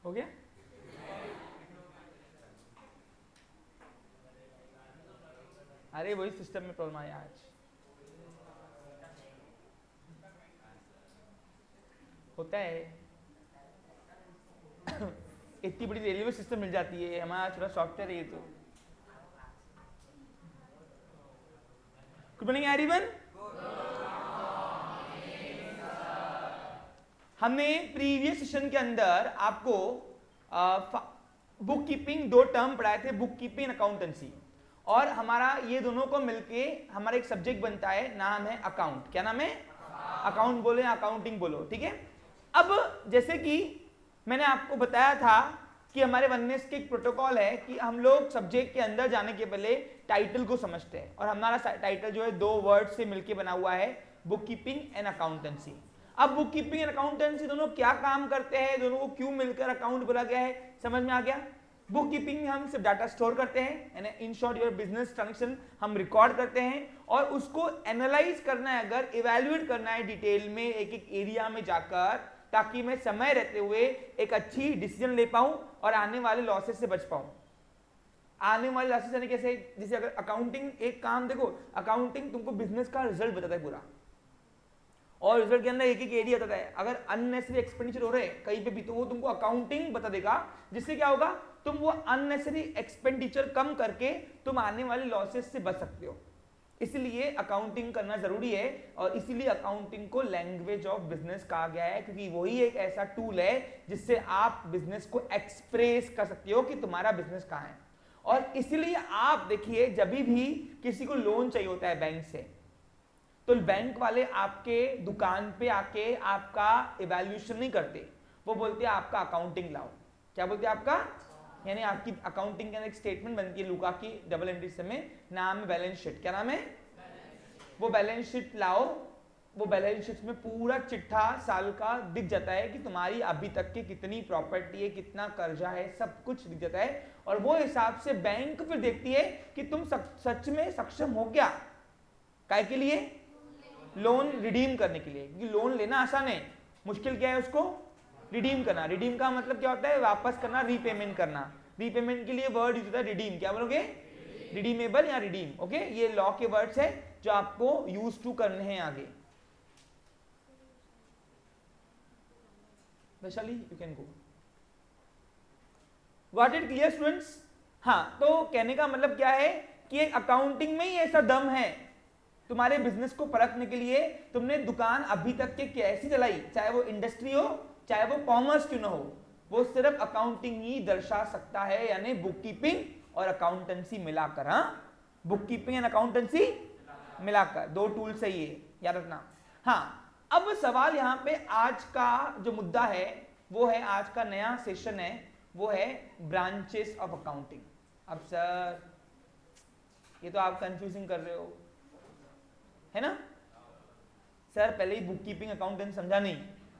हो गया? अरे वही सिस्टम में प्रॉब्लम आया आज, होता है। इतनी बड़ी रेलवे सिस्टम मिल जाती है, हमारा छोटा सॉफ्टवेयर है ये तो। Good morning everyone. हमने प्रीवियस सेशन के अंदर आपको बुक कीपिंग दो टर्म पढ़ाए थे, बुक कीपिंग अकाउंटेंसी, और हमारा ये दोनों को मिलके हमारा एक सब्जेक्ट बनता है, नाम है अकाउंट। क्या नाम है? अकाउंट बोलो या अकाउंटिंग बोलो, ठीक है। अब जैसे कि मैंने आपको बताया था कि हमारे वननेस के एक प्रोटोकॉल है कि हम लोग सब्जेक्ट के अंदर जाने के पहले टाइटल को समझते हैं, और हमारा टाइटल जो है दो वर्ड से मिलके बना हुआ है, बुक कीपिंग एंड अकाउंटेंसी। अब बुक कीपिंग एंड अकाउंटेंसी दोनों क्या काम करते हैं, दोनों को क्यों मिलकर अकाउंट बोला गया है, समझ में आ गया? बुक कीपिंग में हम सिर्फ डाटा स्टोर करते हैं, in short your business transaction हम रिकॉर्ड करते हैं, और उसको एनालाइज करना है, अगर इवैल्यूएट करना है डिटेल में एक एक एरिया में जाकर, ताकि मैं समय रहते हुए एक अच्छी डिसीजन ले पाऊं और आने वाले लॉसेस से बच पाऊं। आने वाले लॉसेस यानी कैसे? जैसे अगर अकाउंटिंग एक काम, देखो अकाउंटिंग तुमको बिजनेस का रिजल्ट बताता है पूरा, और रिजल्ट के अंदर एक एक एरिया बताता है। अगर अननेसेसरी एक्सपेंडिचर हो रहे हैं कहीं पे भी, तो वो तुमको अकाउंटिंग बता देगा, जिससे क्या होगा, तुम वो अननेसेसरी एक्सपेंडिचर कम करके तुम आने वाले लॉसेस से बच सकते हो। इसलिए अकाउंटिंग करना जरूरी है, और इसीलिए अकाउंटिंग को लैंग्वेज ऑफ बिजनेस कहा गया है, क्योंकि वही एक ऐसा टूल है जिससे आप बिजनेस को एक्सप्रेस कर सकते हो कि तुम्हारा बिजनेस कहाँ है। और इसलिए आप देखिए, जब भी किसी को लोन चाहिए होता है बैंक से, तो बैंक वाले आपके दुकान पे आके आपका इवैल्यूएशन नहीं करते, वो बोलते हैं आपका अकाउंटिंग लाओ। क्या बोलते हैं? आपका, यानी आपकी अकाउंटिंग के अंदर एक स्टेटमेंट बनती है लुका की डबल एंट्री से, में नाम है बैलेंस शीट। क्या नाम है? वो बैलेंस शीट लाओ। वो बैलेंस शीट में पूरा चिट्ठा साल का दिख जाता है कि तुम्हारी अभी तक की कितनी प्रॉपर्टी है, कितना कर्जा है, सब कुछ दिख जाता है। और वो हिसाब से बैंक फिर देखती है कि तुम सच में सक्षम हो क्या, काय के लिए? लोन रिडीम करने के लिए। क्योंकि लोन लेना आसान है, मुश्किल क्या है उसको रिडीम करना। रिडीम का मतलब क्या होता है? वापस करना, रीपेमेंट करना। रीपेमेंट के लिए वर्ड यूज होता है रिडीम। क्या बोलोगे? रिडीमेबल या रिडीम। ओके, ये लॉ के वर्ड्स है जो आपको यूज टू करने हैं आगे। Vaishali you can go. Got it clear students? हाँ, तो कहने का मतलब क्या है कि एक अकाउंटिंग में ही ऐसा दम है तुम्हारे बिजनेस को परखने के लिए। तुमने दुकान अभी तक के कैसी चलाई, चाहे वो इंडस्ट्री हो, चाहे वो कॉमर्स क्यों ना हो, वो सिर्फ अकाउंटिंग ही दर्शा सकता है, यानी बुक कीपिंग और अकाउंटेंसी मिलाकर। हाँ, बुक कीपिंग एंड अकाउंटेंसी मिलाकर दो टूल से ही है, याद रखना। हाँ, अब सवाल यहां पे आज का जो मुद्दा है वो है, आज का नया सेशन है वो है ब्रांचेस ऑफ अकाउंटिंग। अब सर ये तो आप कंफ्यूजिंग कर रहे हो, है ना सर? पहले ही बुक कीपिंग अकाउंटेंट समझा नहीं,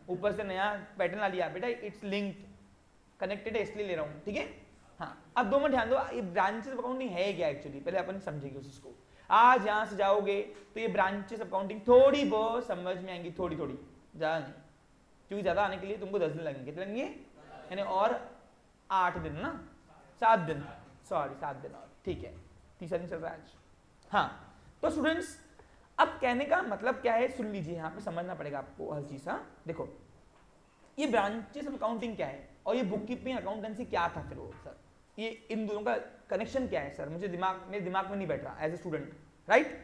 ऊपर से नया पैटर्न ला लिया। बेटा इट्स लिंक्ड, कनेक्टेड है, इसलिए ले रहा हूं, ठीक है? हाँ, अब दो मिनट ध्यान दो, ये ब्रांचेस ऑफ अकाउंटिंग है क्या एक्चुअली, पहले अपन समझेंगे उसको। आज यहां से जाओगे तो ये ब्रांचेस ऑफ अकाउंटिंग थोड़ी बहुत समझ में आएंगी, थोड़ी थोड़ी, ज्यादा नहीं, क्योंकि ज्यादा आने के लिए तुमको 10 दिन लगेंगे। कितने लगेंगे? यानी और 8 दिन ना, 7 दिन, सॉरी 7 दिन और, ठीक है, तीसरा दिन चल रहा है आज। हाँ, तो स्टूडेंट्स अब कहने का मतलब क्या है, सुन लीजिए, यहाँ पे समझना पड़ेगा आपको हर चीज। हाँ देखो, ये ब्रांचेस ऑफ अकाउंटिंग क्या है और ये बुक कीपिंग अकाउंटेंसी क्या था फिर वो, सर ये इन दोनों का कनेक्शन क्या है? सर मुझे मेरे दिमाग में नहीं बैठ रहा एज ए स्टूडेंट, राइट?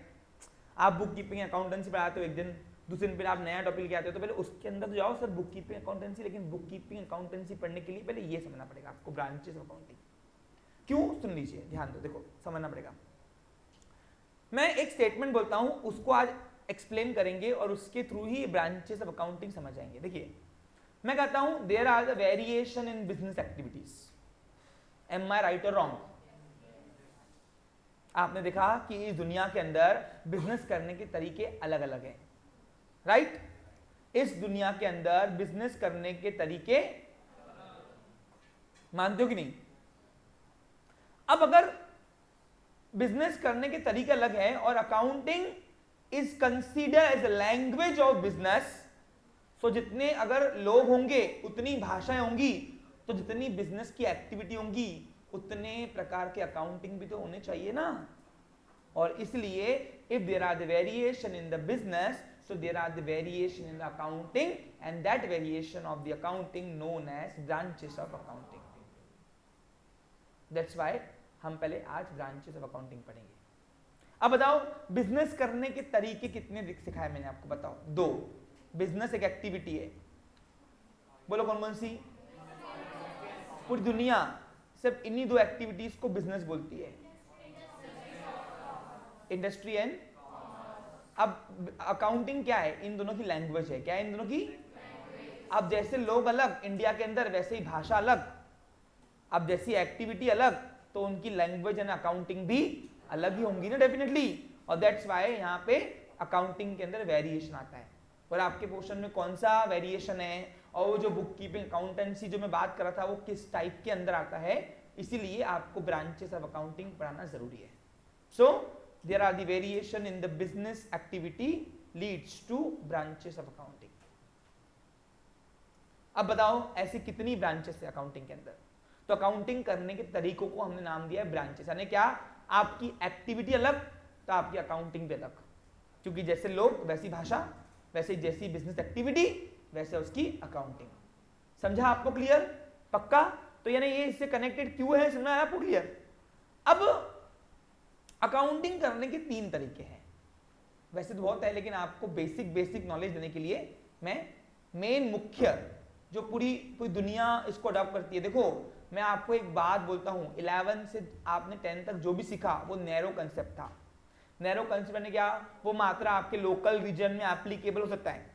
आप बुक कीपिंग अकाउंटेंसी पढ़ाते हो एक दिन, दूसरे दिन फिर आप नया टॉपिक लेके आते हो, तो पहले उसके अंदर तो जाओ सर बुक कीपिंग अकाउंटेंसी, लेकिन बुक कीपिंग अकाउंटेंसी पढ़ने के लिए पहले ये समझना पड़ेगा आपको, ब्रांचेस ऑफ अकाउंटिंग क्यों। सुन लीजिए, ध्यान दो, देखो समझना पड़ेगा। मैं एक स्टेटमेंट बोलता हूं, उसको आज एक्सप्लेन करेंगे और उसके थ्रू ही ब्रांचेस ऑफ अकाउंटिंग समझ जाएंगे। देखिए, मैं कहता हूं there are the variation in business activities, am I right और रॉन्ग? आपने देखा कि इस दुनिया के अंदर बिजनेस करने के तरीके अलग अलग हैं, राइट? इस दुनिया के अंदर बिजनेस करने के तरीके, मानते हो कि नहीं? अब अगर बिजनेस करने के तरीके अलग है और accounting is consider as a language of business, so जितने अगर लोग होंगे उतनी भाषाएं होंगी, तो जितनी बिजनेस की एक्टिविटी होंगी उतने प्रकार के अकाउंटिंग भी तो होने चाहिए ना। और इसलिए if there are the variation in the business, so there are the variation in the accounting, and that variation of the accounting known as branches of accounting. That's why हम पहले आज branches of accounting पढ़ेंगे। अब बताओ business करने के तरीके कितने सिखाए मैंने आपको, बताओ। दो। बिजनेस एक एक्टिविटी है, बोलो कौन कौन सी? पूरी दुनिया सिर्फ इन्हीं दो एक्टिविटीज को बिजनेस बोलती है, इंडस्ट्री एंड। अब अकाउंटिंग क्या है? इन दोनों की लैंग्वेज है। क्या है इन दोनों की? अब जैसे लोग अलग इंडिया के अंदर, वैसे ही भाषा अलग। अब जैसी एक्टिविटी अलग, तो उनकी लैंग्वेज एंड अकाउंटिंग भी अलग ही होंगी ना, डेफिनेटली। और दैट्स वाई यहाँ पे अकाउंटिंग के अंदर वेरिएशन आता है। और आपके पोर्शन में कौन सा वेरिएशन है, और वो जो बुक कीपिंग अकाउंटेंसी जो मैं बात कर रहा था वो किस टाइप के अंदर आता है, इसीलिए आपको ब्रांचेस ऑफ अकाउंटिंग पढ़ाना जरूरी है। सो there are the variation in the business activity leads to branches of accounting. अब बताओ ऐसी कितनी ब्रांचेस है अकाउंटिंग के अंदर? तो अकाउंटिंग करने के तरीकों को हमने नाम दिया है ब्रांचेस। यानी क्या? आपकी एक्टिविटी अलग तो आपकी अकाउंटिंग भी अलग, क्योंकि जैसे लोग वैसी भाषा, वैसे जैसी बिजनेस एक्टिविटी वैसे उसकी अकाउंटिंग। समझा आपको? क्लियर? पक्का? तो यानी ये इससे कनेक्टेड क्यों है, समझा आपको? क्लियर? अब अकाउंटिंग करने के तीन तरीके हैं, वैसे तो बहुत है, लेकिन आपको बेसिक नॉलेज देने के लिए मैं मेन मुख्य जो पूरी दुनिया इसको अडॉप्ट करती है। देखो मैं आपको एक बात बोलता हूं, 11 से आपने 10 तक जो भी सीखा वो नैरो कंसेप्ट था। नैरो कंसेप्ट ने क्या? वो मात्र आपके लोकल रीजन में एप्लीकेबल हो सकता है,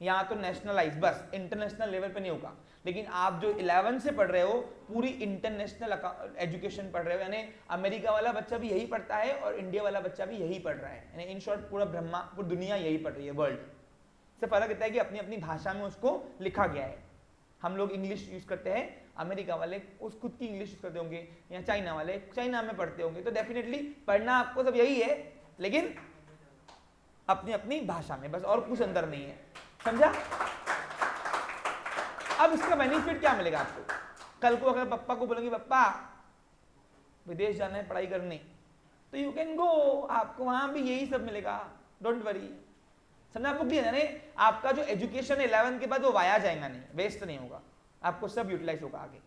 यहाँ तो नेशनलाइज, बस इंटरनेशनल लेवल पे नहीं होगा। लेकिन आप जो 11 से पढ़ रहे हो पूरी इंटरनेशनल एजुकेशन पढ़ रहे हो, यानी अमेरिका वाला बच्चा भी यही पढ़ता है और इंडिया वाला बच्चा भी यही पढ़ रहा है, यानी इन शॉर्ट पूरा पूरी दुनिया यही पढ़ रही है, वर्ल्ड से। फर्क इतना है कि अपनी अपनी भाषा में उसको लिखा गया है। हम लोग इंग्लिश यूज करते हैं, अमेरिका वाले उस खुद की इंग्लिश यूज करते होंगे, या चाइना वाले चाइना में पढ़ते होंगे। तो डेफिनेटली पढ़ना आपको सब यही है, लेकिन अपनी अपनी भाषा में, बस और कुछ अंदर नहीं है। समझा? अब इसका बेनिफिट क्या मिलेगा आपको? कल को अगर पापा को बोलेंगे पापा विदेश जाना है पढ़ाई करने, तो यू कैन गो, आपको वहां भी यही सब मिलेगा, डोंट वरी। समझा आपको? क्लियर है? आपका जो एजुकेशन 11 के बाद वो वाया जाएगा नहीं, वेस्ट नहीं होगा, आपको सब यूटिलाइज होगा आगे।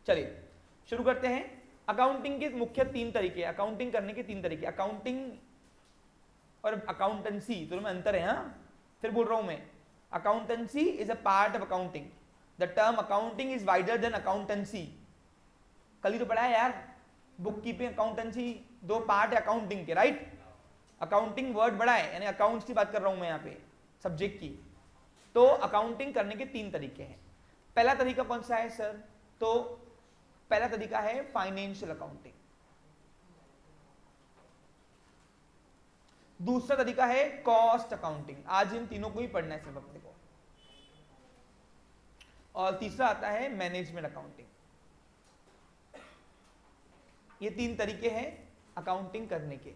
चलिए शुरू करते हैं। अकाउंटिंग के मुख्य तीन तरीके, अकाउंटिंग करने के तीन तरीके। अकाउंटिंग और अकाउंटेंसी दोनों में अंतर है। हाँ, फिर बोल रहा हूं मैं, accountancy is a part of accounting. The term accounting is wider than accountancy. कल ही तो पढ़ा है यार, बुक कीपिंग अकाउंटेंसी दो पार्ट है अकाउंटिंग के, राइट? अकाउंटिंग वर्ड बड़ा है, यानी अकाउंट्स की बात कर रहा हूं मैं यहाँ पे, सब्जेक्ट की। तो अकाउंटिंग करने के तीन तरीके हैं। पहला तरीका कौन सा है सर? तो पहला तरीका है फाइनेंशियल अकाउंटिंग। दूसरा तरीका है कॉस्ट अकाउंटिंग। आज इन तीनों को ही पढ़ना है सिर्फ अपने को। और तीसरा आता है मैनेजमेंट अकाउंटिंग। ये तीन तरीके हैं अकाउंटिंग करने के।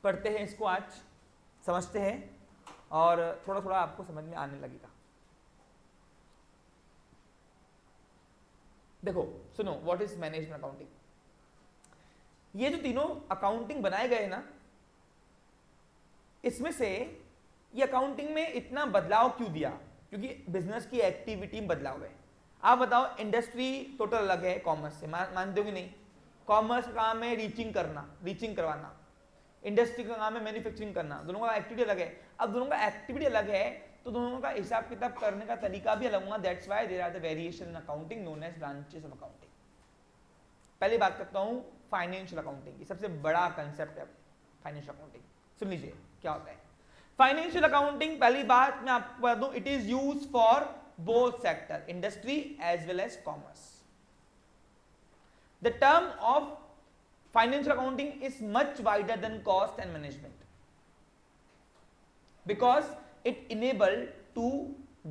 पढ़ते हैं इसको, आज समझते हैं और थोड़ा थोड़ा आपको समझ में आने लगेगा। देखो सुनो, व्हाट इज मैनेजमेंट अकाउंटिंग। ये जो तीनों अकाउंटिंग बनाए गए ना, इसमें से ये अकाउंटिंग में इतना बदलाव क्यों दिया? क्योंकि बिजनेस की एक्टिविटी में बदलाव है। आप बताओ, इंडस्ट्री टोटल अलग है कॉमर्स से, मानते हो कि नहीं? कॉमर्स का काम है रीचिंग करना, रीचिंग करवाना। इंडस्ट्री का काम है मैन्युफैक्चरिंग करना। दोनों का एक्टिविटी अलग है। अब दोनों का एक्टिविटी अलग है तो दोनों का हिसाब किताब करने का तरीका भी अलग होगा। That's why there are the variation in accounting known as branches of accounting. पहले बात करता हूं फाइनेंशियल अकाउंटिंग की। सबसे बड़ा कंसेप्ट है फाइनेंशियल अकाउंटिंग। सुन लीजिए क्या होता है फाइनेंशियल अकाउंटिंग। पहली बात मैं आपको बता दूं, it is used for both sector, industry as well as commerce. The term of financial accounting is much wider than cost and management because it enable to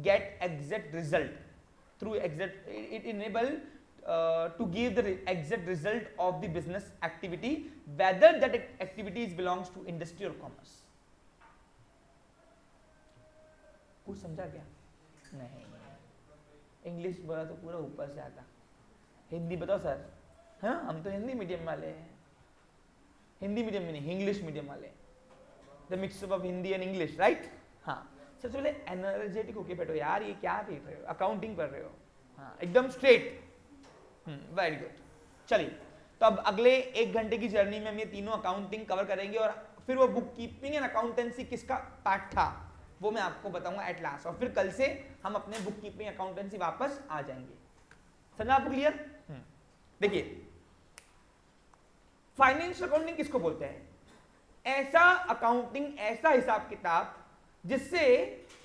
get exact result through exact, it enable to give the exact result of the business activity, whether that activity belongs to industry or commerce. कुछ समझा क्या? नहीं, English बोला तो पूरा ऊपर से आता। हिंदी बताओ सर। हाँ, हम तो हिंदी मीडियम वाले हैं। हिंदी मीडियम में नहीं, इंग्लिश मीडियम वाले, the mixup of Hindi and English, right? हाँ, सबसे पहले एनर्जेटिक होके बैठो यार, ये क्या देख रहे हो, अकाउंटिंग कर रहे हो। हाँ, एकदम स्ट्रेट। Very good. चलिए, तो अब अगले 1 घंटे की जर्नी में हम ये तीनों अकाउंटिंग कवर करेंगे, और फिर वो बुक कीपिंग एंड अकाउंटेंसी किसका पार्ट था वो मैं आपको बताऊंगा एट लास्ट, और फिर कल से हम अपने बुक कीपिंग अकाउंटेंसी वापस आ जाएंगे। समझा आपको? क्लियर? देखिए, फाइनेंशियल अकाउंटिंग किसको बोलते हैं? ऐसा अकाउंटिंग, ऐसा हिसाब किताब जिससे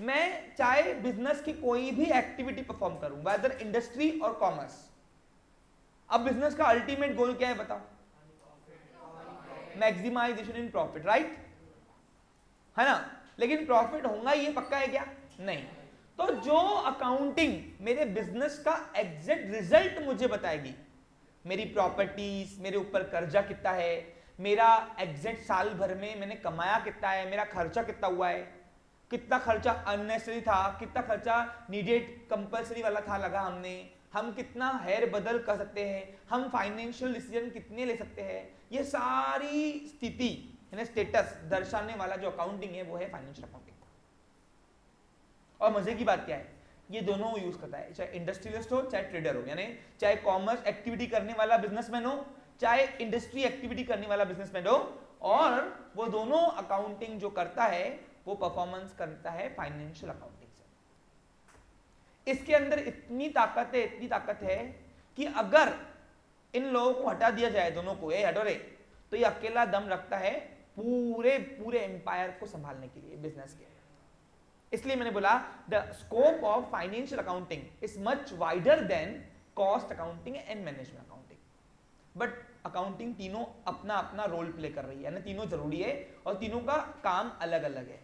मैं चाहे बिजनेस की कोई भी एक्टिविटी परफॉर्म करूं, वेदर इंडस्ट्री और कॉमर्स। अब बिजनेस का अल्टीमेट गोल क्या है बताओ? Maximisation in profit, right? है ना? लेकिन प्रॉफिट होगा ये पक्का है क्या? नहीं। तो जो अकाउंटिंग मेरे बिजनेस का एग्जैक्ट रिजल्ट मुझे बताएगी, मेरी प्रॉपर्टीज, मेरे ऊपर कर्जा कितना है, मेरा एग्जैक्ट साल भर में मैंने कमाया कितना है, मेरा खर्चा कितना हुआ है, कितना खर्चा अननेसेसरी था, कितना खर्चा नीडेड कंपल्सरी वाला था लगा हमने, हम कितना हेर बदल कर सकते हैं, हम फाइनेंशियल डिसीजन कितने ले सकते हैं, ये सारी स्थिति यानी स्टेटस दर्शाने वाला जो अकाउंटिंग है वो है फाइनेंशियल अकाउंटिंग। और मजे की बात क्या है, ये दोनों यूज करता है, चाहे इंडस्ट्रियलिस्ट हो चाहे ट्रेडर हो, यानी चाहे कॉमर्स एक्टिविटी करने वाला बिजनेसमैन हो चाहे इंडस्ट्री एक्टिविटी करने वाला बिजनेसमैन हो, और वो दोनों अकाउंटिंग जो करता है वो परफॉर्मेंस करता है फाइनेंशियल अकाउंटिंग से। इसके अंदर इतनी ताकत है कि अगर इन लोगों को हटा दिया जाए, दोनों को, ये हटो रे, तो ये अकेला दम रखता है पूरे एम्पायर को संभालने के लिए बिजनेस के। इसलिए मैंने बोला the scope of financial accounting is much wider than cost accounting and management accounting. But accounting तीनों अपना अपना रोल प्ले कर रही है, यानी तीनों जरूरी है और तीनों का काम अलग अलग है।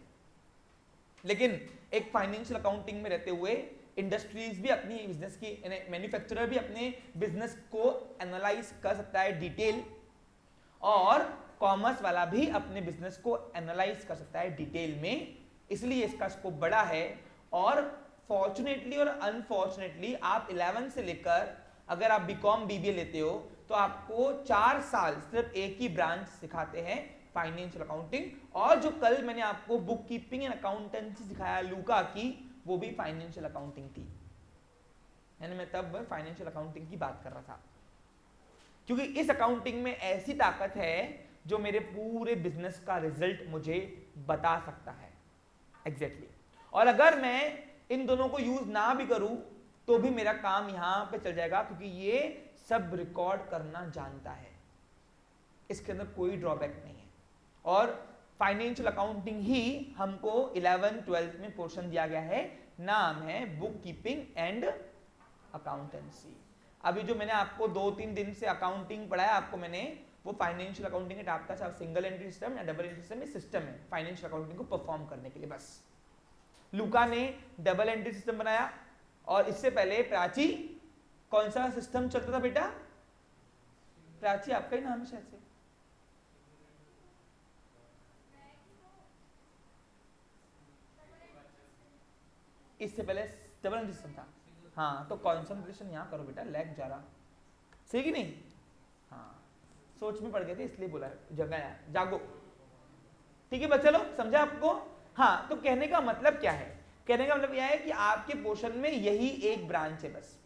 लेकिन एक फाइनेंशियल अकाउंटिंग में रहते हुए इंडस्ट्रीज भी अपनी बिजनेस की, मैन्युफैक्चरर भी अपने बिजनेस को एनालाइज कर सकता है डिटेल, और कॉमर्स वाला भी अपने बिजनेस को एनालाइज कर सकता है डिटेल में। इसलिए इसका स्कोप बड़ा है। और फॉर्चुनेटली और अनफॉर्चुनेटली आप 11 से लेकर अगर आप बीकॉम बीबीए लेते हो तो आपको 4 साल सिर्फ एक ही ब्रांच सिखाते हैं, फाइनेंशियल अकाउंटिंग। और जो कल मैंने आपको बुक कीपिंग एंड अकाउंटेंसी सिखाया लूका की, वो भी फाइनेंशियल अकाउंटिंग थी, यानी मैं तब फाइनेंशियल अकाउंटिंग की बात कर रहा था, क्योंकि इस अकाउंटिंग में ऐसी ताकत है जो मेरे पूरे बिजनेस का रिजल्ट मुझे बता सकता है एग्जैक्टली। और अगर मैं इन दोनों को यूज ना भी करूं तो भी मेरा काम यहां पे चल जाएगा, क्योंकि ये सब रिकॉर्ड करना जानता है, इसके अंदर कोई ड्रॉबैक नहीं है। और फाइनेंशियल अकाउंटिंग ही हमको 11th-12th में पोर्शन दिया गया है, नाम है बुक कीपिंग एंड अकाउंटेंसी। अभी जो मैंने आपको 2-3 दिन से अकाउंटिंग पढ़ाया आपको मैंने, वो फाइनेंशियल अकाउंटिंग का टाइप था, सिंगल एंट्री सिस्टम या डबल एंट्री सिस्टम, ये सिस्टम है फाइनेंशियल अकाउंटिंग को परफॉर्म करने के लिए बस। लूका ने डबल एंट्री सिस्टम बनाया, और इससे पहले प्राची कौन सा सिस्टम चलता था बेटा? प्राची आपका ही नाम है शायद से। इससे पहले डबल एंट्री सिस्टम था। हाँ, तो कॉन्सेंट्रेशन यहाँ करो बेटा, लैग जा रहा, सही कि नहीं? हाँ, सोच में पड़ गए थे इसलिए बोला, जगह जागो। ठीक है बच्चा लोग, समझा आपको? हाँ, तो कहने का मतलब क्या है? कहने का मतलब यह है कि आपके पोर्शन में यही एक ब्रांच है बस,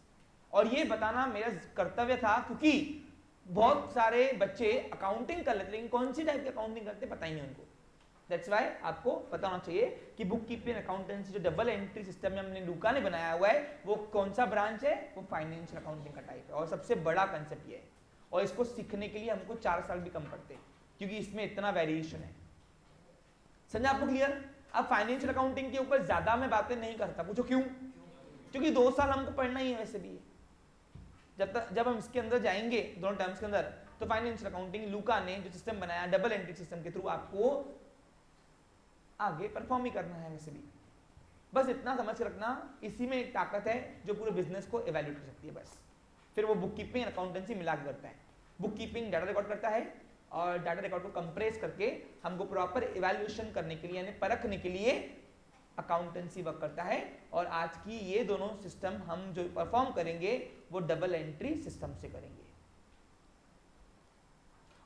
और ये बताना मेरा कर्तव्य था, क्योंकि बहुत सारे बच्चे अकाउंटिंग कर लेते लेकिन कौन सी टाइप की अकाउंटिंग करते पता ही नहीं उनको। दैट्स वाई आपको पता होना चाहिए कि बुक कीपिंग अकाउंटेंसी जो डबल एंट्री सिस्टम में हमने लूका ने बनाया हुआ है, वो कौन सा ब्रांच है? वो फाइनेंशियल अकाउंटिंग का टाइप है, और सबसे बड़ा कंसेप्ट ये है। और इसको सीखने के लिए हमको 4 साल भी कम पड़ते हैं, क्योंकि इसमें इतना वेरिएशन है। समझा आपको? क्लियर? अब फाइनेंशियल अकाउंटिंग के ऊपर ज्यादा मैं बातें नहीं करता, पूछो क्यों? क्योंकि 2 साल हमको पढ़ना ही है वैसे भी। जब हम इसके अंदर जाएंगे दोनों टर्म्स के अंदर, तो फाइनेंशियल अकाउंटिंग लूका ने जो सिस्टम बनाया डबल एंट्री सिस्टम के थ्रू, आपको आगे परफॉर्म ही करना है वैसे भी। बस इतना समझ के रखना, इसी में एक ताकत है जो पूरे बिजनेस को इवैल्यूएट कर सकती है बस। फिर वो बुक कीपिंग अकाउंटेंसी मिला के करता है। बुक कीपिंग डाटा रिकॉर्ड करता है, और डाटा रिकॉर्ड को कंप्रेस करके हमको प्रॉपर इवैल्यूएशन करने के लिए, यानी परखने के लिए अकाउंटेंसी वर्क करता है। और आज की ये दोनों सिस्टम हम जो परफॉर्म करेंगे वो डबल एंट्री सिस्टम से करेंगे।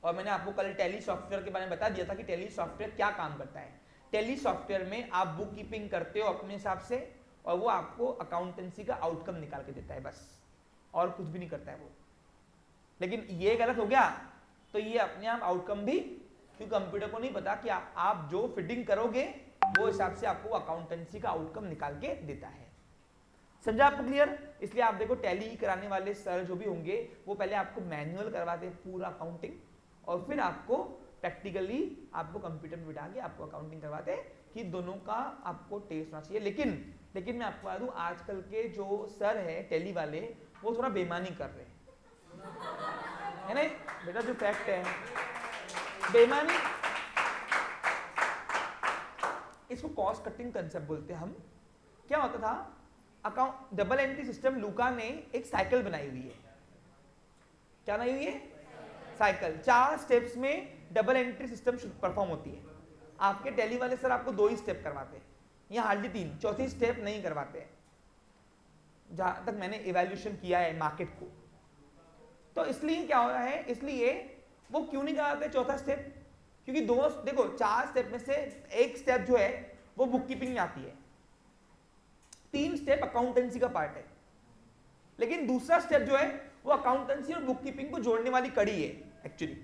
और मैंने आपको कल टैली सॉफ्टवेयर के बारे में बता दिया था कि टैली सॉफ्टवेयर क्या काम करता है। टैली सॉफ्टवेयर में आप बुक कीपिंग करते हो अपने हिसाब से और वो आपको अकाउंटेंसी का आउटकम निकाल के देता है, बस और कुछ भी नहीं करता है वो। लेकिन ये गलत हो गया तो ये अपने आप आउटकम भी, क्योंकि कंप्यूटर को नहीं पता कि आप जो फिटिंग करोगे वो हिसाब से आपको अकाउंटेंसी का आउटकम निकाल के देता है। समझा आपको क्लियर? इसलिए आप देखो टैली कराने वाले सर जो भी होंगे वो पहले आपको मैनुअल करवाते हैं पूरा अकाउंटिंग, और फिर आपको प्रैक्टिकली आपको कंप्यूटर में बिठा के आपको अकाउंटिंग करवाते हैं कि दोनों का आपको टेस्ट होना चाहिए। लेकिन मैं आपको बता दूं आजकल के जो सर है टैली वाले वो थोड़ा बेईमानी कर रहे हैं, है ना बेटा? जो फैक्ट है बेईमानी, इसको कॉस्ट कटिंग कंसेप्ट बोलते हैं हम। क्या होता था, अकाउंट डबल एंट्री सिस्टम लूका ने एक साइकिल बनाई हुई है। क्या बनाई हुई है? साइकिल। 4 स्टेप्स में डबल एंट्री सिस्टम परफॉर्म होती है। आपके टैली वाले सर आपको 2 ही स्टेप करवाते हैं, या हार्डली 3, चौथी स्टेप नहीं करवाते हैं जहां तक मैंने इवैल्यूएशन किया है मार्केट को। तो इसलिए क्या हो रहा है, इसलिए वो क्यों नहीं कराते चौथा स्टेप? क्योंकि देखो 4 स्टेप में से एक स्टेप जो है वो बुक कीपिंग में आती है, 3 स्टेप अकाउंटेंसी का पार्ट है। लेकिन दूसरा स्टेप जो है वो अकाउंटेंसी और बुक कीपिंग को जोड़ने वाली कड़ी है एक्चुअली।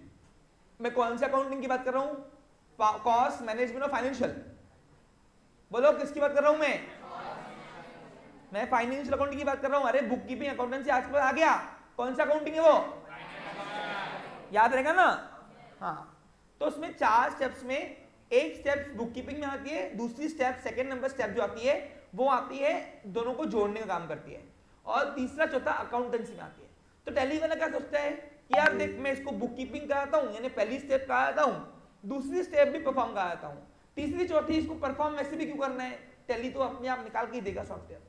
मैं कौन सी अकाउंटिंग की बात कर रहा हूं? कॉस्ट मैनेजमेंट और फाइनेंशियल। बोलो किसकी बात कर रहा हूं मैं फाइनेंशियल अकाउंटिंग की बात कर रहा हूं। अरे बुक कीपिंग अकाउंटेंसी आज के बाद आ गया, कौन सा अकाउंटिंग है वो? याद रहेगा ना? हाँ, तो उसमें 4 स्टेप्स में एक स्टेप बुक कीपिंग में आती है, दूसरी स्टेप सेकंड नंबर स्टेप जो आती है वो आती है दोनों को जोड़ने का काम करती है, और तीसरा चौथा अकाउंटेंसी में आती है। तो टैली वाला क्या सोचता है कि यार देख मैं इसको बुक कीपिंग कराता हूं, यानी पहली स्टेप कराता हूं, दूसरी स्टेप भी परफॉर्म कराता हूं, तीसरी चौथी इसको परफॉर्म वैसे भी क्यों करना है, टैली तो अपने आप निकाल के ही देगा सॉफ्टवेयर।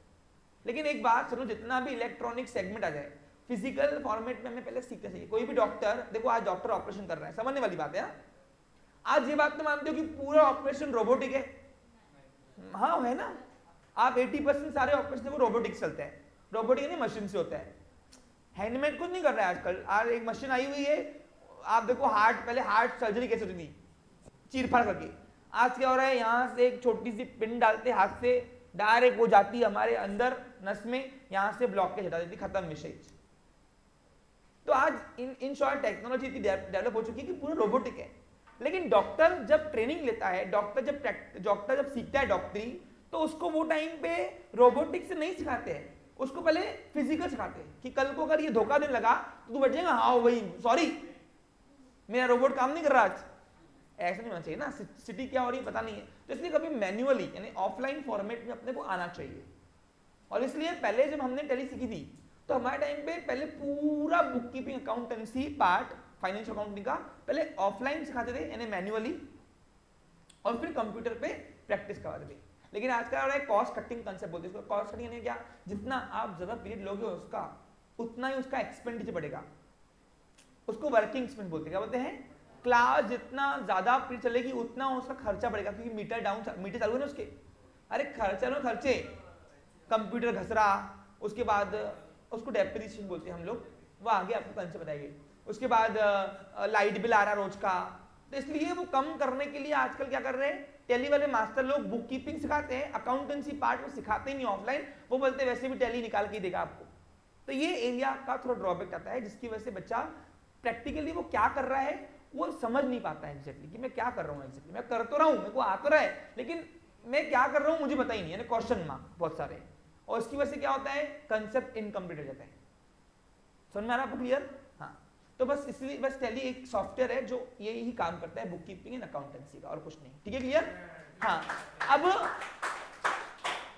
लेकिन एक बात सुनो, जितना भी इलेक्ट्रॉनिक सेगमेंट आ जाए फिजिकल फॉर्मेट में हमें पहले सीखना चाहिए। कोई भी डॉक्टर, देखो आज डॉक्टर ऑपरेशन कर रहा है, समझने वाली बात है। आज ये बात तो मानते हो कि पूरा ऑपरेशन रोबोटिक है? हाँ है ना। आप 80% सारे ऑपरेशन देखो रोबोटिक चलते हैं। रोबोटिक नहीं, मशीन से होता है, हैंडमेड कुछ नहीं कर रहा है आजकल। आज एक मशीन आई हुई है, आप देखो हार्ट, पहले हार्ट सर्जरी कैसे होती थी, चीरफाड़ करके। आज क्या हो रहा है, यहाँ से एक छोटी सी पिन डालते हाथ से, डायरेक्ट वो जाती है हमारे अंदर नस में, यहाँ से ब्लॉकेज हटा देती, खत्म विषय। तो आज इन शॉर्ट टेक्नोलॉजी इतनी डेवलप हो चुकी है कि पूरा रोबोटिक है। लेकिन डॉक्टर जब ट्रेनिंग लेता है, डॉक्टर जब सीखता है डॉक्टरी, तो उसको वो टाइम पे रोबोटिक से नहीं सिखाते हैं, उसको पहले फिजिकल सिखाते हैं कि कल को अगर ये धोखा देने लगा तो तू बैठ जाएगा, हाँ भाई सॉरी मेरा रोबोट काम नहीं कर रहा आज। ऐसा नहीं होना चाहिए ना, सिटी क्या हो रही है पता नहीं है। तो इसलिए कभी मैन्युअली यानी ऑफलाइन फॉर्मेट में अपने को आना चाहिए। और इसलिए पहले जब हमने टैली सीखी थी तो हमारे टाइम पे पहले पूरा book keeping accountancy part financial accounting का पहले ऑफलाइन सिखाते थे यानी मैन्युअली, और फिर कंप्यूटर पे प्रैक्टिस करवाते थे। लेकिन आज का कॉस्ट कटिंग कंसेप्ट बोलते हैं इसको। कॉस्ट कटिंग यानी क्या, जितना आप ज्यादा पीरियड लोगे उसका उतना ही उसका एक्सपेंडिचर बढ़ेगा, उसको वर्किंग एक्सपेंस बोलते हैं। क्या बोलते हैं? क्लास जितना ज्यादा पीरियड चलेगी उतना उसका खर्चा बढ़ेगा, क्योंकि मीटर चालू है ना उसके। अरे खर्चा ना खर्चे, कंप्यूटर घस रहा, उसके बाद उसको डेप्रिसिएशन बोलते हैं हम लोग, वो आगे आपको कंसेप्ट बताएंगे। उसके बाद लाइट बिल आ रहा रोज का, तो इसलिए वो कम करने के लिए आजकल क्या कर रहे हैं, टैली वाले मास्टर लोग बुक कीपिंग सिखाते हैं, अकाउंटेंसी पार्ट वो सिखाते ही नहीं ऑफलाइन, वो बोलते हैं वैसे भी टैली निकाल के देगा आपको। तो ये एरिया का थोड़ा ड्रॉबैक आता है, जिसकी वजह से बच्चा प्रैक्टिकली वो क्या कर रहा है वो समझ नहीं पाता है एग्जैक्टली कि मैं क्या कर रहा हूँ एग्जैक्टली। मैं कर तो रहा हूँ, मेरे को आ तो रहा है, लेकिन मैं क्या कर रहा हूँ मुझे पता ही नहीं, यानी क्वेश्चन मार्क बहुत सारे। और इसकी वजह से क्या होता है, कंसेप्ट इनकम्प्लीट हो जाता है। समझ में आ रहा है आपको क्लियर? हाँ, तो बस इसलिए बस टैली एक सॉफ्टवेयर है जो यही काम करता है बुक कीपिंग एंड अकाउंटेंसी का, और कुछ नहीं। ठीक है, क्लियर? हाँ, अब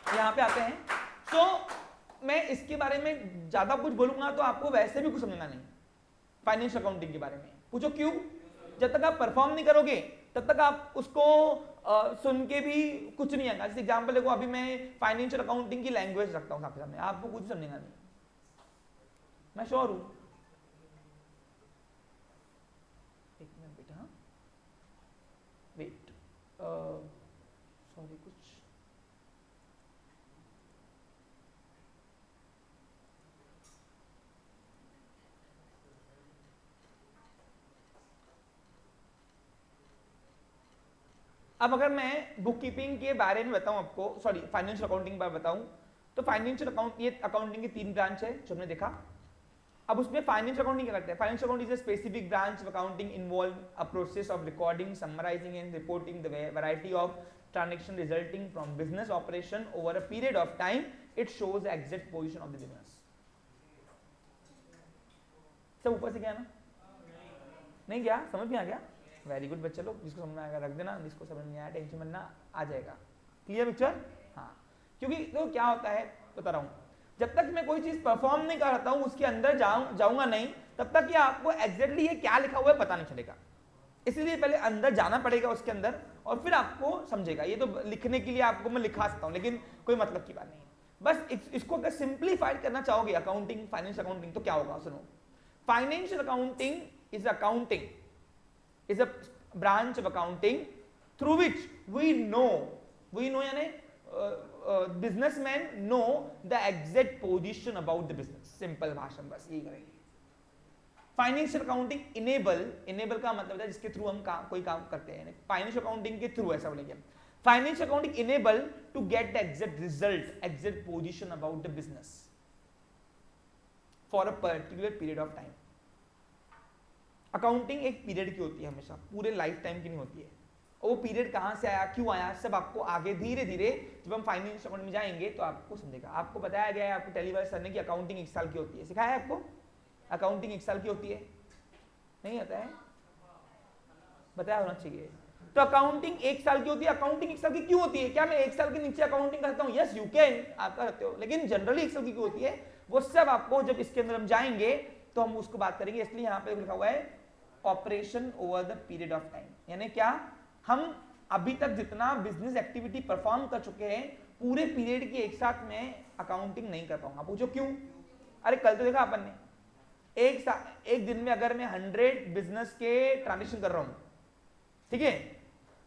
यहाँ पे आते हैं। तो मैं इसके बारे में ज्यादा कुछ बोलूंगा तो आपको वैसे भी कुछ समझना नहीं फाइनेंशियल अकाउंटिंग के बारे में। पूछो क्यों? जब तक आप परफॉर्म नहीं करोगे तब तक आप उसको सुन के भी कुछ नहीं आएगा। जैसे एग्जांपल देखो, अभी मैं फाइनेंशियल अकाउंटिंग की लैंग्वेज रखता हूँ आपके सामने, आपको कुछ समझेगा नहीं, मैं श्योर हूं। एक मिनट बेटा, वेट, सॉरी कुछ अब अगर मैं बुक कीपिंग के बारे में बताऊं आपको, सॉरी फाइनेंशियल अकाउंटिंग के बारे में बताऊं, तो फाइनेंशियल अकाउंट, ये अकाउंटिंग की 3 ब्रांच है जो हमने देखा। अब उसमें फाइनेंशियल अकाउंटिंग क्या करता है? Financial accounting is a specific branch of accounting involve a process of recording, summarising and reporting the variety of transaction resulting from business operation over a period of time. It shows the exact position of the business. सब ऊपर से गया ना? नहीं गया? समझ में आ गया? वेरी गुड बच्चे लोग, जिसको समझ में आएगा रख देना, जिसको समझ में आया टेंशन मत ना, आ जाएगा। Clear picture? हाँ, क्योंकि तो क्या होता है बता रहा हूं, जब तक मैं कोई चीज परफॉर्म नहीं करता हूं, उसके अंदर जाऊंगा नहीं, तब तक ये आपको एग्जैक्टली ये क्या लिखा हुआ है पता नहीं चलेगा। इसलिए पहले अंदर जाना पड़ेगा उसके अंदर, और फिर आपको समझेगा। ये तो लिखने के लिए आपको मैं लिखा सकता हूं, लेकिन कोई मतलब की बात नहीं है। बस इसको अगर सिंप्लीफाइड करना चाहोगे अकाउंटिंग, फाइनेंशियल अकाउंटिंग, तो क्या होगा सुनो। Financial accounting is accounting is a branch of accounting through which we know यानी businessmen know the exact position about the business। Simple भाषा में बस यही करेंगे। फाइनेंशियल अकाउंटिंग इनेबल का मतलब है जिसके थ्रू हम कोई काम करते हैं, फाइनेंशियल अकाउंटिंग के थ्रू ऐसा बोलेंगे। Financial accounting enable to get the exact result, exact position about the business for a particular period of time. Accounting एक पीरियड की होती है, हमेशा पूरे लाइफ टाइम की नहीं होती है। और वो पीरियड कहाँ से आया, क्यों आया, सब आपको आगे धीरे धीरे जब हम फाइनेंशियल अकाउंट में जाएंगे तो आपको समझेगा। आपको बताया गया है, आपको टेलीवाइज सर ने कि अकाउंटिंग 1 साल की होती है, सिखाया है आपको अकाउंटिंग 1 साल की होती है? नहीं आता है? बताया होना चाहिए। तो अकाउंटिंग 1 साल की होती है। अकाउंटिंग 1 साल की क्यों होती है? क्या मैं 1 साल के नीचे अकाउंटिंग करता हूँ? यस यू कैन, आप कर सकते हो, लेकिन जनरली 1 साल की क्यों होती है वो सब आपको जब इसके अंदर हम जाएंगे तो हम उसको बात करेंगे। इसलिए यहाँ पे लिखा हुआ है operation over the period of time, यानी क्या, हम अभी तक जितना बिजनेस एक्टिविटी परफॉर्म कर चुके हैं पूरे पीरियड की एक साथ में अकाउंटिंग नहीं कर पाऊंगा। पूछो क्यों? अरे कल तो देखा अपन ने, एक दिन में अगर मैं 100 बिजनेस के ट्रांजेक्शन कर रहा हूं, ठीक है,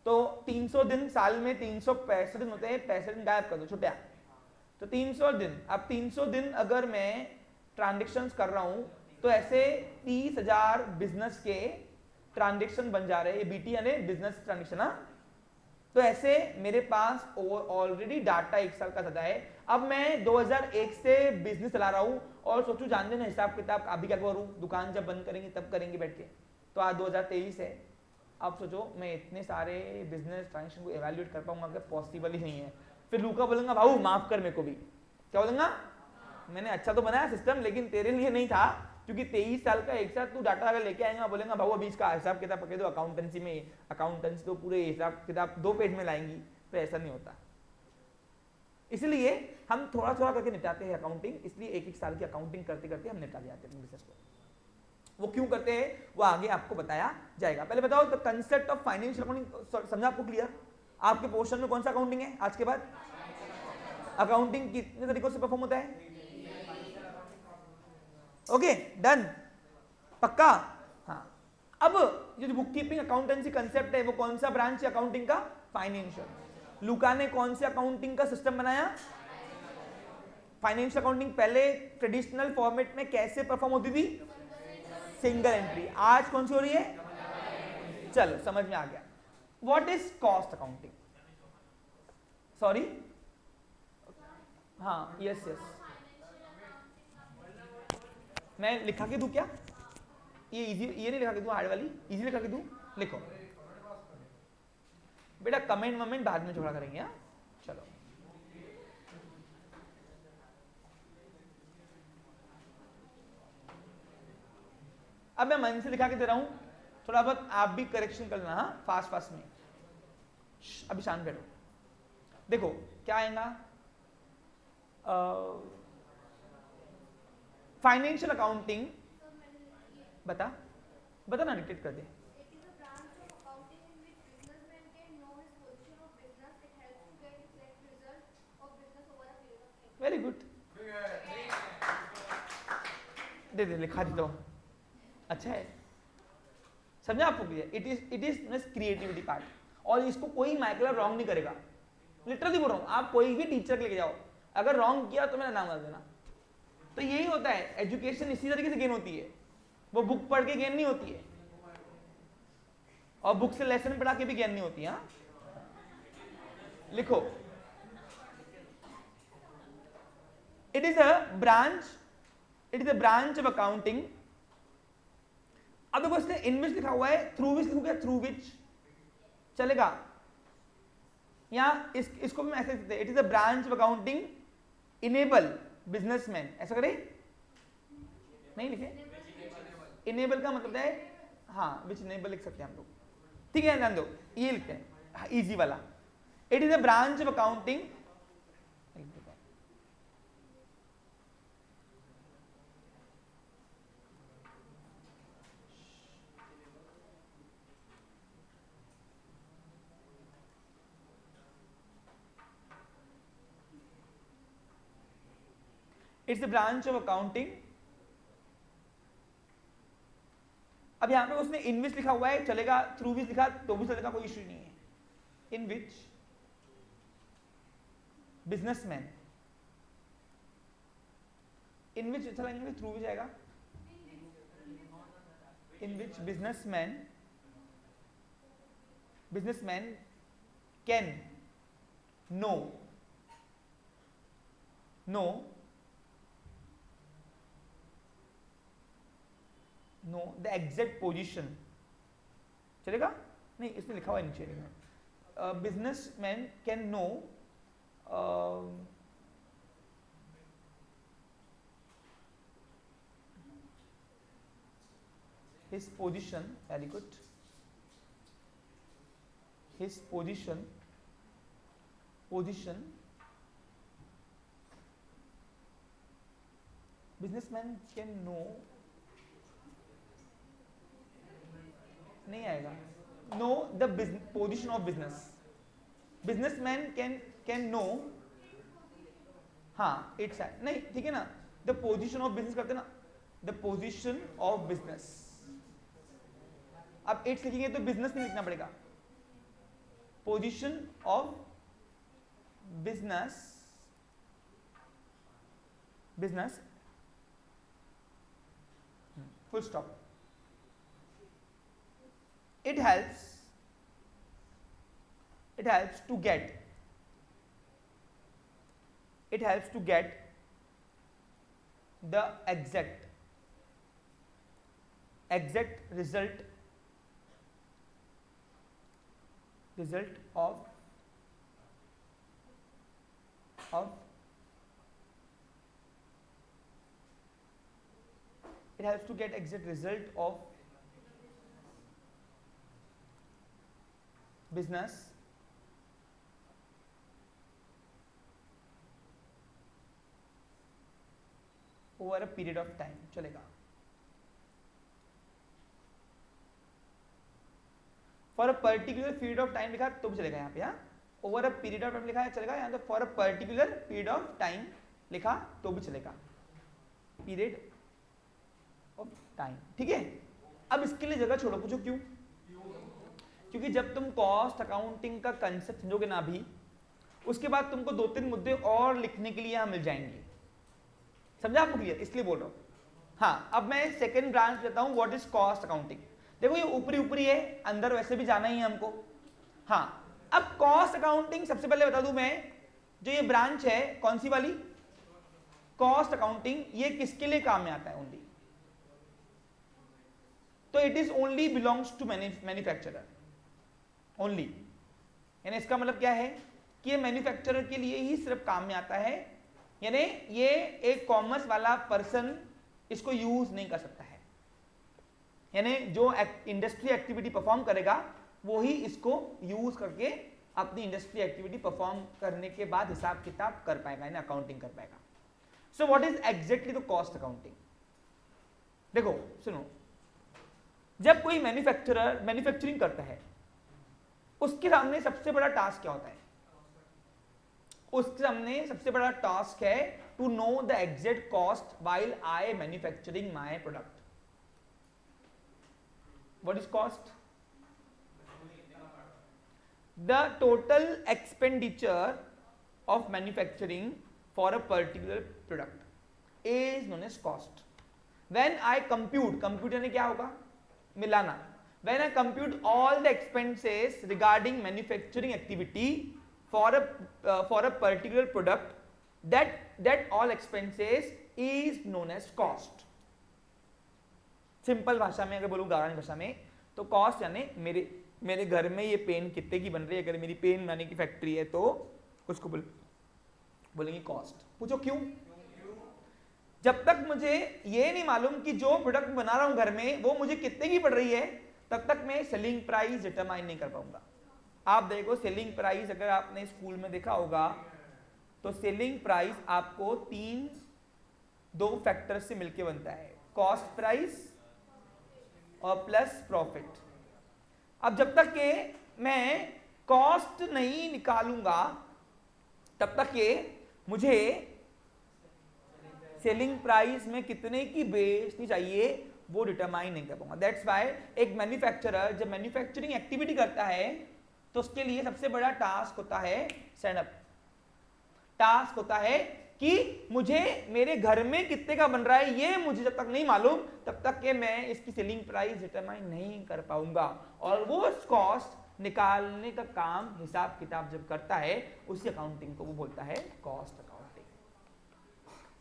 तो 300 दिन, साल में 365 दिन होते हैं, 65 दिन गायब कर दो छुट्टियां, तो 300 दिन। अब 300 दिन अगर मैं ट्रांजेक्शन कर रहा हूं तो ऐसे 30,000 बिजनेस के ट्रांजेक्शन बन जा रहे हैं, ये बीटी यानी बिजनेस ट्रांजेक्शन। तो ऐसे मेरे पास ऑलरेडी डाटा 1 साल का ज्यादा है। अब मैं 2001 से बिजनेस चला रहा हूं और सोचू जानते ना हिसाब किताब अभी क्या करूं, दुकान जब बंद करेंगे तब करेंगे बैठ के, तो आज 2023 है। अब सोचो मैं इतने सारे बिजनेस ट्रांजेक्शन को एवेल्युएट कर पाऊंगा, अगर पॉसिबल ही नहीं है। फिर लूका बोलूंगा भाऊ माफ कर मेरे को भी, क्या बोलूंगा, मैंने अच्छा तो बनाया सिस्टम लेकिन तेरे लिए नहीं था, क्योंकि 23 साल का एक साथ तू डाटा अगर लेके आएगा, बोलेगा भाऊ अभी इसका हिसाब किताब पकड़ दो अकाउंटेंसी में, अकाउंटेंसी तो पूरे हिसाब किताब 2 पेज में लाएंगी, तो ऐसा नहीं होता। इसलिए हम थोड़ा थोड़ा करके निपटाते हैं अकाउंटिंग, इसलिए 1-1 साल की अकाउंटिंग करते करते हम निपटा जाते हैं बिजनेस को। वो क्यों करते हैं वो आगे आपको बताया जाएगा। पहले बताओ the concept of financial accounting, समझा आपको क्लियर? आपके पोर्शन में कौन सा अकाउंटिंग है आज के बाद? अकाउंटिंग कितने तरीकों से परफॉर्म होता है? ओके डन, पक्का? हाँ। अब ये जो बुक कीपिंग अकाउंटेंसी कंसेप्ट है वो कौन सा ब्रांच है अकाउंटिंग का? फाइनेंशियल। लूका ने कौन से अकाउंटिंग का सिस्टम बनाया? फाइनेंशियल अकाउंटिंग पहले ट्रेडिशनल फॉर्मेट में कैसे परफॉर्म होती थी? Single entry. आज कौन सी हो रही है? चलो समझ में आ गया। What is cost accounting? Sorry, हाँ यस यस, मैं लिखा के दूं क्या? ये इजी, ये नहीं लिखा के दूं, हार्ड वाली इजी लिखा के दूं? लिखो बेटा, कमेंट वमेंट बाद में छोड़ा करेंगे। हाँ चलो, अब मैं मन से लिखा के दे रहा हूं, थोड़ा बहुत आप भी करेक्शन कर लेना। हाँ फास्ट फास्ट में, अभी शांत बैठो। देखो क्या आएगा, फाइनेंशियल अकाउंटिंग, बता ना, डिटेक्ट कर दे। वेरी गुड, दे लिखा देता हूं, अच्छा है, समझा आपको? इट इज क्रिएटिविटी पार्ट, और इसको कोई माइकल रॉन्ग नहीं करेगा। लिटरली बोल रहा हूं, आप कोई भी टीचर लेके जाओ, अगर रॉन्ग किया तो मेरा नाम लगा देना। तो यही होता है, एजुकेशन इसी तरीके से गेन होती है, वो बुक पढ़ के गेन नहीं होती है, और बुक से लेसन पढ़ा के भी गेन नहीं होती है। लिखो, it is a branch of accounting. अब देखो इसने इन विच लिखा हुआ है, थ्रू विच लिखूंगा, थ्रू विच चलेगा, या इसको भी ऐसे लिखते हैं, it is a branch of accounting enable businessman, ऐसा करें, नहीं लिखे, इनेबल का मतलब है, हाँ विच इनेबल लिख सकते हैं हम लोग, ठीक है, ध्यान दो, ये लिखते हैं इजी वाला, it is a branch of accounting, it's a branch of accounting. अब यहां पे उसने इन विच लिखा हुआ है, चलेगा, थ्रू विच लिखा तो भी चलेगा, कोई इश्यू नहीं है, इन विच बिजनेसमैन, इन विच अच्छा लगेगा, थ्रू विच आएगा, in which businessman can know the exact position, चलेगा, नहीं इसमें लिखा हुआ है नीचे, businessman can know his position, very good, his position businessman can know, नहीं आएगा, know the position of businessman can know, हाँ इट्स नहीं, ठीक है ना, द पोजिशन ऑफ बिजनेस करते ना, द पोजिशन ऑफ बिजनेस, अब इट्स लिखेंगे तो बिजनेस नहीं लिखना पड़ेगा, position of business full stop. It helps to get the exact result of it helps to get exact result of business over a period of time, चलेगा, for a particular period of time लिखा तो भी चलेगा, यहाँ पे हाँ, over a period of time लिखा है चलेगा, यहाँ तो for a particular period of time लिखा तो भी चलेगा, पीरियड ऑफ टाइम, ठीक है। अब इसके लिए जगह छोड़ो, पूछो क्यों? क्योंकि जब तुम कॉस्ट अकाउंटिंग का कंसेप्ट समझोगे ना अभी, उसके बाद तुमको 2-3 मुद्दे और लिखने के लिए यहाँ मिल जाएंगे, समझा आपको क्लियर, इसलिए बोल रहा हूँ। हाँ, अब मैं सेकेंड ब्रांच लेता हूँ, व्हाट इज कॉस्ट अकाउंटिंग। देखो ये ऊपरी है, अंदर वैसे भी जाना ही है हमको। हाँ, अब कॉस्ट अकाउंटिंग सबसे पहले बता दूं मैं, जो ये ब्रांच है कौन सी वाली, कॉस्ट अकाउंटिंग, ये किसके लिए काम में आता है ओनली, तो it is only belongs to manufacturer only, यानी इसका मतलब क्या है कि ये मैन्युफैक्चरर के लिए ही सिर्फ काम में आता है, यानी ये एक कॉमर्स वाला पर्सन इसको यूज नहीं कर सकता है, यानी जो इंडस्ट्री एक्टिविटी परफॉर्म करेगा वो ही इसको यूज करके अपनी इंडस्ट्री एक्टिविटी परफॉर्म करने के बाद हिसाब किताब कर पाएगा, यानी अकाउंटिंग कर पाएगा। So what is exactly the cost accounting. देखो सुनो, जब कोई मैन्युफैक्चरर मैन्युफैक्चरिंग करता है, उसके सामने सबसे बड़ा टास्क क्या होता है, उसके सामने सबसे बड़ा टास्क है to know the exact cost while I manufacturing my product. What is cost? The total expenditure of manufacturing for a particular product is known as cost. When I compute यानी क्या होगा, मिलाना, when I compute all the expenses regarding manufacturing activity for a particular product, that all expenses is known as cost. Simple भाषा में अगर बोलूं, guarantee भाषा में, तो कॉस्ट यानी मेरे घर में ये पेन कितने की बन रही है, अगर मेरी पेन बनाने की फैक्ट्री है तो उसको बोलेंगे कॉस्ट। पूछो क्यों? जब तक मुझे ये नहीं मालूम कि जो प्रोडक्ट बना रहा हूं घर में वो मुझे कितने की पड़ रही है, तब तक मैं सेलिंग प्राइस डिटरमाइन नहीं कर पाऊंगा। आप देखो सेलिंग प्राइस, अगर आपने स्कूल में देखा होगा तो सेलिंग प्राइस आपको दो फैक्टर से मिलके बनता है, कॉस्ट प्राइस और प्लस प्रॉफिट। अब जब तक के मैं कॉस्ट नहीं निकालूंगा तब तक के मुझे सेलिंग प्राइस में कितने की बेचनी चाहिए वो डिटरमाइन नहीं कर पाऊंगा। दैट्स व्हाई एक मैन्युफैक्चरर जब मैन्युफैक्चरिंग एक्टिविटी करता है तो उसके लिए सबसे बड़ा टास्क होता है सेटअप। टास्क होता है कि मुझे मेरे घर में कितने का बन रहा है ये मुझे जब तक नहीं मालूम तब तक के मैं इसकी सेलिंग प्राइस डिटरमाइन नहीं कर पाऊंगा। और वो कॉस्ट निकालने का काम हिसाब किताब जब करता है उसी अकाउंटिंग को वो बोलता है cost accounting.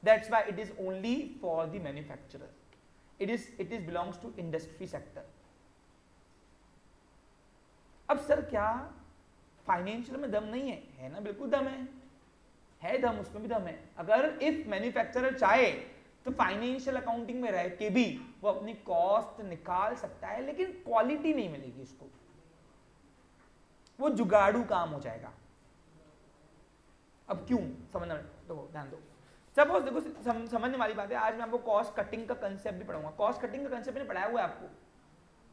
That's why it is only for the manufacturer, it is belongs to industry sector। अब सर क्या फाइनेंशियल में दम नहीं है ना, बिल्कुल दम है दम, उसमें भी दम है। अगर इफ मैन्युफैक्चरर चाहे तो फाइनेंशियल अकाउंटिंग में रह के भी वो अपनी कॉस्ट निकाल सकता है, लेकिन क्वालिटी नहीं मिलेगी उसको, वो जुगाड़ू काम हो जाएगा। अब क्यों समझना, तो ध्यान दो। सपोज देखो समझने वाली बात है, आज मैं आपको कॉस्ट कटिंग का कंसेप्ट भी पढ़ाऊंगा। कॉस्ट कटिंग का कंसेप्ट मैंने पढ़ाया हुआ है आपको,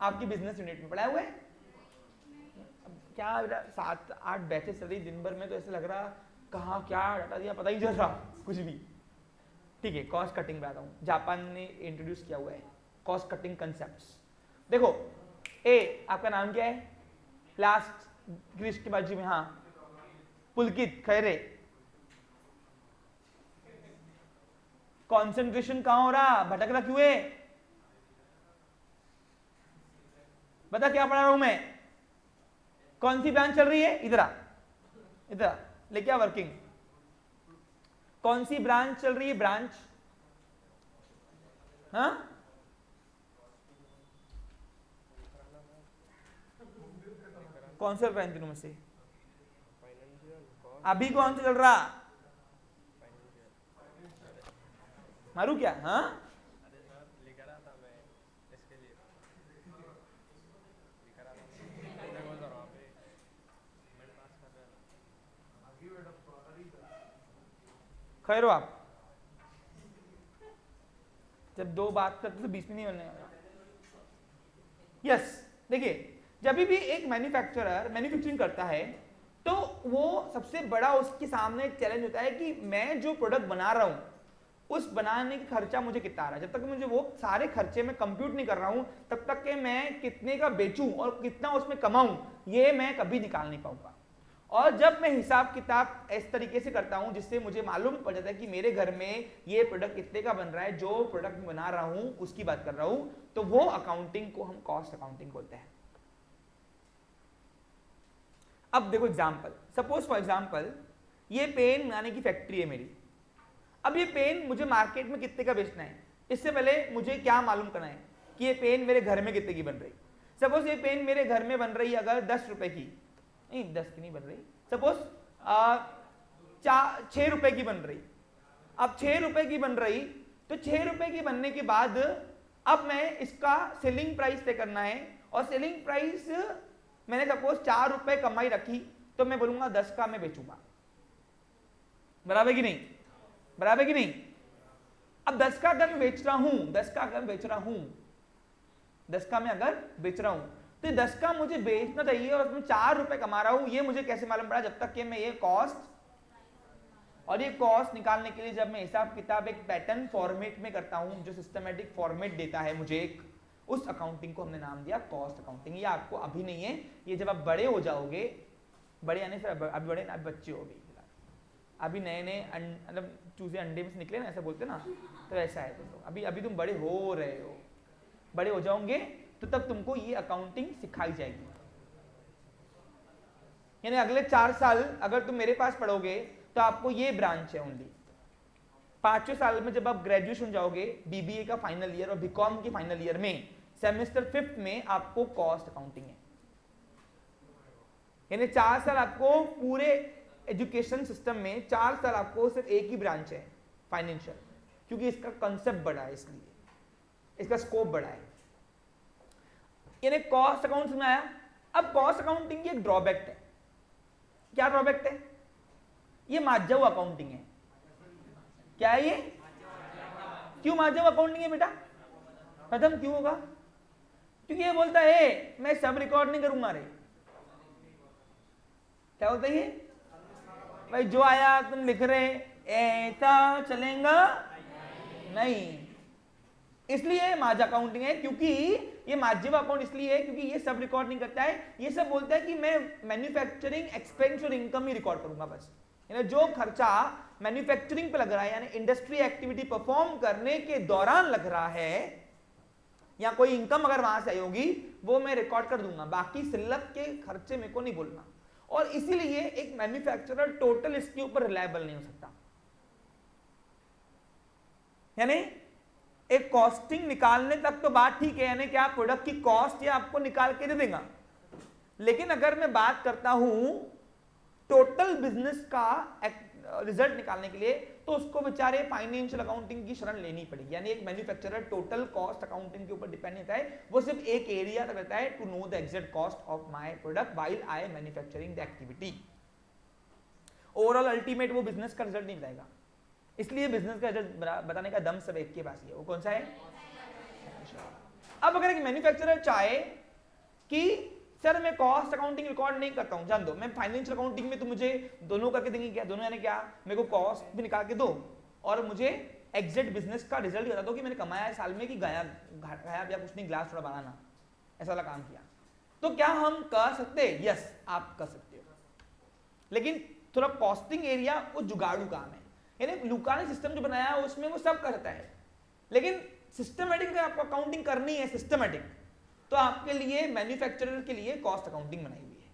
आपकी बिजनेस यूनिट में पढ़ाया हुआ है। अब क्या 7-8 बैचेस चल रही दिन भर में, तो ऐसे लग रहा कहाँ क्या डाटा दिया पता ही चल रहा कुछ भी। ठीक है, कॉस्ट कटिंग पे आता हूँ। जापान ने इंट्रोड्यूस किया हुआ है कॉस्ट कटिंग कंसेप्ट। देखो ए, आपका नाम क्या है? लास्ट ग्रीस के बाजू में, हाँ पुलकित खैरे। कॉन्सेंट्रेशन कहां हो रहा, भटक रहा क्यों है? बता क्या पढ़ा रहा हूं मैं? कौन सी ब्रांच चल रही है? इधर लेके आ वर्किंग। कौन सी ब्रांच चल रही है? ब्रांच, हाँ कौन सा ब्रांच तीनों में से अभी कौन सा चल रहा? मारू क्या? हाँ खैर आप जब दो बात करते तो बीच में नहीं बनने वाला। यस, देखिए जब भी एक मैन्युफैक्चरर मैन्युफैक्चरिंग करता है तो वो सबसे बड़ा उसके सामने चैलेंज होता है कि मैं जो प्रोडक्ट बना रहा हूं उस बनाने का खर्चा मुझे कितना आ रहा है। जब तक मुझे वो सारे खर्चे में कंप्यूट नहीं कर रहा हूं तब तक के मैं कितने का बेचूं और कितना उसमें कमाऊं ये मैं कभी निकाल नहीं पाऊंगा। और जब मैं हिसाब किताब इस तरीके से करता हूं जिससे मुझे मालूम पड़ जाता है कि मेरे घर में ये प्रोडक्ट कितने का बन रहा है, जो प्रोडक्ट मैं बना रहा हूं उसकी बात कर रहा हूं, तो वो अकाउंटिंग को हम कॉस्ट अकाउंटिंग बोलते हैं। अब देखो एग्जाम्पल, सपोज फॉर एग्जाम्पल ये पेन बनाने की फैक्ट्री है मेरी। अब ये पेन मुझे मार्केट में कितने का बेचना है, इससे पहले मुझे क्या मालूम करना है कि ये पेन मेरे घर में कितने की बन रही। सपोज ये पेन मेरे घर में बन रही है अगर 10 रुपए की, नहीं 10 की नहीं बन रही, सपोज 6 रुपए की बन रही। अब 6 रुपए की बन रही तो 6 रुपए की बनने के बाद अब मैं इसका सेलिंग प्राइस तय करना है, और सेलिंग प्राइस मैंने सपोज 4 रुपए कमाई रखी तो मैं बोलूंगा 10 का मैं बेचूंगा। बराबर की नहीं? बराबर की नहीं? अब 10 का अगर मैं बेच रहा हूं, 10 का अगर बेच रहा हूं, 10 का मैं अगर बेच रहा हूं तो 10 का मुझे बेचना चाहिए और उसमें 4 रुपए कमा रहा हूं। ये मुझे कैसे मालूम पड़ा? जब तक कि मैं ये कॉस्ट और ये कॉस्ट निकालने के लिए जब मैं हिसाब किताब एक पैटर्न फॉर्मेट में करता हूं जो सिस्टमेटिक फॉर्मेट देता है मुझे एक, उस अकाउंटिंग को हमने नाम दिया कॉस्ट अकाउंटिंग। ये आपको अभी नहीं है, ये जब आप बड़े हो जाओगे, बड़े यानी फिर अभी बड़े अभी बच्चे हो गए, अभी नए नए मतलब चूजे अंडे में से निकले ना, ऐसा बोलते ना, तो ऐसा है। तो अभी तुम बड़े हो रहे हो, बड़े हो जाओगे तो तब तुमको ये अकाउंटिंग सिखाई जाएगी। यानी अगले 4 साल अगर तुम मेरे पास पढ़ोगे तो आपको ये ब्रांच है ओनली। 5वें साल में जब आप ग्रेजुएशन जाओगे, बीबीए का फाइनल ईयर और बीकॉम के फाइनल ईयर में, सेमेस्टर 5th में आपको कॉस्ट अकाउंटिंग है। यानी 4 साल आपको पूरे एजुकेशन सिस्टम में 4 साल आपको सिर्फ एक ही ब्रांच है, फाइनेंशियल, क्योंकि इसका कंसेप्ट बड़ा है, इसलिए इसका स्कोप बड़ा है। यानी कॉस्ट अकाउंट में आया। अब कॉस्ट अकाउंटिंग की एक ड्रॉबैक है। क्या ड्रॉबैक है? ये माझा हुआ अकाउंटिंग है। क्या है ये? क्यों माझा हुआ अकाउंटिंग है बेटा? खत्म क्यों होगा? क्योंकि ये बोलता है मैं सब रिकॉर्ड नहीं करूंगा रे। क्या बोलता है ये? भाई जो आया तुम लिख रहे, ऐसा चलेगा नहीं। इसलिए माझा अकाउंटिंग है, क्योंकि ये माझा अकाउंट इसलिए है क्योंकि ये सब रिकॉर्ड नहीं करता है। ये सब बोलता है कि मैं मैन्युफैक्चरिंग एक्सपेंस और इनकम ही रिकॉर्ड करूंगा बस। यानी जो खर्चा मैन्युफैक्चरिंग पे लग रहा है, यानी इंडस्ट्री एक्टिविटी परफॉर्म करने के दौरान लग रहा है, या कोई इनकम अगर वहां से आई होगी, वो मैं रिकॉर्ड कर दूंगा। बाकी सिल्लक के खर्चे मेरे को नहीं बोलना। और इसीलिए एक मैन्युफैक्चरर टोटल इसके ऊपर रिलायबल नहीं हो सकता। यानी एक कॉस्टिंग निकालने तक तो बात ठीक है, यानी कि आप प्रोडक्ट की कॉस्ट ये आपको निकाल के दे देगा। लेकिन अगर मैं बात करता हूं टोटल बिजनेस का रिजल्ट निकालने के लिए, तो उसको बेचारे फाइनेंशियल अकाउंटिंग की शरण लेनी पड़ेगी। यानी एक मैन्युफैक्चरर टोटल कॉस्ट अकाउंटिंग के ऊपर डिपेंड रहता है। वो सिर्फ एक एरिया तक रहता है, to know the exact cost of my product while I am manufacturing the activity. Overall ultimate वो बिजनेस का रिजल्ट नहीं बताएगा। इसलिए बिजनेस का रिजल्ट बताने का दम सब एक के पास ही है। वो कौन सा है? अब अगर एक मैन्युफैक्चरर चाहे कि सर मैं कॉस्ट अकाउंटिंग रिकॉर्ड नहीं करता हूं, जान दो मैं फाइनेंशियल अकाउंटिंग में, तो मुझे दोनों करके देंगे क्या? दोनों यानी क्या? मेरे को कॉस्ट भी निकाल के दो और मुझे एग्जैक्ट बिजनेस का रिजल्ट बता दो कि मैंने कमाया है साल में कि गाया या कुछ नहीं, ग्लास थोड़ा बनाना, ऐसा वाला काम किया। तो क्या हम कर सकते हैं? यस, आप कर सकते हो। लेकिन थोड़ा कॉस्टिंग एरिया वो जुगाड़ू काम है। यानी लुका ने सिस्टम जो बनाया है उसमें वो सब करता है, लेकिन सिस्टमेटिक अगर आपको अकाउंटिंग करनी है सिस्टमेटिक, तो आपके लिए मैन्युफैक्चरर के लिए कॉस्ट अकाउंटिंग बनाई हुई है।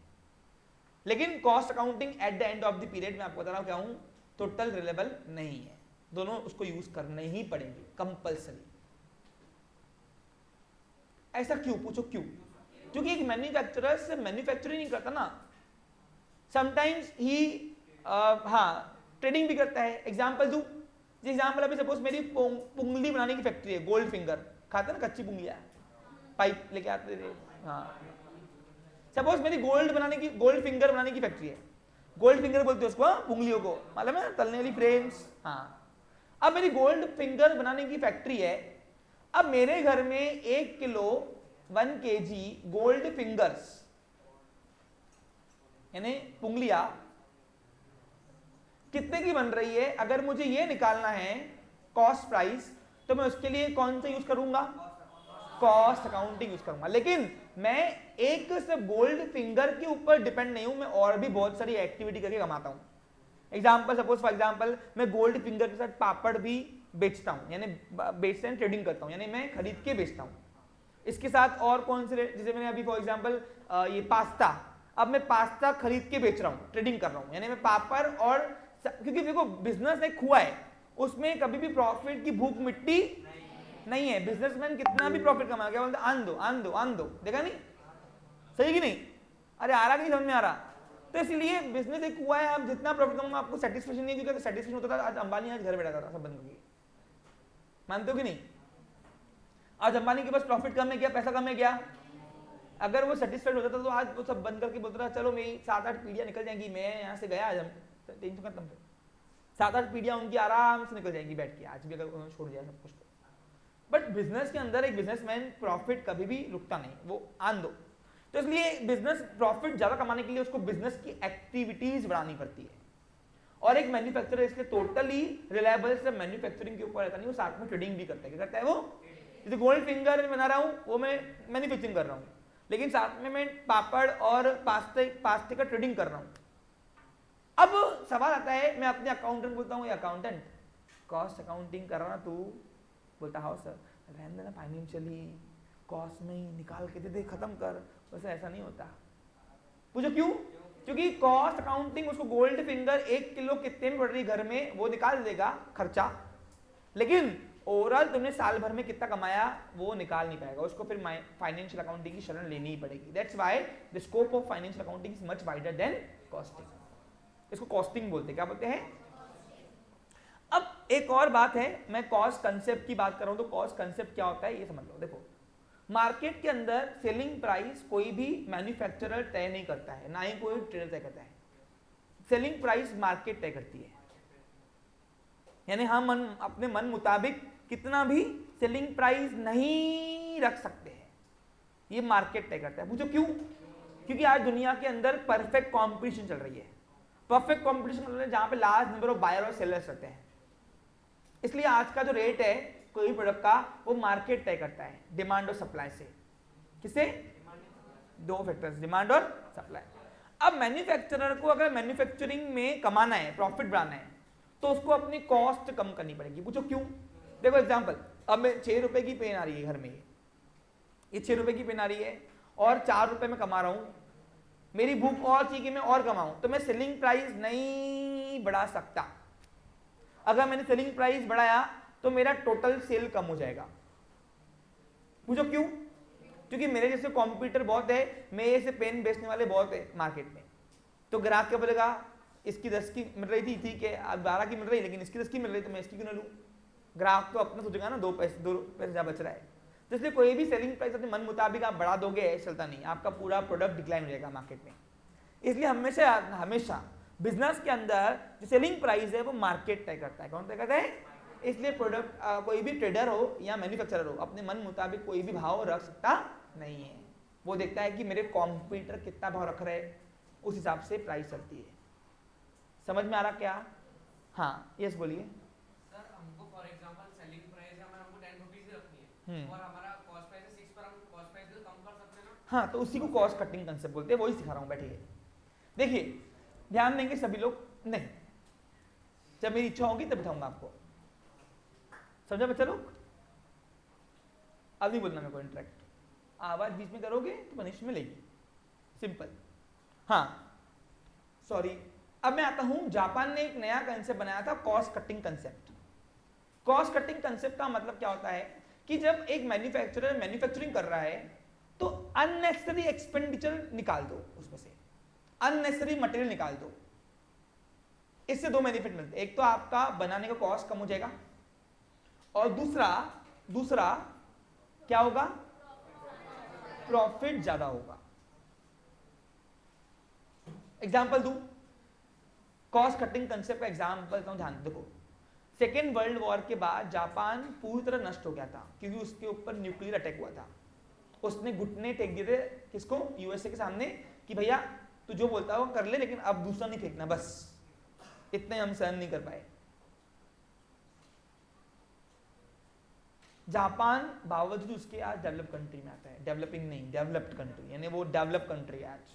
लेकिन cost accounting at the end of the period में आपको बता रहा हूं क्या हूं, टोटल रिलेबल नहीं है। दोनों उसको यूज करने ही पड़ेंगे कंपल्सरी। ऐसा क्यों? पूछो क्यों? क्योंकि एक मैन्युफैक्चरर से मैन्युफैक्चरिंग नहीं करता ना, समटाइम्स ही ट्रेडिंग भी करता है। एग्जाम्पल दूं, एग्जाम्पल अभी सपोज मेरी पुंगली बनाने की फैक्ट्री है, गोल्ड फिंगर खाते ना कच्ची पुंगलियां, पाइप लेके आते थे। हाँ, सपोज मेरी गोल्ड फिंगर बनाने की फैक्ट्री है। गोल्ड फिंगर बोलते हैं उसको, पुंगलियों को, मालूम है, तलने वाली फ्रेम्स। हाँ, अब मेरी गोल्ड फिंगर बनाने की फैक्ट्री है। अब मेरे घर में 1 किलो 1 kg गोल्ड फिंगर्स यानी पुंगलियां कितने की बन रही है, अगर मुझे ये निकालना है कॉस्ट प्राइस, तो मैं उसके लिए कौन सा यूज करूंगा? कॉस्ट अकाउंटिंग यूज करूंगा। लेकिन मैं एक सिर्फ गोल्ड फिंगर के ऊपर डिपेंड नहीं हूं, मैं और भी बहुत सारी एक्टिविटी करके कमाता हूं। एग्जाम्पल सपोज फॉर एग्जाम्पल मैं गोल्ड फिंगर के साथ पापड़ भी बेचता हूं, यानी बेचते हैं, ट्रेडिंग करता हूं, यानी मैं खरीद के बेचता हूं। इसके साथ और कौन से, जैसे मैंने अभी फॉर एग्जाम्पल ये पास्ता, अब मैं पास्ता खरीद के बेच रहा हूं, ट्रेडिंग कर रहा हूं, यानी मैं पापड़ और, क्योंकि देखो बिजनेस एक हुआ है, उसमें कभी भी प्रॉफिट की भूख मिट्टी नहीं है। बिजनेसमैन कितना भी प्रॉफिट कमा गया बोलते आन दो, देखा नहीं? सही कि नहीं? अरे आ रहा कि नहीं समझ में आ रहा? तो इसलिए बिजनेस एक हुआ है, आप जितना प्रॉफिट कमाओगे आपको सेटिस्फेक्शन नहीं है, क्योंकि सेटिस्फेक्शन होता था आज अंबानी आज घर बैठा था सब बंद करके, मानते हो कि नहीं? आज अंबानी के पास प्रॉफिट कम है क्या, पैसा कम है क्या? अगर वो सेटिस्फाइड हो जाता तो आज वो सब बंद करके बोलता था चलो मेरी 7-8 पीढ़ियां निकल जाएंगी, मैं यहाँ से गया, आज हम टेंशन खत्म। 7-8 पीढ़ियां उनकी आराम से निकल जाएंगी बैठ के, आज भी अगर उन्होंने छोड़ दिया सब कुछ। बट बिजनेस के अंदर एक बिजनेसमैन प्रॉफिट कभी भी रुकता नहीं, वो आन दो। तो इसलिए बिजनेस प्रॉफिट ज्यादा कमाने के लिए उसको बिजनेस की एक्टिविटीज बढ़ानी पड़ती है। और एक मैन्युफैक्चरर इसलिए टोटली रिलायबल से मैन्युफैक्चरिंग के ऊपर रहता नहीं, वो साथ में ट्रेडिंग भी करता है। क्या करता है वो? जैसे गोल्ड फिंगर बना रहा हूँ वो मैं मैन्युफैक्चरिंग कर रहा हूँ, लेकिन साथ में मैं पापड़ और पास्ते का ट्रेडिंग कर रहा हूँ। अब सवाल आता है, मैं अपने अकाउंटेंट बोलता हूँ, अकाउंटेंट कॉस्ट अकाउंटिंग कर रहा तू, बोलता हाँ सर, रहने देना, फाइनेंशियली कॉस्ट में ही निकाल के दे दे, खत्म कर। वैसे ऐसा नहीं होता। पूछो क्यों? क्योंकि कॉस्ट अकाउंटिंग उसको गोल्ड फिंगर 1 किलो कितने में पड़ रही घर में वो निकाल देगा खर्चा, लेकिन ओवरऑल तुमने साल भर में कितना कमाया वो निकाल नहीं पाएगा, उसको फिर फाइनेंशियल अकाउंटिंग की शरण लेनी ही पड़ेगी। That's why the scope of financial accounting is much wider than costing. इसको कॉस्टिंग बोलते हैं, क्या बोलते हैं। अब एक और बात है, मैं कॉस्ट कंसेप्ट की बात कर रहा हूं, तो कॉस्ट कंसेप्ट क्या होता है ये समझ लो। देखो मार्केट के अंदर सेलिंग प्राइस कोई भी मैन्युफैक्चरर तय नहीं करता है, ना ही कोई ट्रेडर तय करता है, सेलिंग प्राइस मार्केट तय करती है। यानी हम अपने मन मुताबिक कितना भी सेलिंग प्राइस नहीं रख सकते हैं, ये मार्केट तय करता है। पूछो क्यों? क्योंकि आज दुनिया के अंदर परफेक्ट कंपटीशन चल रही है। परफेक्ट कंपटीशन चल रही है जहां पे लार्ज नंबर ऑफ बायर और सेलर्स रहते हैं, इसलिए आज का जो रेट है कोई प्रोडक्ट का वो मार्केट तय करता है डिमांड और सप्लाई से। किससे? दो फैक्टर्स, डिमांड और सप्लाई। अब मैन्युफैक्चरर को अगर मैन्युफैक्चरिंग में कमाना है, प्रॉफिट बढ़ाना है, तो उसको अपनी कॉस्ट कम करनी पड़ेगी। पूछो क्यों? देखो एग्जांपल, अब मैं 6 रुपए की पेन आ रही है घर में, ये 6 रुपए की पेन आ रही है और 4 रुपए में कमा रहा हूं, मेरी भूख और थी कि मैं और कमाऊं, तो मैं सेलिंग प्राइस नहीं बढ़ा सकता। अगर मैंने सेलिंग प्राइस बढ़ाया तो मेरा टोटल सेल कम हो जाएगा। पूछो क्यों? क्योंकि मेरे जैसे कॉम्पिटिटर बहुत है, मेरे से पेन बेचने वाले बहुत है मार्केट में, तो ग्राहक क्या बोलेगा, इसकी 10 की मिल रही थी, ठीक है अब 12 की मिल रही, लेकिन इसकी 10 की मिल रही, तो मैं इसकी क्यों ना लूं। ग्राहक तो अपना सोचेगा ना, 2 पैसे ज्यादा बच रहा है। तो इसलिए कोई भी सेलिंग प्राइस अपने मन मुताबिक आप बढ़ा दोगे चलता नहीं, आपका पूरा प्रोडक्ट डिक्लाइन हो जाएगा मार्केट में। इसलिए हमेशा बिजनेस के अंदर जो सेलिंग प्राइस है वो मार्केट तय करता है। कौन तय करता है? इसलिए प्रोडक्ट कोई भी ट्रेडर हो या मैन्युफैक्चरर हो अपने मन मुताबिक कोई भी भाव रख सकता नहीं है। वो देखता है कि मेरे कॉम्पिटिटर कितना भाव रख रहे हैं, उस हिसाब से प्राइस चलती है। समझ में आ रहा क्या? हाँ यस बोलिए। सर हमको फॉर एग्जांपल सेलिंग प्राइस हमको 10 रुपीस ही रखनी है और हमारा कॉस्ट प्राइस है 6 पर हम कॉस्ट प्राइस को कम कर सकते हैं ना? हाँ, तो उसी को कॉस्ट कटिंग कंसेप्ट बोलते हैं, वही सिखा रहा हूँ, बैठिए। देखिए ध्यान देंगे सभी लोग, नहीं जब मेरी इच्छा होगी तब बताऊंगा आपको, समझा बच्चा लोग? अब नहीं बोलना मेरे को इंटरेक्ट, आवाज बीच में करोगे तो पनिशमेंट मिलेगी, सिंपल। हाँ सॉरी, अब मैं आता हूं, जापान ने एक नया कंसेप्ट बनाया था, cost cutting concept. Cost cutting concept का मतलब क्या होता है कि जब एक मैन्युफैक्चरर मैन्युफैक्चरिंग कर रहा है तो अननेसेसरी एक्सपेंडिचर निकाल दो, उसमें से अननेसेसरी मटेरियल निकाल दो। इससे दो बेनिफिट मिलते हैं, एक तो आपका बनाने का कॉस्ट कम हो जाएगा और दूसरा क्या होगा, प्रॉफिट ज्यादा होगा। एग्जांपल दूं, कॉस्ट कटिंग कंसेप्ट का एग्जांपल तो ध्यान देखो। सेकेंड वर्ल्ड वॉर के बाद जापान पूरी तरह नष्ट हो गया था क्योंकि उसके ऊपर न्यूक्लियर अटैक हुआ था। उसने घुटने टेक दिए थे किसको? यूएसए के सामने कि भैया तू जो बोलता हो कर ले, लेकिन अब दूसरा नहीं फेंकना, बस इतने हम सहन नहीं कर पाए। जापान बावजूद उसके आज डेवलप कंट्री में आता है, डेवलपिंग नहीं डेवलप्ड कंट्री, यानी वो डेवलप कंट्री आज।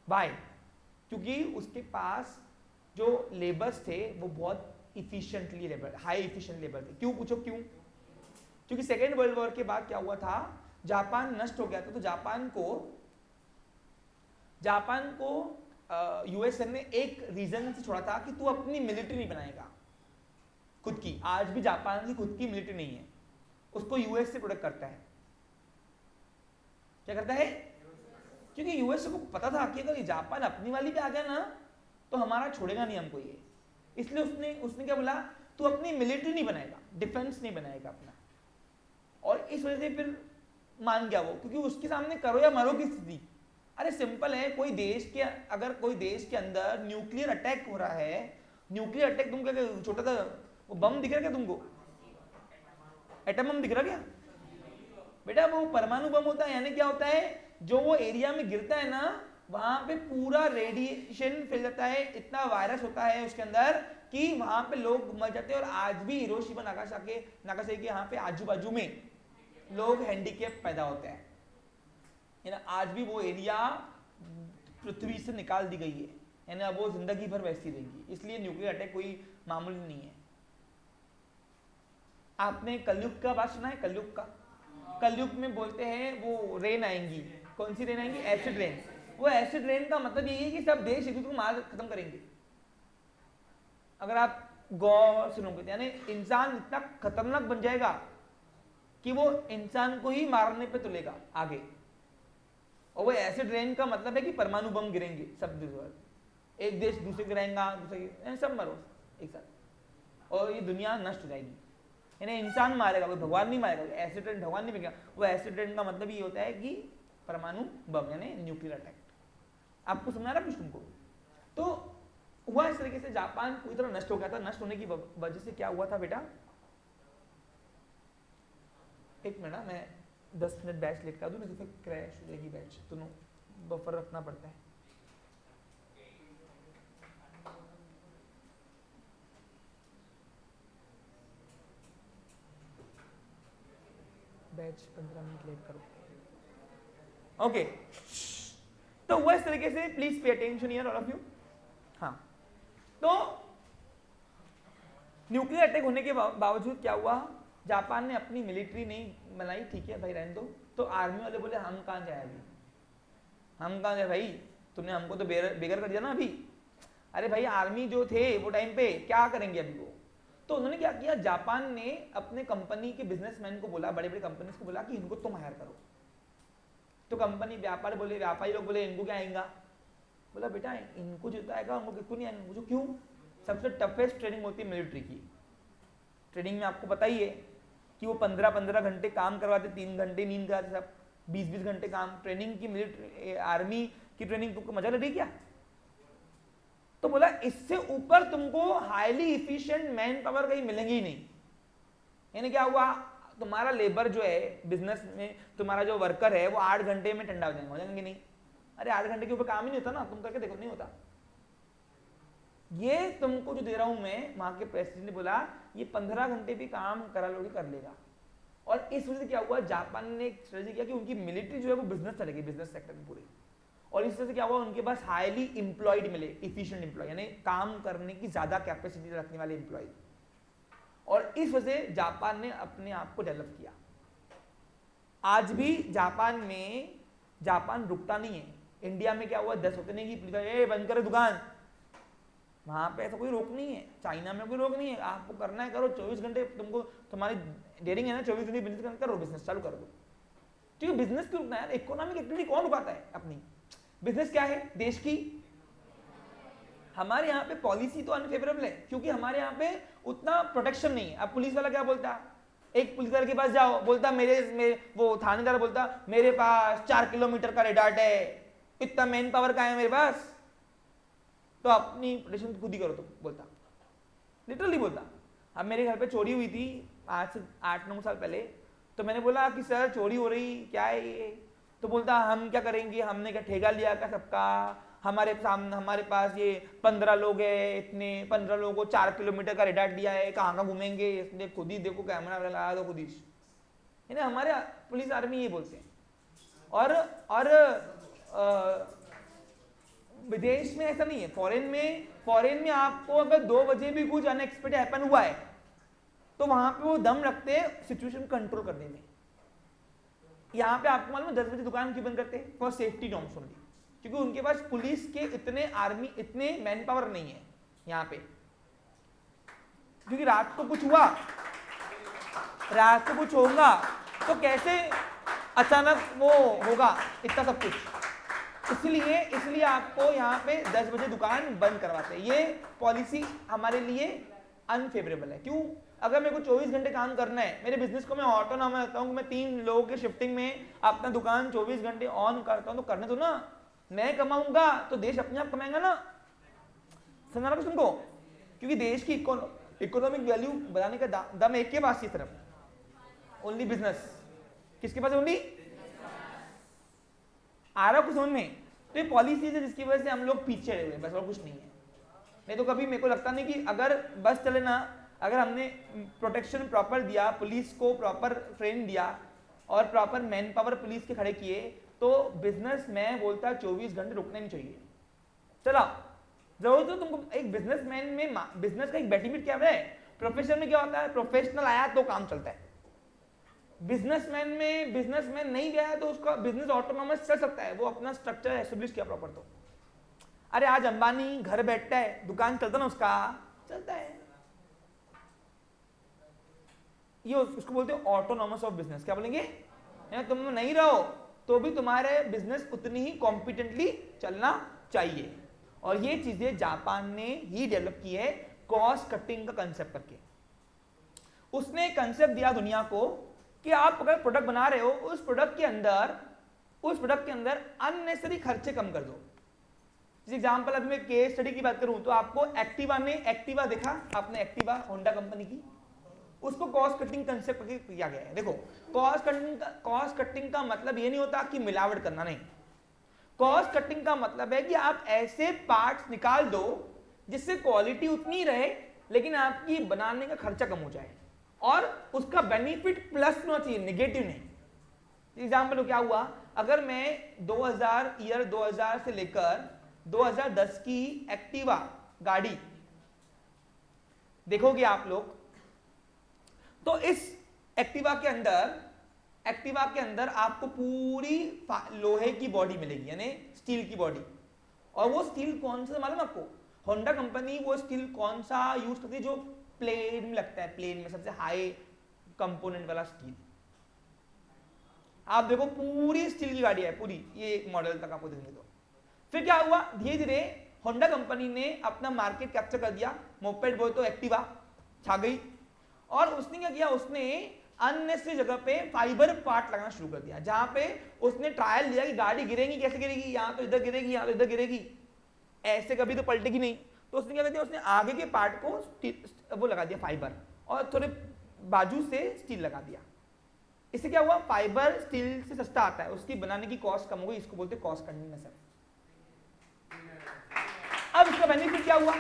वाई? क्योंकि उसके पास जो लेबर्स थे वो बहुत efficiently labour, high efficient labour थे। क्यों? पूछो क्यों? क्योंकि सेकेंड वर्ल्ड वॉर के बाद क्या हुआ था, जापान नष्ट हो गया था, तो जापान को यूएसए ने एक रीजन से छोड़ा था कि तू अपनी मिलिट्री नहीं बनाएगा खुद की। आज भी जापान की खुद की मिलिट्री नहीं है, उसको यूएस से प्रोडक्ट करता है। क्या करता है? क्योंकि यूएसए को पता था कि अगर जापान अपनी वाली पे आ गया ना तो हमारा छोड़ेगा नहीं हमको ये, इसलिए उसने क्या बोला, तू अपनी मिलिट्री नहीं बनाएगा, डिफेंस नहीं बनाएगा अपना। और इस वजह से फिर मान गया वो, क्योंकि उसके सामने करो या मरो की स्थिति। अरे सिंपल है, अगर कोई देश के अंदर न्यूक्लियर अटैक हो रहा है, न्यूक्लियर अटैक तुम क्या छोटा सा वो बम दिख रहा क्या तुमको? एटम बम दिख रहा क्या? बेटा वो परमाणु बम होता है, यानी क्या होता है, जो वो एरिया में गिरता है ना वहां पे पूरा रेडिएशन फैल जाता है, इतना वायरस होता है उसके अंदर कि वहां पे लोग मर जाते हैं। और आज भी हिरोशिमा नागासाकी के यहाँ पे आजू बाजू में लोग हैंडीकैप पैदा होते हैं, आज भी वो एरिया पृथ्वी से निकाल दी गई है, यानी अब वो जिंदगी भर वैसी रहेगी। इसलिए न्यूक्लियर अटैक कोई मामूली नहीं है। आपने कलयुग का बात सुना है? कलयुग में बोलते हैं वो रेन आएंगी, कौन सी रेन आएंगी? Acid rain. वो एसिड रेन का मतलब यही है कि सब देश एक दूसरे को मार खत्म करेंगे। अगर आप गौर सुनोगे यानी इंसान इतना खतरनाक बन जाएगा कि वो इंसान को ही मारने पे तुलेगा आगे। और वो एसिड रेन का मतलब है कि परमाणु बम गिरेंगे सब देश, एक देश दूसरे गिराएगा, दूसरे सब मरो एक साथ, और ये दुनिया नष्ट हो जाएगी। यानी इंसान मारेगा, कोई भगवान नहीं मारेगा, एसिड रेन भगवान नहीं फेंकेगा। वो एसिड रेन का मतलब ये होता है कि परमाणु बम यानी न्यूक्लियर अटैक। आपको समझा रहा कुछ तुमको? तो हुआ इस तरीके से जापान पूरी तरह नष्ट हो गया था। नष्ट होने की वजह से क्या हुआ था बेटा, एक मिनट मैं 10 मिनट बैच लेकर आ दूं, नहीं तो फिर क्रैश हो जाएगी बैच, तो बफर रखना पड़ता है। बैच 15 मिनट लेट करो। ओके, तो हुआ इस तरीके से, please pay attention here all of you. हाँ, तो न्यूक्लियर अटैक होने के बावजूद क्या हुआ, जापान ने अपनी मिलिट्री नहीं बनाई, ठीक है भाई रहने दो। तो आर्मी वाले बोले हम कहाँ जाए अभी, हम कहाँ जाए भाई, तुमने हमको तो बेघर कर दिया ना अभी। अरे भाई आर्मी जो थे वो टाइम पे क्या करेंगे अभी वो। तो उन्होंने क्या किया, जापान ने अपने कंपनी के बिजनेसमैन को बोला, बड़े बड़े कंपनीज को बोला कि इनको तुम हायर करो। तो कंपनी व्यापारी लोग बोले इनको क्या आएगा, बोला बेटा इनको जो आएगा उनको किसको नहीं आएगा। मुझे क्यों, सबसे टफेस्ट ट्रेनिंग होती है मिलिट्री की। ट्रेनिंग में आपको पता ही है कि वो 15-15 घंटे काम करवाते, 3 घंटे नींद कराते, सब 20-20 घंटे काम। ट्रेनिंग की मिलिट्री आर्मी की ट्रेनिंग तुमको मजा लग रही क्या? तो बोला इससे ऊपर तुमको हाईली इफिशिएंट मैन पावर कहीं मिलेंगे ही नहीं। यानी क्या हुआ, तुम्हारा लेबर जो है बिजनेस में, तुम्हारा जो वर्कर है वो 8 घंटे में ठंडा हो जाएंगे नहीं। अरे 8 घंटे के ऊपर काम ही नहीं होता ना, तुम करके देखो नहीं होता। ये तुमको जो दे रहा हूं मैं, वहां के प्रेसिडेंट ने बोला ये 15 घंटे भी काम करा लोगे कर लेगा। और इस वजह से क्या हुआ, जापान ने एक स्ट्रेटजी किया कि उनकी मिलिट्री जो है वो बिजनेस चलेगी, बिजनेस सेक्टर में पूरे। और इस वजह से क्या हुआ, उनके पास हाईली इंप्लॉयड मिले, इफिशिएंट इंप्लॉय यानी काम करने की ज्यादा कैपेसिटी रखने वाले इंप्लॉय। और इस वजह से जापान ने अपने आप को डेवलप किया। आज भी जापान रुकता नहीं है। इंडिया में क्या हुआ, 10 होते नहीं की पुलिस बंद करे दुकान, वहां पे ऐसा कोई रोक नहीं है। चाइना में कोई रोक नहीं है, आपको करना है करो, 24 घंटे तुमको तुम्हारी डेयरिंग है ना, 24 घंटे बिजनेस करो, बिजनेस चालू कर दो। क्योंकि बिजनेस क्यों रुकना है यार, इकोनॉमिक एक्टिविटी कौन रुकाता है अपनी। बिजनेस क्या है देश की, हमारे यहाँ पे पॉलिसी तो अनफेवरेबल है क्योंकि हमारे यहाँ पे उतना प्रोटेक्शन नहीं है। अब पुलिस वाला क्या बोलता, एक पुलिस वाले के पास जाओ, बोलता मेरे वो थानेदार बोलता मेरे पास 4 किलोमीटर का रेड आर्ट है, इतना मैन पावर का है मेरे पास, तो अपनी प्रोटेक्शन खुद ही करो। तो बोलता लिटरली बोलता। अब मेरे घर पे चोरी हुई थी आज से 8-9 साल पहले, तो मैंने बोला कि सर चोरी हो रही क्या है ये, तो बोलता हम क्या करेंगे, हमने क्या ठेका लिया क्या सबका, हमारे पास ये 15 लोग है, इतने 15 लोगों को 4 किलोमीटर का रेड आर्ट दिया है, कहाँ घूमेंगे, इसलिए खुद ही देखो कैमरा लगा दो खुद ही। हमारे पुलिस आर्मी ये बोलते हैं। और विदेश में ऐसा नहीं है। फॉरेन में आपको अगर 2 बजे भी कुछ अनएक्सपेक्टेड हैपन हुआ है तो वहां पे वो दम रखते हैं सिचुएशन कंट्रोल करने में। यहाँ पे आपको मालूम है 10 बजे दुकान क्यों बंद करते हैं, फॉर सेफ्टी नॉर्म्स ओनली, क्योंकि उनके पास पुलिस के इतने मैन पावर नहीं है यहाँ पे। क्योंकि रात को कुछ होगा तो कैसे अचानक वो होगा इतना सब कुछ, इसलिए आपको यहाँ पे 10 बजे दुकान बंद करवाते हैं। ये पॉलिसी हमारे लिए अनफेवरेबल है। क्यों, अगर मेरे को 24 घंटे काम करना है, मेरे बिजनेस को मैं ऑटोनॉमस रखता हूँ, मैं 3 लोगों के शिफ्टिंग में अपना दुकान 24 घंटे ऑन करता हूँ, तो करने दो ना, मैं कमाऊंगा तो देश अपने आप कमाएगा ना। समझा रहा तुमको, क्योंकि देश की इकोनॉमिक वैल्यू बढ़ाने का दम एक के पास, सिर्फ ओनली बिजनेस। किसके पास, ओनली आ रहा कुछ समझ में। तो ये पॉलिसी है जिसकी वजह से हम लोग पीछे रहे हुए, बस और कुछ नहीं है। नहीं तो कभी मेरे को लगता नहीं कि अगर बस चले ना, अगर हमने प्रोटेक्शन प्रॉपर दिया, पुलिस को प्रॉपर ट्रेन दिया और प्रॉपर मैन पावर पुलिस के खड़े किए, तो बिजनेस में बोलता 24 घंटे रुकना नहीं चाहिए। चलो जरूर तो तुमको एक बिजनेसमैन में बिजनेस का एक बेनिफिट क्या है, प्रोफेशन में क्या होता है, प्रोफेशनल आया तो काम चलता है। बिजनेसमैन नहीं गया है तो उसका बिजनेस ऑटोनॉमस चल सकता है, वो अपना स्ट्रक्चर एस्टेब्लिश किया प्रॉपर। तो अरे आज अंबानी घर बैठता है, दुकान चलता ना उसका, चलता है। ये उसको बोलते हैं ऑटोनॉमस ऑफ बिजनेस। क्या बोलेंगे? तुम नहीं रहो तो भी तुम्हारे बिजनेस उतनी ही कॉम्पिटेंटली चलना चाहिए। और ये चीजें जापान ने ही डेवलप की है कॉस्ट कटिंग का कंसेप्ट करके। उसने एक कंसेप्ट दिया दुनिया को कि आप अगर प्रोडक्ट बना रहे हो, उस प्रोडक्ट के अंदर अननेसेसरी खर्चे कम कर दो। एग्जाम्पल अभी मैं केस स्टडी की बात करूं तो आपको एक्टिवा देखा आपने, एक्टिवा होंडा कंपनी की, उसको कॉस्ट कटिंग कंसेप्ट किया गया है। देखो कॉस्ट कटिंग का मतलब ये नहीं होता कि मिलावट करना, नहीं। कॉस्ट कटिंग का मतलब है कि आप ऐसे पार्ट्स निकाल दो जिससे क्वालिटी उतनी रहे लेकिन आपकी बनाने का खर्चा कम हो जाए और उसका बेनिफिट प्लस होना चाहिए, नेगेटिव नहीं। एग्जाम्पल क्या हुआ, अगर मैं 2000 से लेकर 2010 की एक्टिवा गाड़ी देखोगे आप लोग, तो इस एक्टिवा के अंदर आपको पूरी लोहे की बॉडी मिलेगी, यानी स्टील की बॉडी। और वो स्टील कौन सा मालूम आपको? होंडा कंपनी वो स्टील कौन सा यूज करती है जो प्लेन में लगता है, प्लेन में सबसे हाई कंपोनेंट वाला स्टील। आप देखो पूरी स्टील की गाड़ी है, पूरी ये मॉडल तक आपको देंगे। तो फिर क्या हुआ, धीरे धीरे होंडा कंपनी ने अपना मार्केट कैप्चर कर दिया, मोपेड बोले तो एक्टिवा छा गई। और उसने क्या किया, उसने अननेसेसरी जगह पे फाइबर पार्ट लगाना शुरू कर दिया, जहां पे उसने ट्रायल लिया कि गाड़ी गिरेगी कैसे गिरेगी, यहां तो इधर गिरेगी, यहां तो इधर गिरेगी, ऐसे कभी तो पलटेगी नहीं। तो उसने क्या कर दिया, उसने आगे के पार्ट को वो लगा दिया फाइबर, और थोड़े बाजू से स्टील लगा दिया। इससे क्या हुआ, फाइबर स्टील से सस्ता आता है, उसकी बनाने की कॉस्ट कम हो गई। इसको बोलते हैं कॉस्ट कटिंग मेथड। अब इसका बेनिफिट क्या हुआ,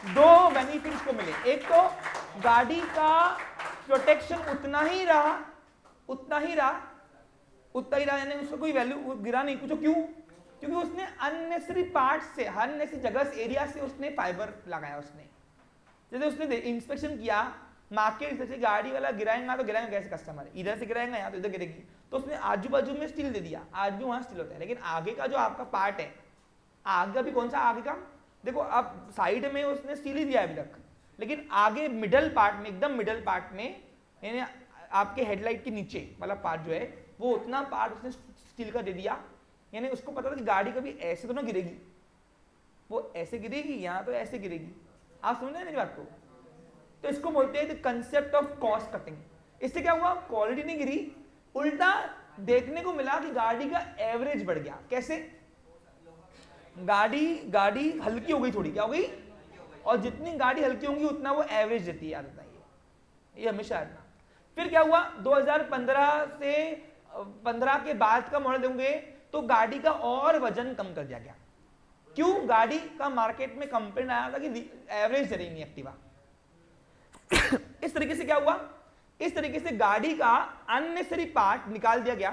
दो बेनिफिट्स को मिले। एक तो गाड़ी का प्रोटेक्शन उतना ही रहा, यानी उसका कोई वैल्यू गिरा नहीं कुछ। क्यों? क्योंकि उसने अननेसेसरी पार्ट से, अननेसेसरी जगह से, एरिया से उसने फाइबर लगाया। उसने जैसे उसने इंस्पेक्शन किया मार्केट से, गाड़ी वाला गिराएगा तो गिराएगा कैसे कस्टमर, इधर से गिराएगा यहाँ तो इधर गिरेगी, तो उसने आजू बाजू में स्टील दे दिया। आज भी वहां स्टील होता है, लेकिन आगे का जो आपका पार्ट है, आगे का भी कौन सा, आगे का देखो आप साइड में उसने स्टील ही दिया अभी तक, लेकिन आगे मिडल पार्ट में, एकदम मिडल पार्ट में, यानी आपके हेडलाइट के नीचे वाला पार्ट जो है, वो उतना पार्ट उसने स्टील का दे दिया। यानी उसको पता था कि गाड़ी कभी ऐसे तो ना गिरेगी, वो ऐसे गिरेगी, यहाँ तो ऐसे गिरेगी। आप समझ रहे हैं मेरी बात को? तो इसको बोलते हैं कंसेप्ट ऑफ कॉस्ट कटिंग। इससे क्या हुआ, क्वालिटी नहीं गिरी, उल्टा देखने को मिला कि गाड़ी का एवरेज बढ़ गया। कैसे? गाड़ी हल्की हो गई थोड़ी, क्या हो गई, और जितनी गाड़ी हल्की होगी उतना वो एवरेज देती है, याद बताइए, ये हमेशा याद। फिर क्या हुआ, 2015 से 15 के बाद का मॉडल देंगे तो गाड़ी का और वजन कम कर दिया गया। क्यों? गाड़ी का मार्केट में कंप्लेंट आया था कि एवरेज दे रही नहीं एक्टिवा। इस तरीके से क्या हुआ, इस तरीके से गाड़ी का अननेसेसरी पार्ट निकाल दिया गया,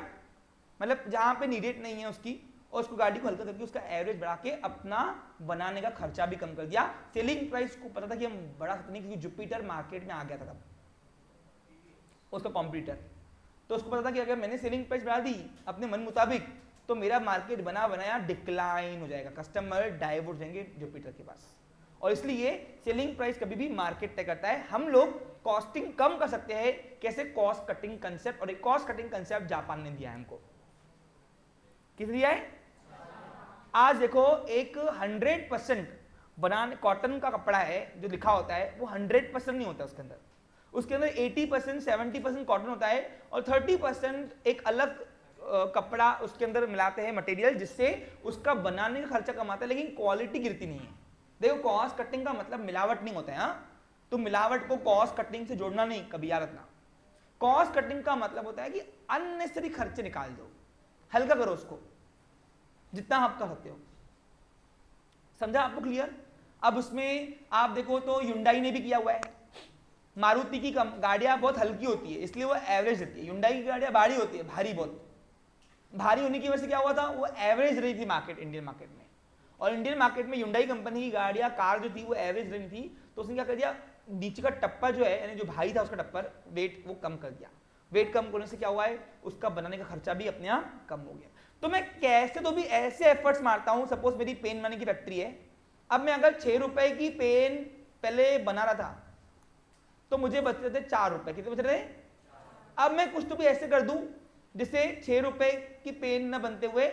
मतलब जहां पे नीडेड नहीं है उसकी, और उसको गाड़ी को हल्का करके उसका एवरेज बढ़ा के अपना बनाने का खर्चा भी कम कर दिया। सेलिंग प्राइस को पता था कि हम बढ़ा सकते नहीं, क्योंकि जुपिटर मार्केट में आ गया था तब, उसका कॉम्पिटिटर। तो उसको पता था कि अगर मैंने सेलिंग प्राइस बढ़ा दी अपने मन मुताबिक तो मेरा मार्केट बना बनाया डिक्लाइन हो जाएगा, कस्टमर डाइवर्ट हो जाएंगे जुपिटर के पास। और इसलिए सेलिंग प्राइस कभी भी मार्केट तय करता है। हम लोग कॉस्टिंग कम कर सकते हैं कैसे, कॉस्ट कटिंग कंसेप्ट। और एक कॉस्ट कटिंग कंसेप्ट जापान ने दिया है हमको। किस दिया है? आज देखो एक 100% बनाने कॉटन का कपड़ा है जो लिखा होता है, वो 100% नहीं होता उसके अंदर। उसके अंदर 80% 70% कॉटन होता है और 30% एक अलग कपड़ा उसके अंदर मिलाते हैं मटेरियल, जिससे उसका बनाने का खर्चा कम आता है, लेकिन क्वालिटी गिरती नहीं है। देखो कॉस्ट कटिंग का मतलब मिलावट नहीं होता है। हाँ, तो मिलावट को कॉस्ट कटिंग से जोड़ना नहीं, कभी याद रखना। कॉस्ट कटिंग का मतलब होता है कि अननेसेसरी खर्चे निकाल दो, हल्का करो उसको जितना आप कर सकते हो। समझा आपको क्लियर? अब उसमें आप देखो तो युंडाई ने भी किया हुआ है। मारुति की गाड़ियां बहुत हल्की होती है इसलिए वो एवरेज देती है, युंडाई की गाड़ियां भारी होती है, भारी बहुत भारी होने की वजह से क्या हुआ था, वो एवरेज रही थी मार्केट, इंडियन मार्केट में। और इंडियन मार्केट में युंडाई कंपनी की गाड़ियां, कार जो थी वो एवरेज रही थी, तो उसने क्या कर दिया, नीचे का टप्पर जो है, यानी जो भारी था उसका टप्पर वेट, वो कम कर दिया। वेट कम करने से क्या हुआ है, उसका बनाने का खर्चा भी अपने आप कम हो गया। तो मैं कैसे तो भी ऐसे एफर्ट्स मारता हूं, सपोज मेरी पेन बनाने की फैक्ट्री है, अब मैं अगर 6 रुपए की पेन पहले बना रहा था तो मुझे बच रहे थे 4 रुपए, कितने बच रहे? अब मैं कुछ तो भी ऐसे कर दूं जिससे 6 रुपए की पेन न बनते हुए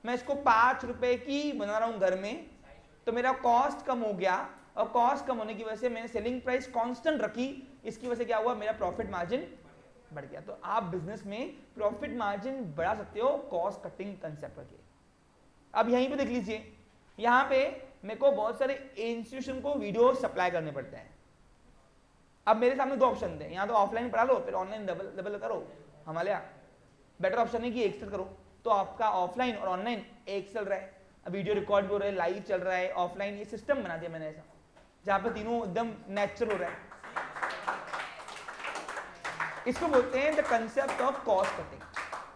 मैं इसको 5 रुपए की बना रहा हूं घर में, तो मेरा कॉस्ट कम हो गया, और कॉस्ट कम होने की वजह से मैंने सेलिंग प्राइस कांस्टेंट रखी, इसकी वजह से क्या हुआ, मेरा प्रॉफिट मार्जिन बढ़ गया। तो आप बिजनेस में प्रॉफिट मार्जिन बढ़ा सकते हो कॉस्ट कटिंग कंसेप्ट करके। अब यहीं पे देख लीजिए, यहाँ पे मेरे को बहुत सारे इंस्टीट्यूशन को वीडियो सप्लाई करने पड़ते हैं। अब मेरे सामने 2 ऑप्शन थे, यहाँ तो ऑफलाइन पढ़ा लो फिर ऑनलाइन डबल करो, हमारे यहाँ बेटर ऑप्शन है कि एक साथ करो। तो आपका ऑफलाइन और ऑनलाइन एक चल रहा है, अब वीडियो रिकॉर्ड भी हो रहा है, लाइव चल रहा है, ऑफलाइन, ये सिस्टम बना दिया मैंने ऐसा जहाँ पे तीनों एकदम नेचुरल हो रहा है। इसको बोलते हैं the concept of cost cutting.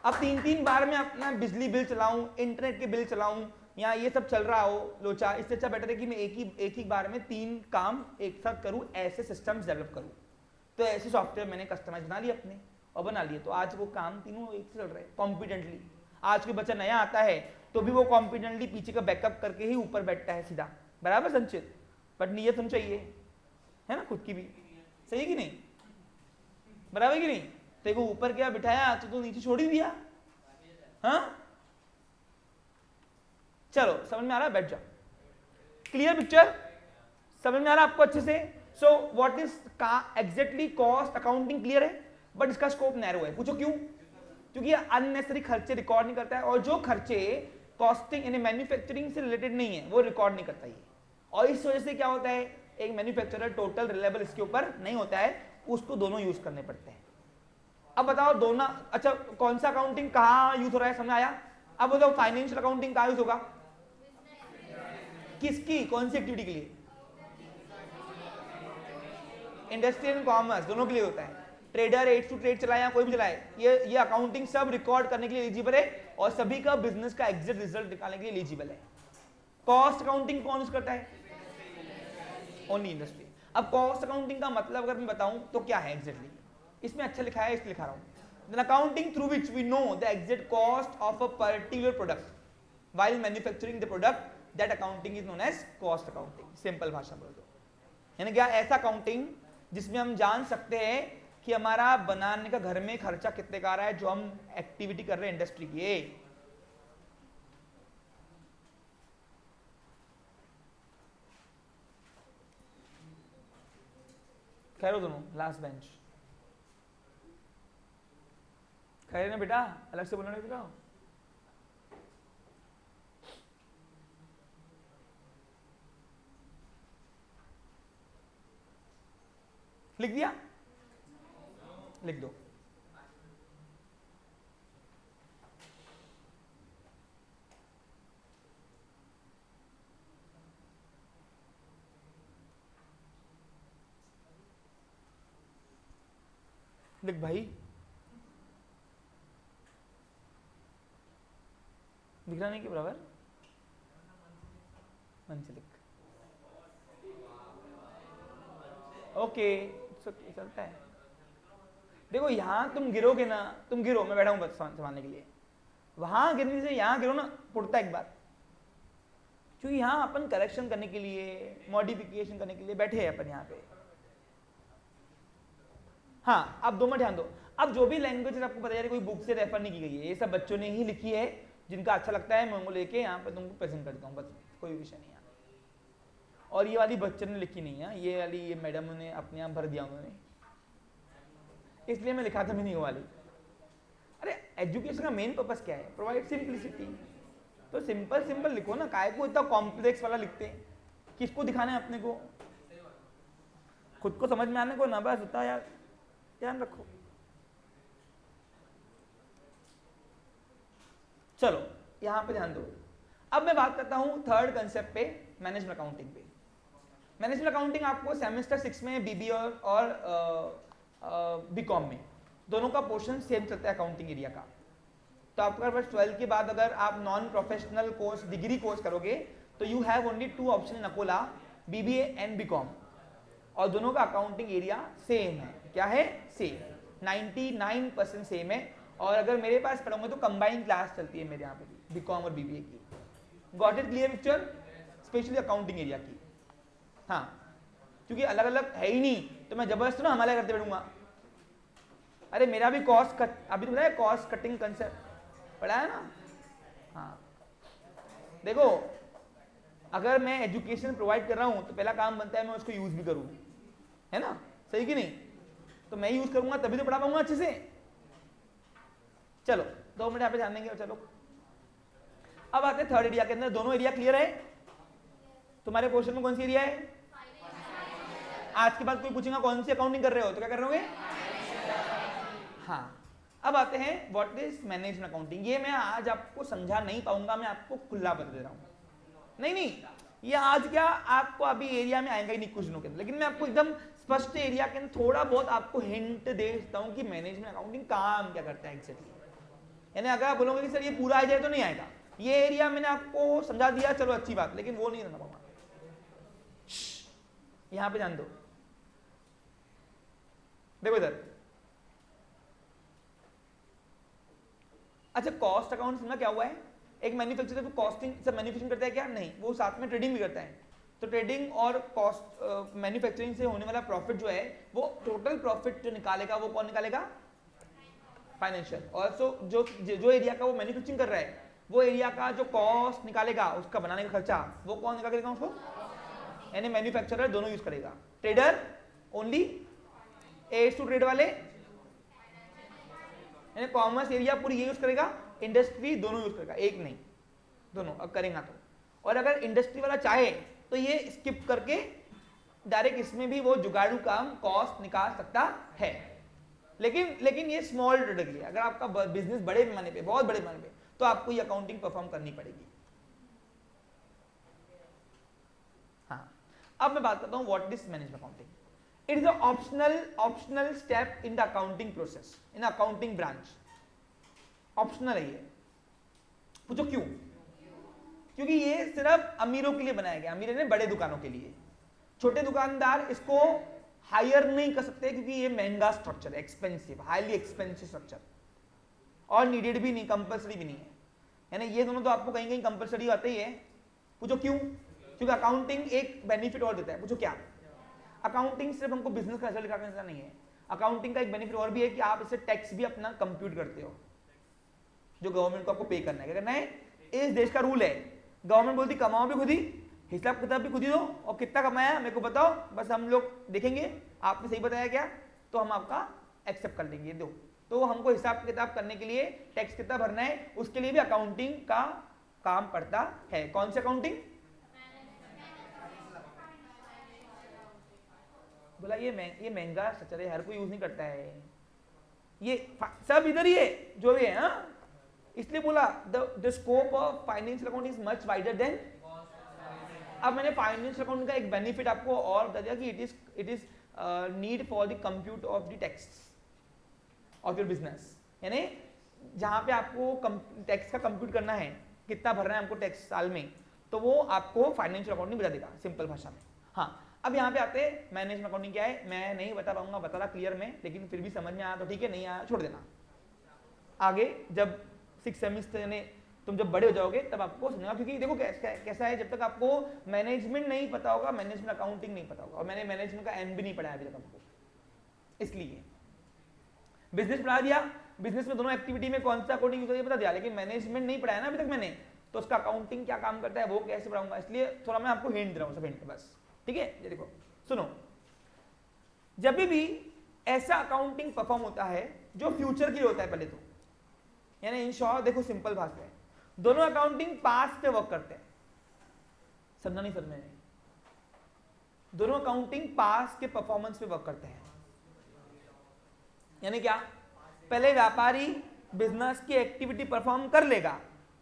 अब 3-3 बार मैं अपना बिजली बिल चलाऊं, इंटरनेट के बिल चलाऊं, या ये सब चल रहा हो लोचा, इससे अच्छा बेटर है कि मैं एक ही बार में 3 काम एक साथ करूं, ऐसे सिस्टम्स डेवलप करूं। तो ऐसे सॉफ्टवेयर मैंने कस्टमाइज बना लिए अपने और बना लिए, तो आज वो काम तीनों एक से चल रहे हैं कॉम्पिटेंटली। आज कोई बच्चा नया आता है तो भी वो कॉम्पिटेंटली पीछे का बैकअप करके ही ऊपर बैठता है सीधा, बराबर संचित? बट नीयत हम चाहिए, है ना, खुद की भी, सही कि नहीं, बराबर कि नहीं? तेरे को ऊपर क्या बिठाया तो तू नीचे छोड़ ही दिया, हाँ? चलो समझ में आ रहा है, बैठ जाओ। क्लियर पिक्चर, समझ में आ रहा है आपको अच्छे से? सो व्हाट इज का एग्जैक्टली कॉस्ट अकाउंटिंग, क्लियर है? बट इसका स्कोप नैरो है। पूछो क्यों? क्योंकि ये अननेसेसरी खर्चे रिकॉर्ड नहीं करता है, और जो खर्चे कॉस्टिंग यानी मैन्युफैक्चरिंग से रिलेटेड नहीं है वो रिकॉर्ड नहीं करता ये। और इस वजह से क्या होता है, एक मैन्युफैक्चरर टोटल रिलायबल इसके ऊपर नहीं होता है, उसको दोनों यूज करने पड़ते हैं। अब बताओ दोनों, अच्छा कौन सा अकाउंटिंग कहाँ यूज हो रहा है, समझ आया? अब बताओ फाइनेंशियल अकाउंटिंग कहाँ यूज होगा, किसकी, कौन सी एक्टिविटी के लिए? इंडस्ट्री एंड कॉमर्स, दोनों के लिए होता है। ट्रेडर 8 टू ट्रेड चलाए या कोई भी चलाए, ये अकाउंटिंग सब रिकॉर्ड करने के लिए एलिजिबल है, और सभी का बिजनेस का एग्जिट रिजल्ट निकालने के लिए एलिजिबल है। कॉस्ट अकाउंटिंग कौन यूज करता है? Only industry. अब कॉस्ट अकाउंटिंग का मतलब अगर मैं बताऊं तो क्या है एग्जैक्टली, इसमें अच्छा लिखा है इसलिए लिखा रहा हूं। An accounting through which we know the exact cost of a particular product while manufacturing the product, that accounting is known as cost accounting। Simple भाषा बोल दो, यानी क्या, ऐसा अकाउंटिंग जिसमें हम जान सकते हैं कि हमारा बनाने का घर में खर्चा कितने का आ रहा है, जो हम एक्टिविटी कर रहे हैं इंडस्ट्री की। खैर दोनों लास्ट बेंच, खैर ना बेटा, अलग से बोलना नहीं बेटा। लिख दिया, लिख दो। लिख भाई, दिख रहा नहीं कि बराबर, मन से लिख। ओके चलता है। देखो यहां तुम गिरोगे ना, तुम गिरो, मैं बैठा हूं बस संभालने के लिए, वहां गिरने से यहां गिरो ना, पुड़ता एक बार, क्योंकि यहां अपन करेक्शन करने के लिए, मॉडिफिकेशन करने के लिए बैठे हैं अपन यहाँ पे। हाँ, अब 2 मिनट ध्यान दो। अब जो भी लैंग्वेज आपको पता है कोई बुक से रेफर नहीं की गई है, ये सब बच्चों ने ही लिखी है, जिनका अच्छा लगता है मैं उनको लेके यहाँ पे तुमको प्रेजेंट करता हूँ, बस कोई विषय नहीं है। और ये वाली बच्चों ने लिखी नहीं है, ये वाली ये मैडम ने अपने यहाँ भर दिया उन्होंने, इसलिए मैं लिखा था मैं नहीं वो वाली। अरे एजुकेशन का मेन पर्पस क्या है, प्रोवाइड सिंपलिसिटी, तो सिंपल सिंपल लिखो ना, काहे को इतना कॉम्प्लेक्स वाला लिखते हैं, किसको दिखाना है अपने को, खुद को समझ में आने को ना, बस होता यार, ध्यान रखो। चलो यहां पे ध्यान दो। अब मैं बात करता हूं थर्ड कंसेप्ट पे, मैनेजमेंट अकाउंटिंग पे। मैनेजमेंट अकाउंटिंग आपको सेमेस्टर 6 में बीबी और बीकॉम में दोनों का पोर्शन सेम चलता है अकाउंटिंग एरिया का। तो आपका बस 12 के बाद अगर आप non professional course, degree course करोगे तो you have only 2 option in Akola, BBA and BCom, और दोनों का अकाउंटिंग एरिया सेम है। क्या है? सेम। 99% सेम है। और अगर मेरे पास पढ़ोगे तो कंबाइंड क्लास चलती है मेरे यहाँ पे भी, बीकॉम और बीबीए की। Got it clear picture, specially accounting area की। हाँ, क्योंकि अलग अलग है ही नहीं तो मैं जबरदस्त ना हमारे करते बैठूंगा। अरे मेरा भी कॉस्ट कट, अभी तो बताया कॉस्ट कटिंग कंसेप्ट पढ़ा है ना। हाँ देखो, अगर मैं एजुकेशन प्रोवाइड कर रहा हूं तो पहला काम बनता है मैं उसको यूज भी करूं, है ना, सही कि नहीं? तो मैं यूज करूंगा तभी तो पढ़ा पाऊंगा अच्छे से। चलो 2 मिनट यहाँ पे ध्यान देंगे। चलो अब आते हैं थर्ड एरिया के अंदर। दोनों एरिया क्लियर है? तुम्हारे क्वेश्चन में कौन सी एरिया है? आज के बाद कोई पूछेगा कौन सी अकाउंटिंग कर रहे हो तो क्या कर रहे होगे? हाँ, अब आते हैं व्हाट इज मैनेजमेंट अकाउंटिंग। ये मैं आज आपको समझा नहीं पाऊंगा, मैं आपको खुला बता दे रहा हूँ। नहीं, ये आज क्या आपको अभी एरिया में आएगा ही नहीं कुछ दिनों के अंदर, लेकिन मैं आपको एकदम स्पष्ट एरिया के अंदर थोड़ा बहुत आपको हिंट दे देता हूँ कि मैनेजमेंट अकाउंटिंग काम क्या करता है एग्जैक्टली। यानी अगर आप बोलोगे कि सर ये पूरा आ जाए तो नहीं आएगा, ये एरिया मैंने आपको समझा दिया, चलो अच्छी बात, लेकिन वो नहीं रहना पाऊंगा। यहां पे ध्यान दो, देखो इधर। अच्छा, कॉस्ट अकाउंट समझा क्या हुआ है? एक मैन्युफैक्चरर कॉस्टिंग सब मैन्युफैक्चरिंग करता है क्या? नहीं, वो साथ में ट्रेडिंग भी करता है। तो ट्रेडिंग और कॉस्ट मैन्युफैक्चरिंग से होने वाला प्रॉफिट जो है वो टोटल प्रॉफिट जो निकालेगा वो कौन निकालेगा? फाइनेंशियल। और जो एरिया का वो मैन्युफैक्चरिंग कर रहा है वो एरिया का जो कॉस्ट निकालेगा, उसका बनाने का खर्चा, वो कौन निकालेगा उसको? यानी मैन्युफैक्चरर दोनों यूज करेगा। Trader only as to trade वाले, यानी कॉमर्स एरिया पूरी ये यूज करेगा, इंडस्ट्री दोनों यूज करेगा, एक नहीं दोनों अब करेगा तो। और अगर इंडस्ट्री वाला चाहे तो ये स्किप करके डायरेक्ट इसमें भी वो जुगाड़ू काम कॉस्ट निकाल सकता है। लेकिन ये स्मॉल ट्रेडर के लिए, अगर आपका बिजनेस बड़े पैमाने पे, बहुत बड़े पैमाने पे, तो आपको ये अकाउंटिंग परफॉर्म करनी पड़ेगी। हाँ, अब मैं बात करता हूं what is management accounting. It is optional step in the accounting process in accounting branch. Optional है ये। पूछो क्यों? क्योंकि ये सिर्फ अमीरों के लिए बनाया गया, अमीर ने बड़े दुकानों के लिए। छोटे दुकानदार इसको हायर नहीं कर सकते क्योंकि ये महंगा स्ट्रक्चर है, एक्सपेंसिव, हाईली एक्सपेंसिव स्ट्रक्चर, और नीडेड भी नहीं, कंपल्सरी भी नहीं है। यानी ये दोनों तो आपको कहीं कहीं कंपल्सरी आते ही है। पूछो क्यों? क्योंकि अकाउंटिंग एक बेनिफिट और देता है। पूछो क्या? अकाउंटिंग सिर्फ हमको बिजनेस का रिजल्ट दिखाने नहीं है, अकाउंटिंग का एक बेनिफिट और भी है कि आप इससे टैक्स भी अपना कंप्यूट करते हो, जो गवर्नमेंट को आपको पे करना है। क्या करना है? इस देश का रूल है, गवर्नमेंट बोलती कमाओ भी खुद ही, हिसाब किताब भी खुद ही दो, और कितना कमाया मेरे को बताओ, बस हम लोग देखेंगे आपने सही बताया क्या, तो हम आपका एक्सेप्ट कर लेंगे, दो। तो हमको हिसाब किताब करने के लिए टैक्स कितना भरना है उसके लिए भी अकाउंटिंग का काम पड़ता है। कौन सी अकाउंटिंग? बोला ये महंगा स्ट्रक्चर है, हर कोई यूज नहीं करता है, ये सब इधर ही है जो भी है। हाँ, इसलिए बोला the scope of financial accounting is much wider than. अब मैंने फाइनेंशियल अकाउंटिंग का एक बेनिफिट आपको और बता दिया कि it is need for the compute of the tax of your business. यानी जहां पे आपको टैक्स का कंप्यूट करना है, कितना भरना है हमको टैक्स साल में, तो वो आपको फाइनेंशियल अकाउंटिंग बता देगा सिंपल भाषा में। हाँ, अब यहाँ पे आते हैं मैनेजमेंट अकाउंटिंग क्या है। मैं नहीं बता पाऊंगा, बता रहा क्लियर में, लेकिन फिर भी समझ में आया तो ठीक है, नहीं आया छोड़ देना। आगे जब 6 सेमेस्टर यानी तुम जब बड़े हो जाओगे तब आपको समझना, क्योंकि देखो कैसा है, जब तक आपको मैनेजमेंट नहीं पता होगा, मैनेजमेंट अकाउंटिंग नहीं पता होगा, और मैंने मैनेजमेंट का एम भी नहीं पढ़ाया अभी तक आपको, इसलिए बिजनेस पढ़ा दिया, बिजनेस में दोनों एक्टिविटी में कौन सा अकाउंटिंग यूज होता है बता दिया, लेकिन मैनेजमेंट नहीं पढ़ाया ना अभी तक मैंने, तो उसका अकाउंटिंग क्या काम करता है वो कैसे पढ़ाऊंगा, इसलिए थोड़ा मैं आपको हिंट दे रहा हूँ, सब हिंट बस, ठीक है। ये देखो सुनो, जब भी ऐसा अकाउंटिंग परफॉर्म होता है जो फ्यूचर के लिए होता है पहले तो, यानी इन शॉर्ट देखो सिंपल भाषा है, दोनों अकाउंटिंग पास्ट पे वर्क करते हैं, समझा नहीं समझ में? दोनों अकाउंटिंग पास्ट के परफॉर्मेंस पे वर्क करते हैं। यानी क्या? पहले व्यापारी बिजनेस की एक्टिविटी परफॉर्म कर लेगा,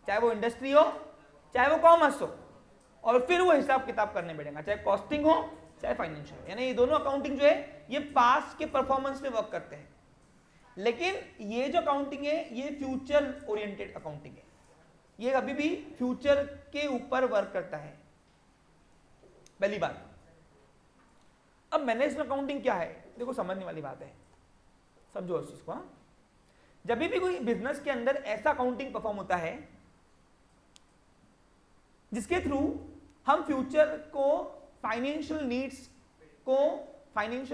चाहे वो इंडस्ट्री हो चाहे वो कॉमर्स हो, और फिर वो हिसाब किताब करने बैठेगा, चाहे कॉस्टिंग हो चाहे फाइनेंशियल हो। यानी ये दोनों अकाउंटिंग जो है ये पास्ट के परफॉर्मेंस पे वर्क करते हैं। लेकिन ये जो अकाउंटिंग है ये फ्यूचर ओरिएंटेड अकाउंटिंग है, ये अभी भी फ्यूचर के ऊपर वर्क करता है, पहली बात। अब मैनेजमेंट अकाउंटिंग क्या है, देखो समझने वाली बात है। समझो उस चीज को। हाँ? जब भी कोई बिजनेस के अंदर ऐसा अकाउंटिंग परफॉर्म होता है जिसके थ्रू हम फ्यूचर को फाइनेंशियल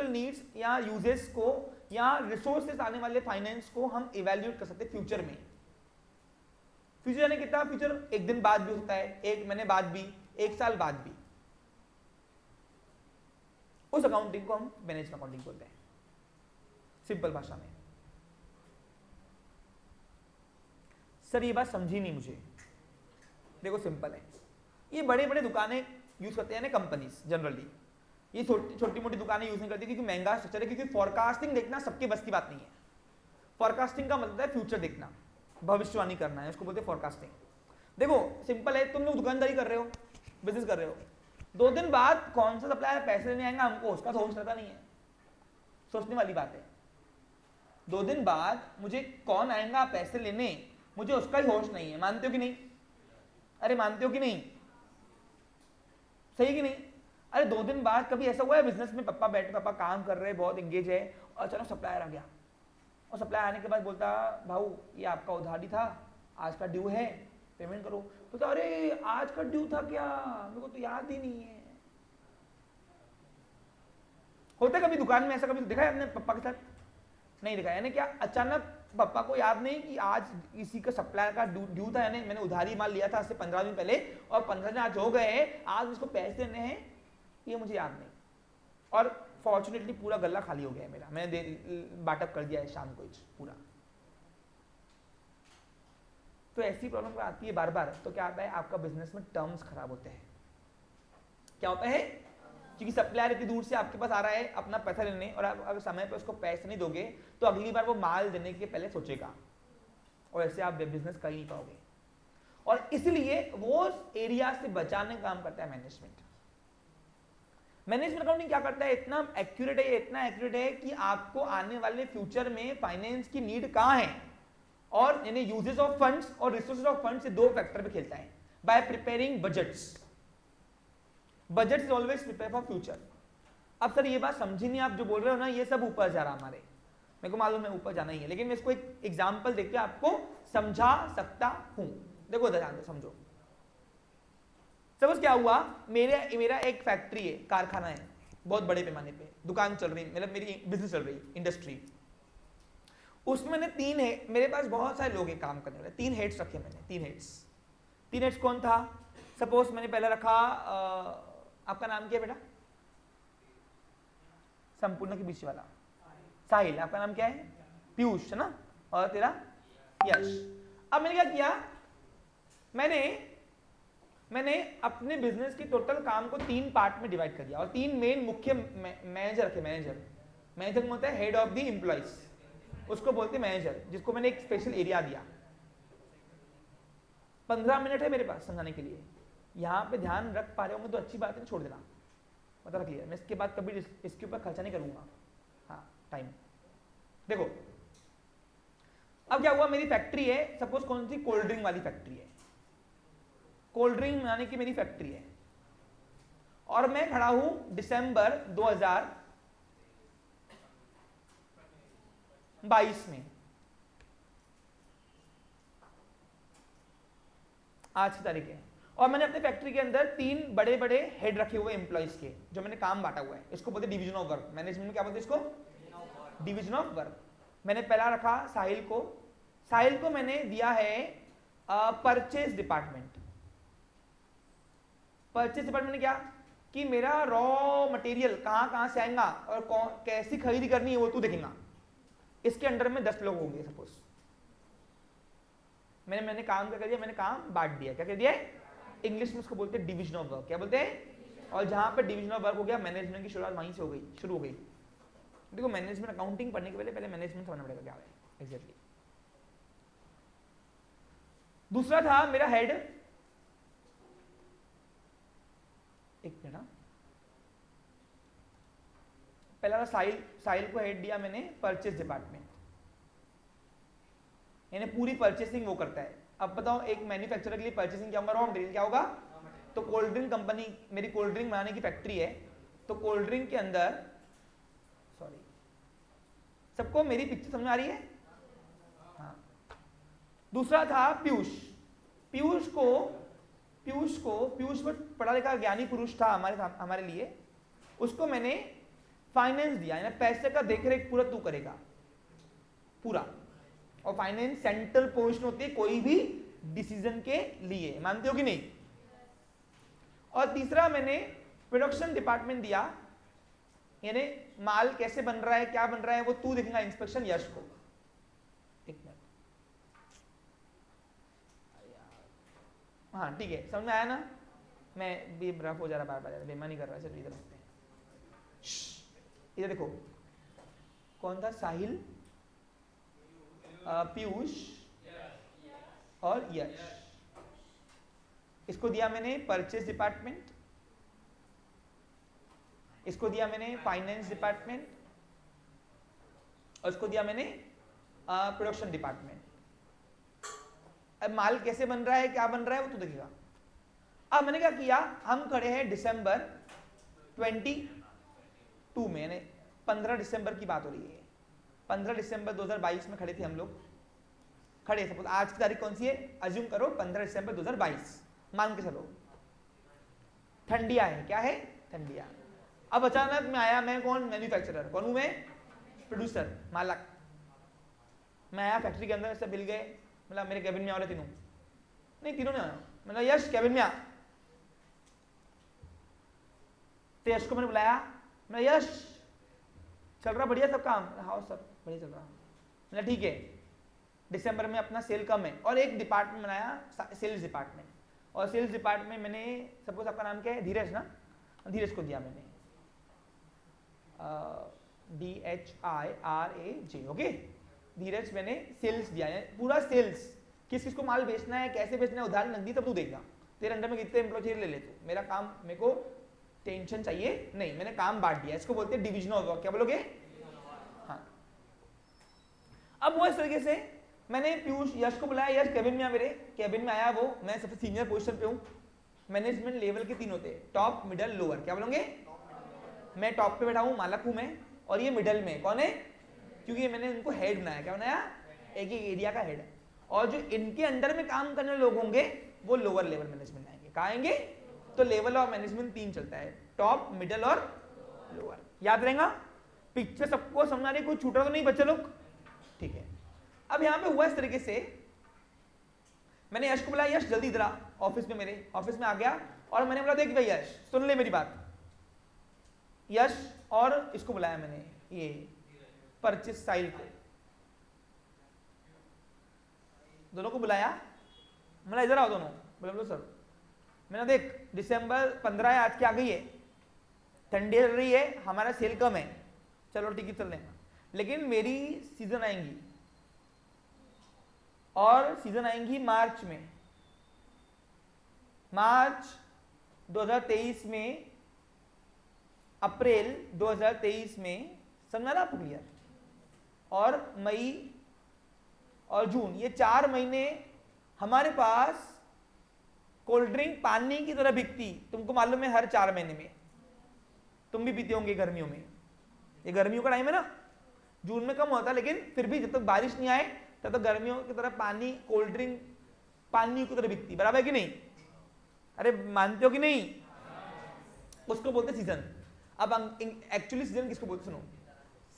नीड्स या यूजेस को या रिसोर्सेस आने वाले फाइनेंस को हम इवेल्युएट कर सकते हैं फ्यूचर में। फ्यूचर यानी कितना? फ्यूचर एक दिन बाद भी हो सकता है, एक महीने बाद भी, एक साल बाद भी। उस अकाउंटिंग को हम मैनेजमेंट अकाउंटिंग बोलते हैं, सिंपल भाषा में। सर ये बात समझी नहीं मुझे। देखो सिंपल है, ये बड़े बड़े दुकानें यूज करते हैं ना, कंपनीज जनरली। ये छोटी मोटी दुकानें यूज नहीं करती क्योंकि महंगा स्ट्रक्चर है, क्योंकि फॉरकास्टिंग देखना सबके बस की बात नहीं है। फॉरकास्टिंग का मतलब है फ्यूचर देखना, भविष्यवाणी करना है, उसको बोलते हैं फॉरकास्टिंग। देखो सिंपल है, तुम लोग दुकानदारी कर रहे हो, बिजनेस कर रहे हो, 2 दिन बाद कौन सा सप्लायर पैसे लेने आएगा हमको, उसका तो होश रहता नहीं है। सोचने वाली बात है। 2 दिन बाद मुझे कौन आएगा पैसे लेने, मुझे उसका ही होश नहीं है। मानते हो कि नहीं? अरे मानते हो कि नहीं? सही कि नहीं? अरे 2 दिन बाद कभी ऐसा हुआ है बिजनेस में, पापा काम कर रहे हैं, बहुत एंगेज है, और अचानक सप्लायर आ गया, और सप्लायर आने के बाद बोलता भाऊ ये आपका उधारी था, आज का ड्यू है, पेमेंट करो। बोलता अरे आज का ड्यू था क्या, मेरे को तो याद ही नहीं है। होता कभी दुकान में ऐसा, कभी देखा है आपने पापा के साथ? नहीं देखा। यानी क्या अचानक पापा को याद नहीं कि आज इसी का सप्लायर का ड्यू था, यानी मैंने उधारी माल लिया था आज से 15 दिन पहले, और 15 दिन आज हो गए, आज उसको पैसे देने हैं, ये मुझे याद नहीं। और फॉर्चुनेटली पूरा गल्ला खाली हो गया है मेरा, मैंने बाटअप कर दिया है शाम को पूरा। तो ऐसी प्रॉब्लम आती है बार बार, तो क्या आता है आपका बिजनेस में टर्म्स खराब होते हैं। क्या होता है? क्योंकि सप्लायर इतनी दूर से आपके पास आ रहा है अपना पैसा लेने, और आप अगर समय पर उसको पैसे नहीं दोगे तो अगली बार वो माल देने के पहले सोचेगा, और ऐसे आप बिजनेस कर ही नहीं पाओगे। और इसलिए वो एरिया से बचाने का काम करता है मैनेजमेंट। मैनेजमेंट अकाउंटिंग क्या करता है? इतना एक्यूरेट है कि आपको आने वाले फ्यूचर में फाइनेंस की नीड कहां है, और यानी यूजेस ऑफ फंड्स और रिसोर्सेज ऑफ फंड्स से 2 फैक्टर पे खेलता है। Bye preparing budgets is always prepare for future. अब सर ये बात समझी नहीं, आप जो बोल रहे हो ना, ये सब ऊपर जा रहा हमारे, मेरे को मालूम है ऊपर जाना ही है, लेकिन मैं इसको एक एग्जांपल देके आपको समझा सकता हूं। देखो ध्यान से समझो। सपोज क्या हुआ, मेरा एक फैक्ट्री है, कारखाना है, बहुत बड़े पैमाने पे दुकान चल रही, मतलब मेरी बिजनेस चल रही, इंडस्ट्री। उसमें मैंने 3 है, मेरे पास बहुत सारे लोग हैं काम करने वाले, 3 हेड्स रखे मैंने। 3 हेड्स कौन था? सपोज मैंने पहले रखा, आपका नाम क्या है बेटा? संपूर्ण के पीछे वाला साहिल। आपका नाम क्या है? पीयूष, है ना? और तेरा? यश। अब मैंने क्या किया, मैंने अपने बिजनेस की टोटल काम को 3 पार्ट में डिवाइड कर दिया, और 3 मेन मुख्य मैनेजर रखे। मैनेजर होता है हेड ऑफ द एम्प्लॉइज, उसको बोलते हैं मैनेजर, जिसको मैंने एक स्पेशल एरिया दिया। 15 मिनट है मेरे पास समझाने के लिए, यहाँ पे ध्यान रख पा रहे होंगे तो अच्छी बात है, छोड़ देना, मतलब रख लिया। मैं इसके बाद कभी इसके ऊपर खर्चा नहीं करूंगा। हाँ टाइम देखो। अब क्या हुआ, मेरी फैक्ट्री है, सपोज कौन सी? कोल्ड ड्रिंक वाली फैक्ट्री है, कोल्ड ड्रिंक बनाने की मेरी फैक्ट्री है, और मैं खड़ा हूं दिसंबर 2022 में, आज की तारीख है, और मैंने अपने फैक्ट्री के अंदर 3 बड़े बड़े हेड रखे हुए एम्प्लॉइज के, जो मैंने काम बांटा हुआ है। इसको बोलते डिवीजन ऑफ वर्क। मैनेजमेंट में क्या बोलते हैं इसको? Division of work. मैंने पहला रखा साहिल को मैंने दिया है परचेज डिपार्टमेंट। परचेज डिपार्टमेंट ने क्या कि मेरा रॉ मटेरियल कहां से आएगा और कैसी खरीदी करनी है वो तू देखेगा। इसके अंडर में 10 लोग होंगे सपोज। मैंने काम क्या कर दिया, मैंने काम बांट दिया। क्या कर दिया? इंग्लिश में उसको बोलते हैं डिवीजन ऑफ वर्क। क्या बोलते हैं? और जहां पे डिवीजन ऑफ वर्क हो गया, मैनेजमेंट की शुरुआत वहीं से शुरू हो गई। देखो मैनेजमेंट अकाउंटिंग पढ़ने के पहले मैनेजमेंट समझना पड़ेगा क्या है एग्जैक्टली। दूसरा था मेरा हेड, एक मिनट, पहला था साहिल को हेड दिया मैंने परचेज डिपार्टमेंट, यानी पूरी परचेसिंग वो करता है। अब बताओ एक मैन्युफैक्चरर के लिए परचेसिंग क्या होगा? रॉ मटेरियल क्या होगा? तो कोल्ड ड्रिंक कंपनी, मेरी कोल्ड ड्रिंक बनाने की फैक्ट्री है, तो कोल्ड ड्रिंक के अंदर सबको मेरी पिक्चर समझ में आ रही है? हाँ। दूसरा था पीयूष। पीयूष पढ़ा लिखा ज्ञानी पुरुष था हमारे लिए। उसको मैंने फाइनेंस दिया, यानी पैसे का देखरेख पूरा तू करेगा पूरा। और फाइनेंस सेंट्रल पोजीशन होती है कोई भी डिसीजन के लिए, मानते हो कि नहीं? और तीसरा मैंने प्रोडक्शन डिपार्टमेंट दिया, यानी माल कैसे बन रहा है, क्या बन रहा है, वो तू देखेगा, इंस्पेक्शन यश को। एक मिनट, हाँ ठीक है, समझ में आया ना? मैं भी रफ हो जा रहा, बार बार बेईमानी कर रहा है। चलो इधर रखते हैं, इधर देखो, कौन था? साहिल, पीयूष और यश। इसको दिया मैंने परचेज डिपार्टमेंट, इसको दिया मैंने फाइनेंस डिपार्टमेंट, और इसको दिया मैंने प्रोडक्शन डिपार्टमेंट। अब माल कैसे बन रहा है, क्या बन रहा है, वो तो देखेगा। अब मैंने क्या किया, हम खड़े हैं दिसंबर 22 में, यानी 15 दिसंबर की बात हो रही है। 15 दिसंबर 2022 में खड़े थे हम लोग, खड़े। सपोज आज की तारीख कौन सी है, अज्यूम करो 15 दिसंबर 2022, मान के चलो। ठंडिया है, क्या है? ठंडिया। अब अचानक मैं आया, मैं कौन? मैन्युफैक्चरर। कौन हूं मैं? प्रोड्यूसर, मालक। मैं आया फैक्ट्री के अंदर, सब मिल गए, मतलब मेरे कैबिन में आ रहे तीनों, नहीं तीनों ने आया, मतलब यश कैबिन में आ। तो यश को मैंने बुलाया, मैं यश चल रहा बढ़िया सब काम? हाँ सब बढ़िया चल रहा। मतलब ठीक है, दिसंबर में अपना सेल कम है, और एक डिपार्टमेंट बनाया, सेल्स डिपार्टमेंट। और सेल्स डिपार्टमेंट मैंने, सपोज आपका नाम क्या है? धीरज ना? धीरज को दिया मैंने DHIRAJ, ओके। धीरज मैंने सेल्स दिया है, पूरा सेल्स, किस किस को माल बेचना है, कैसे बेचना है, उधार नकदी, तब तू देगा। तेरे अंडर में कितने एम्प्लॉय ले ले तू, मेरा काम, मेरे को टेंशन चाहिए नहीं, मैंने काम बांट दिया। इसको बोलते हैं डिविजन ऑफ वर्क। क्या बोलोगे? हाँ। अब वो इस तरीके से मैंने पीयूष, यश को बुलाया, यश कैबिन में आ, मेरे कैबिन में आया वो। मैं सबसे सीनियर पोजीशन पे हूँ। मैनेजमेंट लेवल के 3 होते हैं, टॉप, मिडल, लोअर। क्या बोलोगे? मैं टॉप पे बैठा हूँ, मालक हूँ मैं, और ये मिडल में कौन है? क्योंकि मैंने उनको हेड बनाया। क्या बनाया? एक एक एरिया का हेड। और जो इनके अंडर में काम करने लोग होंगे वो लोअर लेवल मैनेजमेंट आएंगे। कहाँ आएंगे? तो लेवल ऑफ मैनेजमेंट 3 चलता है, टॉप, मिडल और लोअर। याद रहेगा? पिक्चर सबको समझ आ रही? कोई छूटा तो नहीं बच्चे लोग? ठीक है। अब यहाँ पे हुआ इस तरीके से, मैंने यश को बुलाया, यश जल्दी इधर आ ऑफिस में। मेरे ऑफिस में आ गया, और मैंने बोला देख भाई यश सुन ले मेरी बात। यश और इसको बुलाया मैंने, ये परचेज साइल को, दोनों को बुलाया। मैंने इधर आओ दोनों। बोलो सर। मैंने देख दिसंबर 15 है, आज की आ गई है, ठंडी चल रही है, हमारा सेल कम है, चलो ठीक है चल लेंगे, लेकिन मेरी सीजन आएंगी, और सीजन आएंगी मार्च में, मार्च 2023 में, अप्रैल 2023 में, समझा ना आपको क्लियर? और मई और जून, ये 4 महीने हमारे पास कोल्ड ड्रिंक पानी की तरह बिकती। तुमको मालूम है हर 4 महीने में, तुम भी पीते होंगे गर्मियों में, ये गर्मियों का टाइम है ना, जून में कम होता है, लेकिन फिर भी जब तक बारिश नहीं आए तब तक गर्मियों की तरह पानी, कोल्ड ड्रिंक पानी की तरह बिकती। बराबर है कि नहीं? अरे मानते हो कि नहीं? उसको बोलते सीजन। अब एक्चुअली सीजन किसको बोलते? सुनो,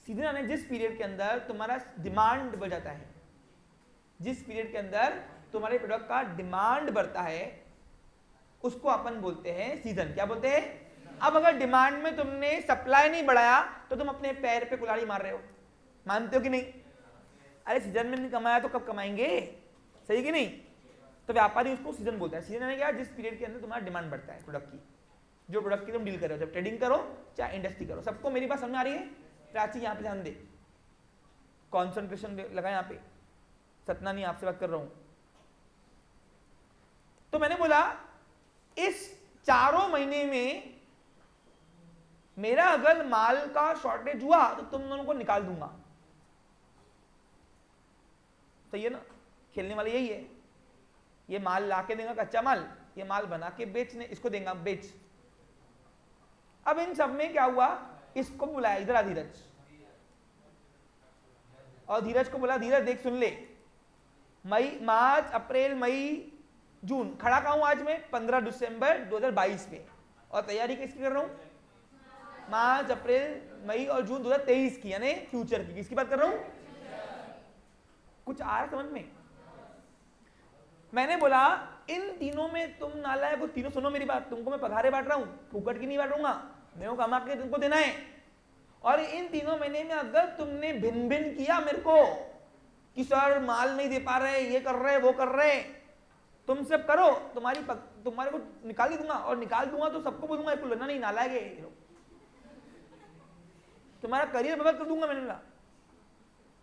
सीजन आने जिस पीरियड के अंदर तुम्हारा डिमांड बढ़ जाता है, जिस पीरियड के अंदर तुम्हारे प्रोडक्ट का डिमांड बढ़ता है, उसको अपन बोलते हैं सीजन। क्या बोलते हैं? अब अगर डिमांड में तुमने सप्लाई नहीं बढ़ाया तो तुम अपने पैर पे कुल्हाड़ी मार रहे हो, मानते हो कि नहीं? अरे सीजन में नहीं कमाया तो कब कमाएंगे? सही कि नहीं? तो व्यापारी उसको सीजन बोलता है। सीजन है क्या? जिस पीरियड के अंदर तुम्हारा डिमांड बढ़ता है प्रोडक्ट की, जो प्रोडक्ट की तुम डील कर रहे हो, जब ट्रेडिंग करो चाहे इंडस्ट्री करो। सबको मेरी बात समझ आ रही है? प्राची यहाँ पे ध्यान दे, कॉन्सेंट्रेशन लगा यहाँ पे। सतना नहीं, आपसे बात कर रहा हूं। तो मैंने बोला इस 4 महीने में मेरा अगर माल का शॉर्टेज हुआ तो तुम दोनों को निकाल दूंगा। सही है ना? खेलने वाले यही है, ये माल लाके देगा कच्चा माल, ये माल बना के बेचने इसको देगा, बेच। अब इन सब में क्या हुआ, इसको बुलाया, इधर आ धीरज, और धीरज को बोला धीरज देख सुन ले, मई मार्च अप्रैल मई जून, खड़ा कहाँ हूं आज मैं 15 दिसंबर 2022 में, और तैयारी किसकी कर रहा हूं, मार्च अप्रैल मई और जून 2023 की, यानी फ्यूचर की। किसकी बात कर रहा हूं? कुछ आ रहा है समझ में? मैंने बोला इन तीनों में तुम नालायक हो, तीनों सुनो मेरी बात, तुमको मैं पगारे बांट रहा हूं, फूकट की नहीं बांटूंगा, मेरे को कमा के तुमको देना है। और इन तीनों महीने में अगर तुमने भिन भिन किया मेरे को कि सर माल नहीं दे पा रहे, ये कर रहे वो कर रहे, तुम सब करो, तुम्हारे को निकाल ही दूंगा, और निकाल दूंगा तो सबको बोलूंगा इसको लेना नहीं, नालायक है, तुम्हारा करियर बर्बाद कर दूंगा। मैंने बोला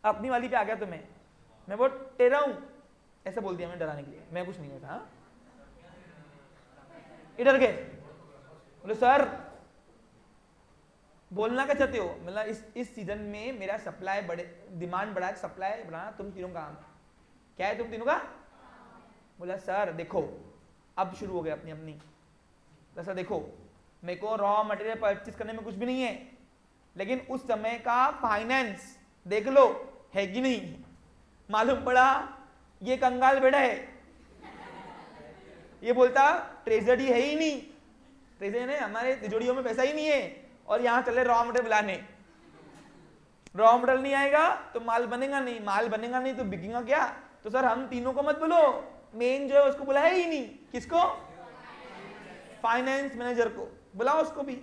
अपनी वाली पे आ गया तो मैं बहुत टेरा हूं, ऐसा बोल दिया मैंने डराने के लिए, मैं कुछ नहीं होता। हाँ इधर गए, बोले सर बोलना क्या चाहते हो? मतलब इस सीजन में मेरा सप्लाई बढ़े, डिमांड बढ़ा, सप्लाई बढ़ाना तुम तीनों का काम है। क्या है तुम तीनों का? बोला सर देखो अब शुरू हो गया अपनी अपनी, सर देखो मेरे को रॉ मटेरियल परचेज करने में कुछ भी नहीं है, लेकिन उस समय का फाइनेंस देख लो है कि नहीं, मालूम पड़ा ये कंगाल बेटा है, ये बोलता ट्रेजरी है ही नहीं, ट्रेजरी ने हमारे तिजोरियों में पैसा ही नहीं है, और यहां चले रॉ मटेरियल बुलाने, रॉ मटेरियल नहीं आएगा तो माल बनेगा नहीं, माल बनेगा नहीं तो बिकेगा क्या? तो सर हम तीनों को मत बोलो, मेन जो है उसको बुलाया ही नहीं। किसको? फाइनेंस मैनेजर को बुलाओ, उसको भी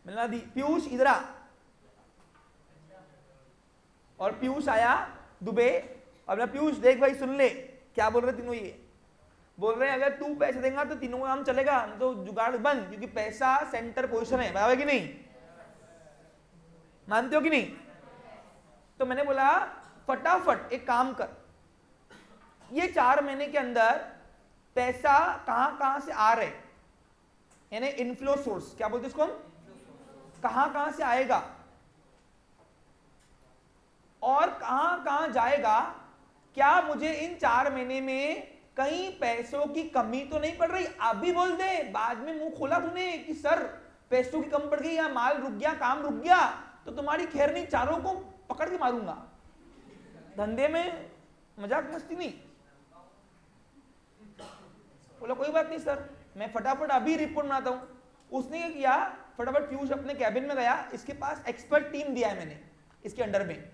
मिलना दी। पीयूष इधर आ, और पीयूष आया दुबे, और पीयूष देख भाई सुन ले क्या बोल रहे तीनों, ये बोल रहे हैं अगर तू पैसे देगा तो तीनों का काम चलेगा, तो जुगाड़ बंद, क्योंकि पैसा सेंटर पोजीशन है, बराबर कि नहीं? मानते हो कि नहीं? तो मैंने बोला फटाफट एक काम कर, ये 4 महीने के अंदर पैसा कहां से आ रहे, यानी इनफ्लो सोर्स क्या बोलते इसको, कहां से आएगा और कहां जाएगा, क्या मुझे इन 4 महीने में कहीं पैसों की कमी तो नहीं पड़ रही? आप भी बोल दे, बाद में मुंह खोला तूने कि सर पैसों की कमी पड़ गई या माल रुक गया, काम रुक गया, तो तुम्हारी खैर नहीं, चारों को पकड़ के मारूंगा। धंधे में मजाक मस्ती नहीं। बोला कोई बात नहीं सर, मैं फटाफट अभी रिपोर्ट बनाता हूं। उसने क्या किया, फटाफट पीयूष अपने कैबिन में गया, इसके पास एक्सपर्ट टीम दिया है मैंने इसके अंडर में।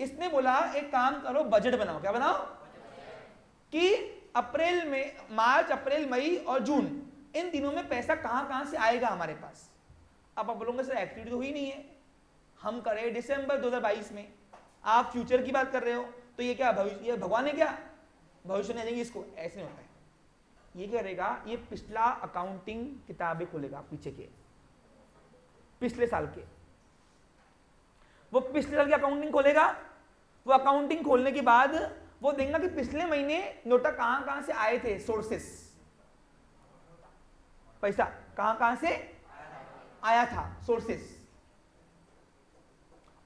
इसने बोला एक काम करो, बजट बनाओ। क्या बनाओ? कि अप्रैल में, मार्च अप्रैल मई और जून, इन दिनों में पैसा कहां से आएगा हमारे पास। अब आप बोलोगे सर एक्टिविटी तो हुई नहीं है, हम करें दिसंबर 2022 में, आप फ्यूचर की बात कर रहे हो, तो ये क्या भविष्य, ये भगवान है क्या, भविष्य नहीं देंगे इसको? ऐसे नहीं होता है। ये क्या करेगा, ये पिछला अकाउंटिंग किताबें खोलेगा, पीछे के पिछले साल के, वो पिछले साल की अकाउंटिंग खोलेगा। वो अकाउंटिंग खोलने के बाद वो देखेगा कि पिछले महीने नोटा कहां से आए थे, सोर्सेस, पैसा कहां से आया था, सोर्सेस,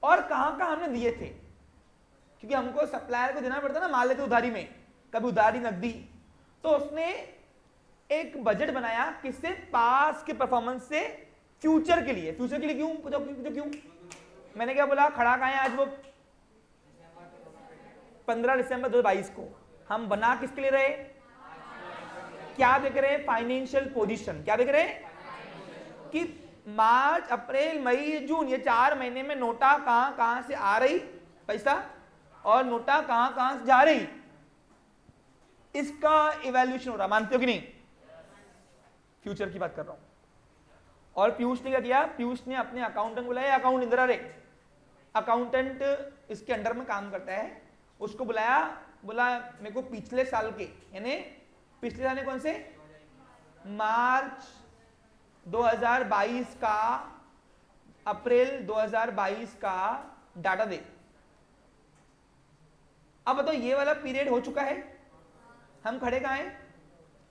और कहां हमने दिए थे, क्योंकि हमको सप्लायर को देना पड़ता ना, माल लेते उधारी में, कभी उधारी नकदी। तो उसने एक बजट बनाया, किससे? पास के परफॉर्मेंस से फ्यूचर के लिए। फ्यूचर के लिए क्यों? मैंने क्या बोला, खड़ा कहां है आज वो 15 दिसंबर 2022 को, हम बना किसके लिए रहे, क्या देख रहे? Financial position. क्या देख रहे? कि मार्च अप्रैल मई जून, ये 4 महीने में नोटा कहां से आ रही पैसा, और नोटा कहां से जा रही, इसका इवैल्यूएशन हो रहा। मानते हो कि नहीं? फ्यूचर की बात कर रहा हूं। और पीयूष ने क्या किया, पीयूष ने अपने अकाउंटेंट बुलाया, अकाउंट इंदिरा रे, अकाउंटेंट इसके अंडर में काम करता है, उसको बुलाया, बोला मेरे को पिछले साल के, यानी पिछले साल कौन से, मार्च 2022 का, अप्रैल 2022 का डाटा दे। अब बताओ ये वाला पीरियड हो चुका है, हम खड़े कहां हैं,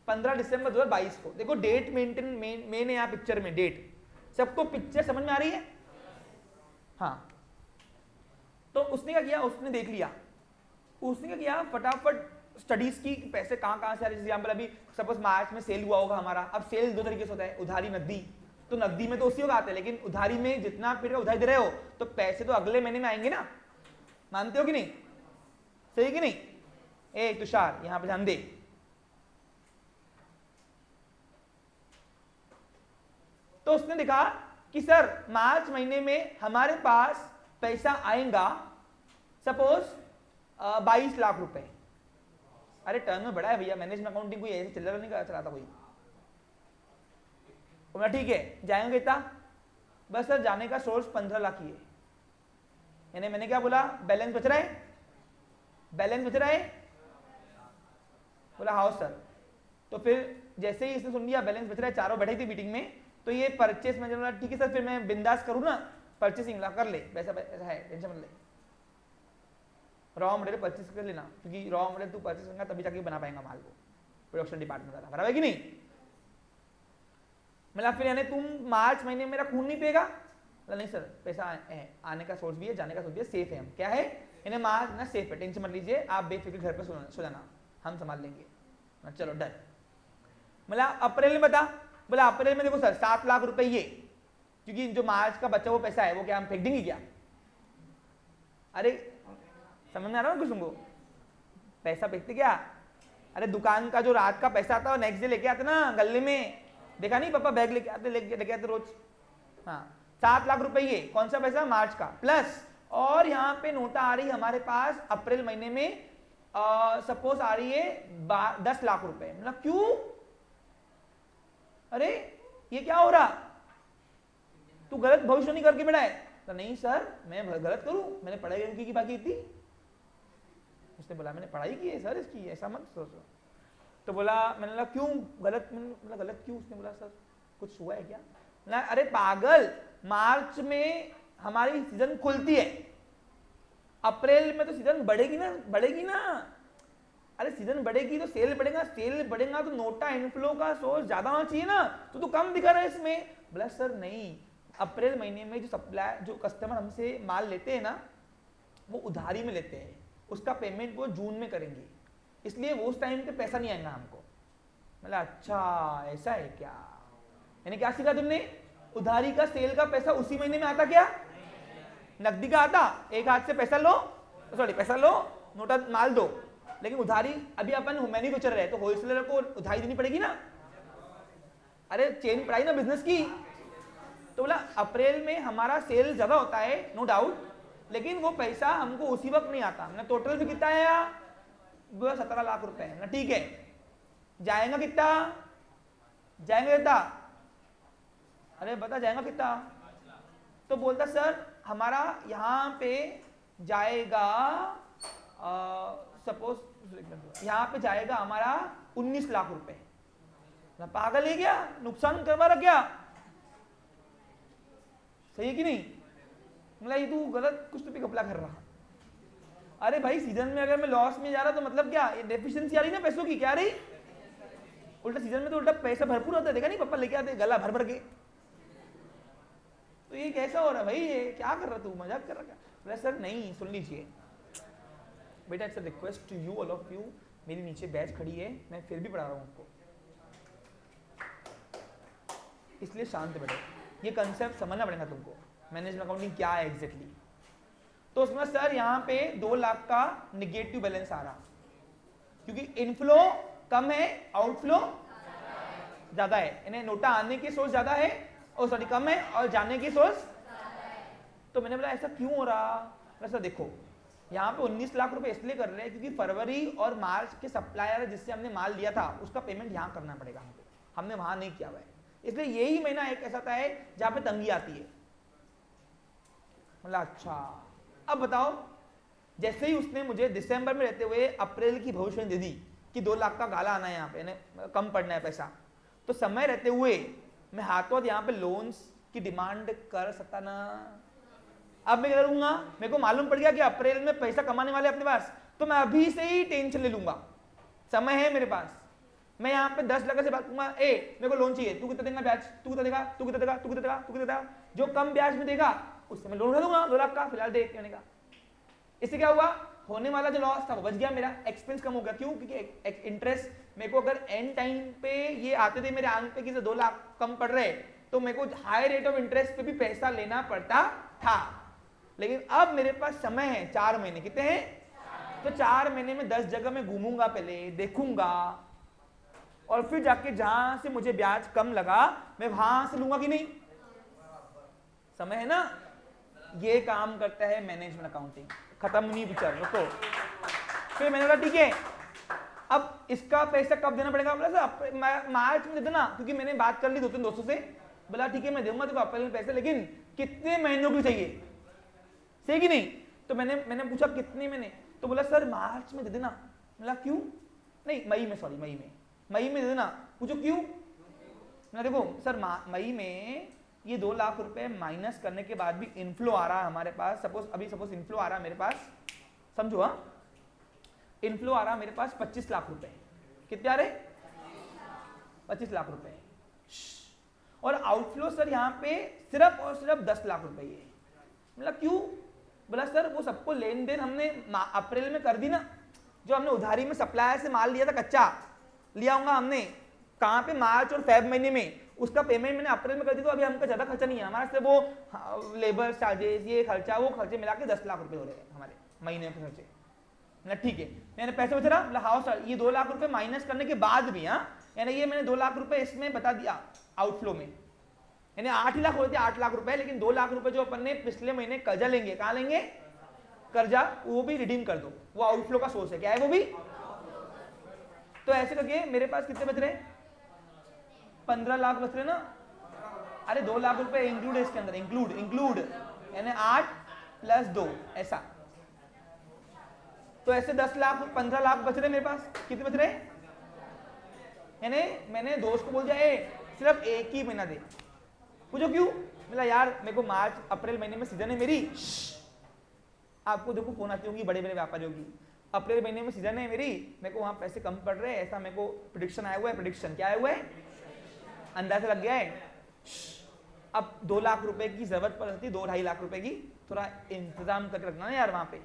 15 दिसंबर 2022 को। देखो डेट मेंटेन, मेन है यहां पिक्चर में डेट। सबको पिक्चर समझ में आ रही है? हाँ। तो उसने क्या किया, उसने देख लिया, उसने क्या किया, फटाफट स्टडीज की पैसे कहां से आ रहे। एग्जाम्पल अभी सपोज मार्च में सेल हुआ होगा हमारा। अब सेल 2 तरीके से होता है, उधारी नकदी। तो नकदी में तो उसी वक्त आते हैं, लेकिन उधारी में जितना पीरियड उधारी दे रहे हो तो पैसे तो अगले महीने में आएंगे ना। मानते हो कि नहीं? सही कि नहीं? ए तुषार यहां पे ध्यान दे, तो उसने देखा कि सर मार्च महीने में हमारे पास पैसा आएगा सपोज 22 लाख रुपए। अरे टर्न में बड़ा है भैया, मैनेजमेंट अकाउंटिंग कोई ऐसे चिल्लर नहीं चलाता कोई। बोला ठीक है, जाएंगे कितना? बस सर जाने का सोर्स 15 लाख ही है। यानी मैंने क्या बोला, बैलेंस बच रहा है? बैलेंस बच रहा है? बोला हाँ सर। तो फिर जैसे ही इसने सुन लिया बैलेंस बच रहा है, चारों बैठे थे मीटिंग में, तो ये परचेस मैनेजर बोला ठीक है सर, फिर मैं बिंदास करूँ ना, परचेसिंग ला कर ले, पैसा है, टेंशन मत ले, रॉ मटेरियल परचेस कर लेना, क्योंकि रॉ मटेरियल तू परचेस करेगा तभी जाके बना पाएगा माल को, प्रोडक्शन डिपार्टमेंट वाला, बराबर कि नहीं? मतलब फिर यानी तुम मार्च महीने में मेरा खून नहीं पिएगा? नहीं सर पैसा आने का सोर्स भी है, जाने का सोर्स भी है, सेफ है, हम क्या है इन्हें मार्च ना सेफ है, टेंशन मत लीजिए, आप बेफिक्र घर पर सो जाना, हम संभाल लेंगे। चलो डन। मतलब अप्रैल में बता, बोला अप्रैल में देखो सर 7 लाख रुपए ये, क्योंकि जो मार्च का बचा वो पैसा है वो क्या हम फेंक देंगे क्या? अरे समझ में आ रहा है कुछ तुमको? पैसा फेंकते क्या? अरे दुकान का जो रात का पैसा आता है नेक्स्ट डे लेके आते ना गले में, देखा नहीं पापा बैग लेके आते लेके आते रोज। हाँ 7 लाख रुपए ये कौन सा पैसा? मार्च का, प्लस और यहाँ पे नोटा आ रही है हमारे पास अप्रैल महीने में सपोज आ रही है 10 लाख रुपए। मतलब क्यों? अरे ये क्या हो रहा, तू गलत भविष्य नहीं करके बैठा है? तो नहीं सर मैं गलत करूं, मैंने पढ़ाई की बाकी थी। उसने बोला मैंने पढ़ाई की है सर इसकी, ऐसा मत सोचो। तो बोला, मैंने बोला क्यों गलत? मतलब गलत क्यों? उसने बोला सर कुछ हुआ है क्या? ना अरे पागल, मार्च में हमारी सीजन खुलती है, अप्रैल में तो सीजन बढ़ेगी ना, बढ़ेगी ना। अरे सीजन बढ़ेगी तो सेल बढ़ेगा, सेल बढ़ेगा तो नोटा इनफ्लो का सोर्स ज्यादा होना चाहिए ना, तो कम दिखा रहा है इसमें। बोला सर नहीं, अप्रैल महीने में जो सप्लाई जो कस्टमर हमसे माल लेते हैं ना वो उधारी में लेते हैं, उसका पेमेंट वो जून में करेंगे, इसलिए वो उस टाइम पे पैसा नहीं आएगा हमको। मतलब अच्छा ऐसा है क्या? यानी क्या सीखा तुमने? उधारी का सेल का पैसा उसी महीने में आता क्या? नकदी का आता, एक हाथ से पैसा लो, सॉरी पैसा लो नोटा माल दो, लेकिन उधारी अभी अपन मैन्युफैक्चरर है तो होलसेलर को उधारी देनी पड़ेगी ना। अरे चेन पढ़ाई ना बिजनेस की। तो बोला अप्रैल में हमारा सेल ज्यादा होता है नो डाउट, लेकिन वो पैसा हमको उसी वक्त नहीं आता। हमने टोटल भी कितना आया? 17 लाख रुपए ना, ठीक है जाएगा कितना? जाएंगे कितना? अरे बता जाएगा कितना? तो बोलता सर हमारा यहाँ पे जाएगा सपोज यहाँ पे जाएगा हमारा 19 लाख रुपए। ना पागल है क्या? नुकसान करवा रहा क्या? सही है कि नहीं? मतलब ये तू गलत कुछ तो भी घपला कर रहा। अरे भाई सीजन में अगर मैं लॉस में जा रहा तो मतलब क्या ये डेफिशिएंसी आ रही ना पैसों की, क्या आ रही? उल्टा सीजन में तो उल्टा पैसा भरपूर होता है, देखा नहीं पापा लेके आते गला भर भर के। तो ये कैसा हो रहा है भाई, ये क्या कर रहा तू, मजाक कर रहा? बोला सर नहीं सुन लीजिए बेटा, it's a request to you all of you, मेरी नीचे बैच खड़ी है मैं फिर भी पढ़ा रहा हूँ आपको, इसलिए शांत बैठो, ये कंसेप्ट समझना पड़ेगा तुमको मैनेजमेंट अकाउंटिंग क्या है एग्जैक्टली। तो उसमें सर यहाँ पे 2 लाख का निगेटिव बैलेंस आ रहा, क्योंकि इनफ्लो कम है आउटफ्लो ज्यादा है, यानी नोटा आने के सोर्स ज्यादा है और सॉरी कम है और जाने की सोर्स। तो मैंने बोला ऐसा क्यों हो रहा? सर देखो यहाँ पे 19 लाख रुपए इसलिए कर रहे हैं क्योंकि फरवरी और मार्च के सप्लायर जिससे हमने माल लिया था उसका पेमेंट यहाँ करना पड़ेगा हमको, हमने वहां नहीं किया हुआ है, इसलिए यही महीना एक ऐसा था है जहां पे तंगी आती है। मतलब अच्छा अब बताओ, जैसे ही उसने मुझे दिसंबर में रहते हुए अप्रैल की भविष्यवाणी दे दी कि 2 लाख का गाला आना है यहाँ पे, कम पड़ना है पैसा, तो समय रहते हुए मैं हाथों यहाँ पे लोन्स की डिमांड कर सकता ना। अब मैं क्या करूंगा? मेरे को मालूम पड़ गया कि अप्रैल में पैसा कमाने वाले अपने पास, तो मैं अभी से ही टेंशन ले लूंगा, समय है मेरे पास। मैं यहाँ पे 10 लाख से बात करूंगा, मेरे को लोन चाहिए, तू कितना देगा ब्याज, तू कितना देगा, तू कितना देगा, तू कितना देगा, तू कितना देगा, जो कम ब्याज में देगा उससे मैं लोन उठा दूंगा 2 लाख का, फिलहाल दे कहने का। इससे क्या हुआ? होने वाला जो लॉस था वो बच गया, मेरा एक्सपेंस कम हो गया। क्यों? क्योंकि इंटरेस्ट मेरे को अगर एंड टाइम पे ये आते थे मेरे आंख पे कि 2 लाख कम पड़ रहे, तो मेरे को हाई रेट ऑफ इंटरेस्ट पे भी पैसा लेना पड़ता था। लेकिन अब मेरे पास समय है 4 महीने, कितने हैं? तो 4 महीने में 10 जगह मैं घूमूंगा, पहले देखूंगा, और फिर जाके जहां से मुझे ब्याज कम लगा मैं वहां से लूंगा कि नहीं? समय है ना? ये काम करता है मैनेजमेंट अकाउंटिंग। खत्म नहीं विचार, रुको। फिर मैंने बोला ठीक है, अब इसका पैसा कब देना पड़ेगा? बोला सर मार्च में दे देना, क्योंकि मैंने बात कर ली 2-3 दोस्तों से। बोला ठीक है मैं दूंगा तेरे को अप्रैल में पैसे, लेकिन कितने महीनों की चाहिए, सही कि नहीं? तो मैंने पूछा कितने महीने, तो बोला सर मार्च में दे देना। बोला क्यों? नहीं मई में, सॉरी मई में दे देना। पूछो क्यों? ना देखो सर मई में ये 2 लाख रुपए माइनस करने के बाद भी इनफ्लो आ रहा है हमारे पास। सपोज इनफ्लो आ रहा है मेरे पास, समझो, हाँ इनफ्लो आ रहा है मेरे पास 25 लाख रुपए। कितने आ रहे? 25 लाख रुपए। और आउटफ्लो सर यहाँ पे सिर्फ और सिर्फ 10 लाख रुपए है। मतलब क्यों? बोला सर वो सबको लेन देन हमने अप्रैल में कर दी ना, जो हमने उधारी में सप्लायर से माल लिया था, कच्चा लिया होगा हमने, कहाँ पे? मार्च और फेब महीने में। उसका पेमेंट मैंने अप्रैल में कर दी, तो अभी हमका ज्यादा खर्चा नहीं है हमारा, सिर्फ वो लेबर चार्जेस, ये खर्चा वो खर्चे मिला के 10 लाख रुपए हो रहे हैं हमारे महीने के खर्चे। मतलब ठीक है, मैंने पैसे बचा रहा, मतलब हाँ सर ये 2 लाख रुपए माइनस करने के बाद भी, हाँ यानी ये मैंने 2 लाख रुपए इसमें बता दिया आउटफ्लो में, यानी 8 ही लाख होते थे, 8 लाख रुपए, लेकिन 2 लाख रुपए जो अपन ने पिछले महीने कर्जा लेंगे, कहाँ लेंगे? कर्जा, वो भी रिडीम कर दो, वो आउटफ्लो का सोर्स है। क्या है वो भी? तो ऐसे करके मेरे पास कितने बच रहे? 15 लाख बच रहे ना। अरे 2 लाख रुपए इंक्लूड है इसके अंदर, इंक्लूड यानी 8 + 2 ऐसा। तो ऐसे 10 लाख 15 लाख बच रहे मेरे पास। कितने बच रहे? यानी मैंने दोस्त को बोल दिया सिर्फ एक ही महीना दे। पूछो क्यों? बोला यार मेरे को मार्च अप्रैल महीने में सीजन है मेरी। आपको देखो फोन आती होगी बड़े बड़े व्यापारियों की, अप्रैल महीने में सीजन है मेरी, मेरे को वहां पैसे कम पड़ रहे हैं, ऐसा मेरे को प्रेडिक्शन आया हुआ है। प्रेडिक्शन क्या आया हुआ है? अंदाजा लग गया है। अब 2 लाख रुपए की जरूरत पड़ सकती है, 2-2.5 लाख रुपए की, थोड़ा इंतजाम करके रखना ना यार वहां पे।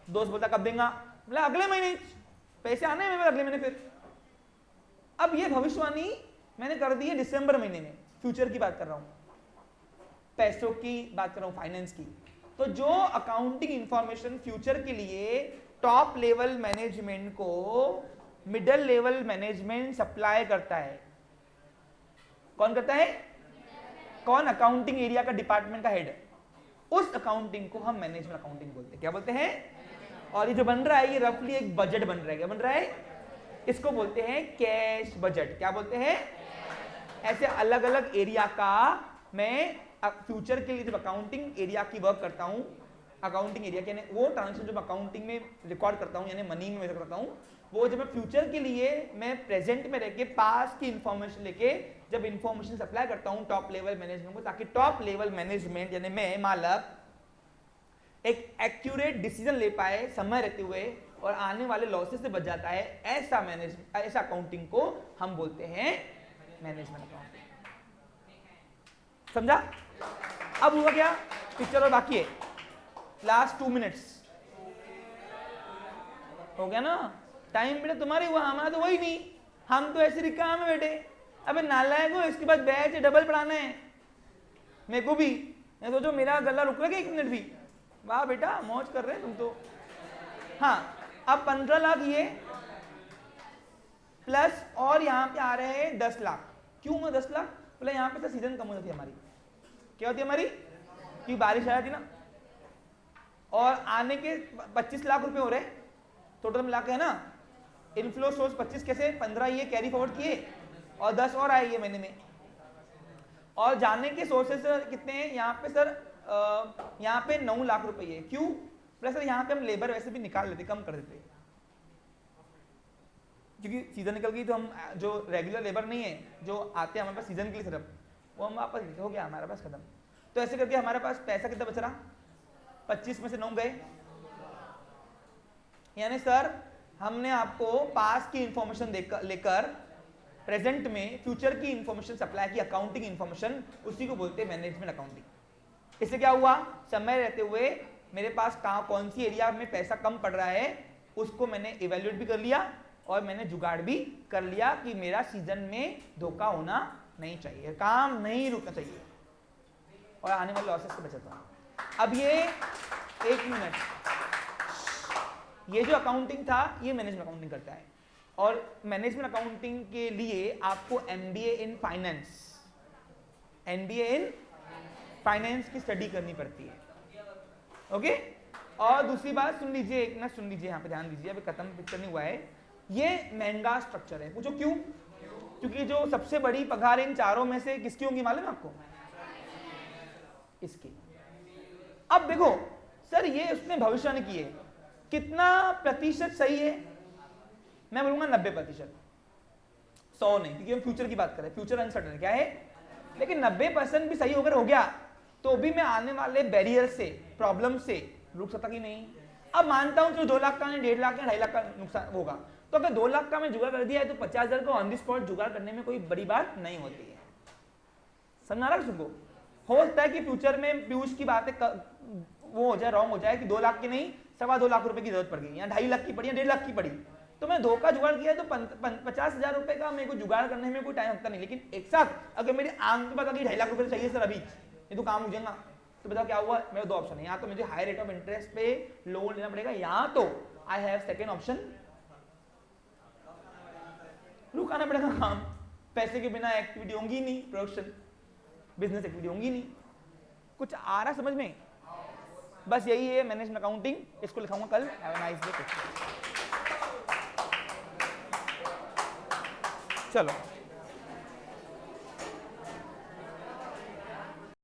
दोस्त बोलता कब देगा? बोला अगले महीने, पैसे आने हैं अगले महीने। फिर अब ये भविष्यवाणी मैंने कर दी है दिसंबर महीने में, फ्यूचर की बात कर रहा हूं, पैसों की बात कर रहा हूं, फाइनेंस की। तो जो अकाउंटिंग इंफॉर्मेशन फ्यूचर के लिए टॉप लेवल मैनेजमेंट को मिडिल लेवल मैनेजमेंट सप्लाई करता है, कौन करता है? कौन? अकाउंटिंग एरिया का डिपार्टमेंट का हेड। उस अकाउंटिंग को हम मैनेजमेंट अकाउंटिंग बोलते हैं। क्या बोलते हैं? और ये जो बन रहा है ये रफली एक बजट बन रहा है। क्या बन रहा है? इसको बोलते हैं कैश बजट। क्या बोलते हैं? ऐसे अलग अलग एरिया का मैं फ्यूचर के लिए जब अकाउंटिंग एरिया की वर्क करता हूं, अकाउंटिंग एरिया के वो ट्रांजेक्शन जो अकाउंटिंग में रिकॉर्ड करता हूं, यानी मनी में मेजर करता हूं, वो जब मैं फ्यूचर के लिए मैं प्रेजेंट में रह के पास की इंफॉर्मेशन लेके जब इंफॉर्मेशन सप्लाई करता हूं टॉप लेवल मैनेजमेंट को, ताकि टॉप लेवल मैनेजमेंट यानी मैं मालक एक एक्यूरेट डिसीजन ले पाए समय रहते हुए और आने वाले लॉसेस से बच जाता है, ऐसा अकाउंटिंग को हम बोलते हैं मैनेजमेंट अकाउंटिंग। समझा? अब हुआ क्या? पिक्चर और बाकी है, लास्ट 2 मिनट्स हो गया ना। टाइम बेटा तुम्हारे हुआ, हमारा तो वही नहीं, हम तो ऐसे रिक्का में बैठे। अबे नालायक हो, इसके बाद बैच डबल पढ़ाना है मेरे को भी। मैं सोचो मेरा गला रुक रहा है 1 मिनट भी। वाह बेटा मौज कर रहे हैं तुम तो। हाँ अब 15 लाख ये प्लस और यहाँ पे आ रहे हैं 10 लाख। क्यों हुआ 10 लाख? बोले यहाँ पे तो सीजन कम हो जाती है हमारी। क्या होती है हमारी? कि बारिश आ जाती ना, और आने के 25 लाख रुपए हो रहे टोटल मिला के, है ना। इनफ्लो सोर्स 25 कैसे? 15 ये कैरी फॉरवर्ड किए और 10 और आए ये महीने में। और जाने के सोर्सेस कितने हैं यहाँ पे सर? यहाँ पे 9 लाख रुपए है। क्यों? प्लस सर यहाँ पे हम लेबर वैसे भी निकाल लेते, कम कर देते, क्योंकि सीजन निकल गई तो हम जो रेगुलर लेबर नहीं है जो आते हैं हमारे पास सीजन के लिए सिर्फ, वो हम वापस देते, हो गया हमारे पास खत्म। तो ऐसे करके हमारे पास पैसा कितना बच रहा? 25 में से 9 गए। यानी सर हमने आपको पास की इंफॉर्मेशन लेकर प्रेजेंट में फ्यूचर की इंफॉर्मेशन सप्लाई की, अकाउंटिंग इंफॉर्मेशन, उसी को बोलते हैं मैनेजमेंट अकाउंटिंग। इससे क्या हुआ? समय रहते हुए मेरे पास कहाँ कौन सी एरिया में पैसा कम पड़ रहा है उसको मैंने इवेल्युएट भी कर लिया और मैंने जुगाड़ भी कर लिया कि मेरा सीजन में धोखा होना नहीं चाहिए, काम नहीं रुकना चाहिए और आने वाले लॉसेस से बचाता हूँ। अब ये एक मिनट, ये जो अकाउंटिंग था ये मैनेजमेंट अकाउंटिंग करता है, और मैनेजमेंट अकाउंटिंग के लिए आपको MBA in finance, MBA in finance की स्टडी करनी पड़ती है। ओके, और दूसरी बात सुन लीजिए, एक ना सुन लीजिए, यहाँ पे ध्यान दीजिए, अभी खत्म पिक्चर नहीं हुआ है। ये महंगा स्ट्रक्चर है। पूछो क्यों? क्योंकि जो सबसे बड़ी पगार इन चारों में से किसकी होंगी मालूम है आपको? इसकी। अब देखो सर ये उसने भविष्यवाणी की है, कितना प्रतिशत सही है? मैं बोलूंगा 90%, 100 नहीं, क्योंकि हम फ्यूचर की बात करें, फ्यूचर अनसर्टेन क्या है, लेकिन 90% भी सही होकर हो गया तो भी मैं आने वाले बैरियर से, प्रॉब्लम से रुक सकता कि नहीं। अब मानता हूं जो 2 लाख का नहीं, 1.5 लाख या 2.5 लाख का नुकसान होगा, तो अगर 2 लाख का मैं जुगाड़ कर दिया है तो 50,000 को ऑन द स्पॉट जुगाड़ करने में कोई बड़ी बात नहीं होती है। समझ आ रहा है तुमको? हो सकता है कि फ्यूचर में पीयूष की बातें वो हो जाए, रॉन्ग हो जाए कि 2 लाख की नहीं 2.25 लाख रुपए की जरूरत पड़ गई, या 2.5 लाख की पड़ी या 1.5 लाख की पड़ी, तो मैं 2 का जुगाड़ किया तो 50,000 रुपए का मेरे को जुगाड़ करने में कोई टाइम लगता नहीं। लेकिन एक साथ अगर मेरी आंख के पास अगर 2.5 लाख रुपए चाहिए सर अभी, ये तो काम हो जाएगा, तो बताओ क्या हुआ? मेरे 2 ऑप्शन है, या तो मुझे हाई रेट ऑफ इंटरेस्ट पे लोन लेना पड़ेगा, या तो आई हैव सेकेंड ऑप्शन, रुकाना पड़ेगा काम। पैसे के बिना एक्टिविटी होंगी नहीं, प्रोडक्शन बिजनेस एक्टिविटी होंगी नहीं। कुछ आ रहा समझ में? बस यही है मैनेजमेंट अकाउंटिंग, इसको लिखाऊंगा कल। Have a nice day. चलो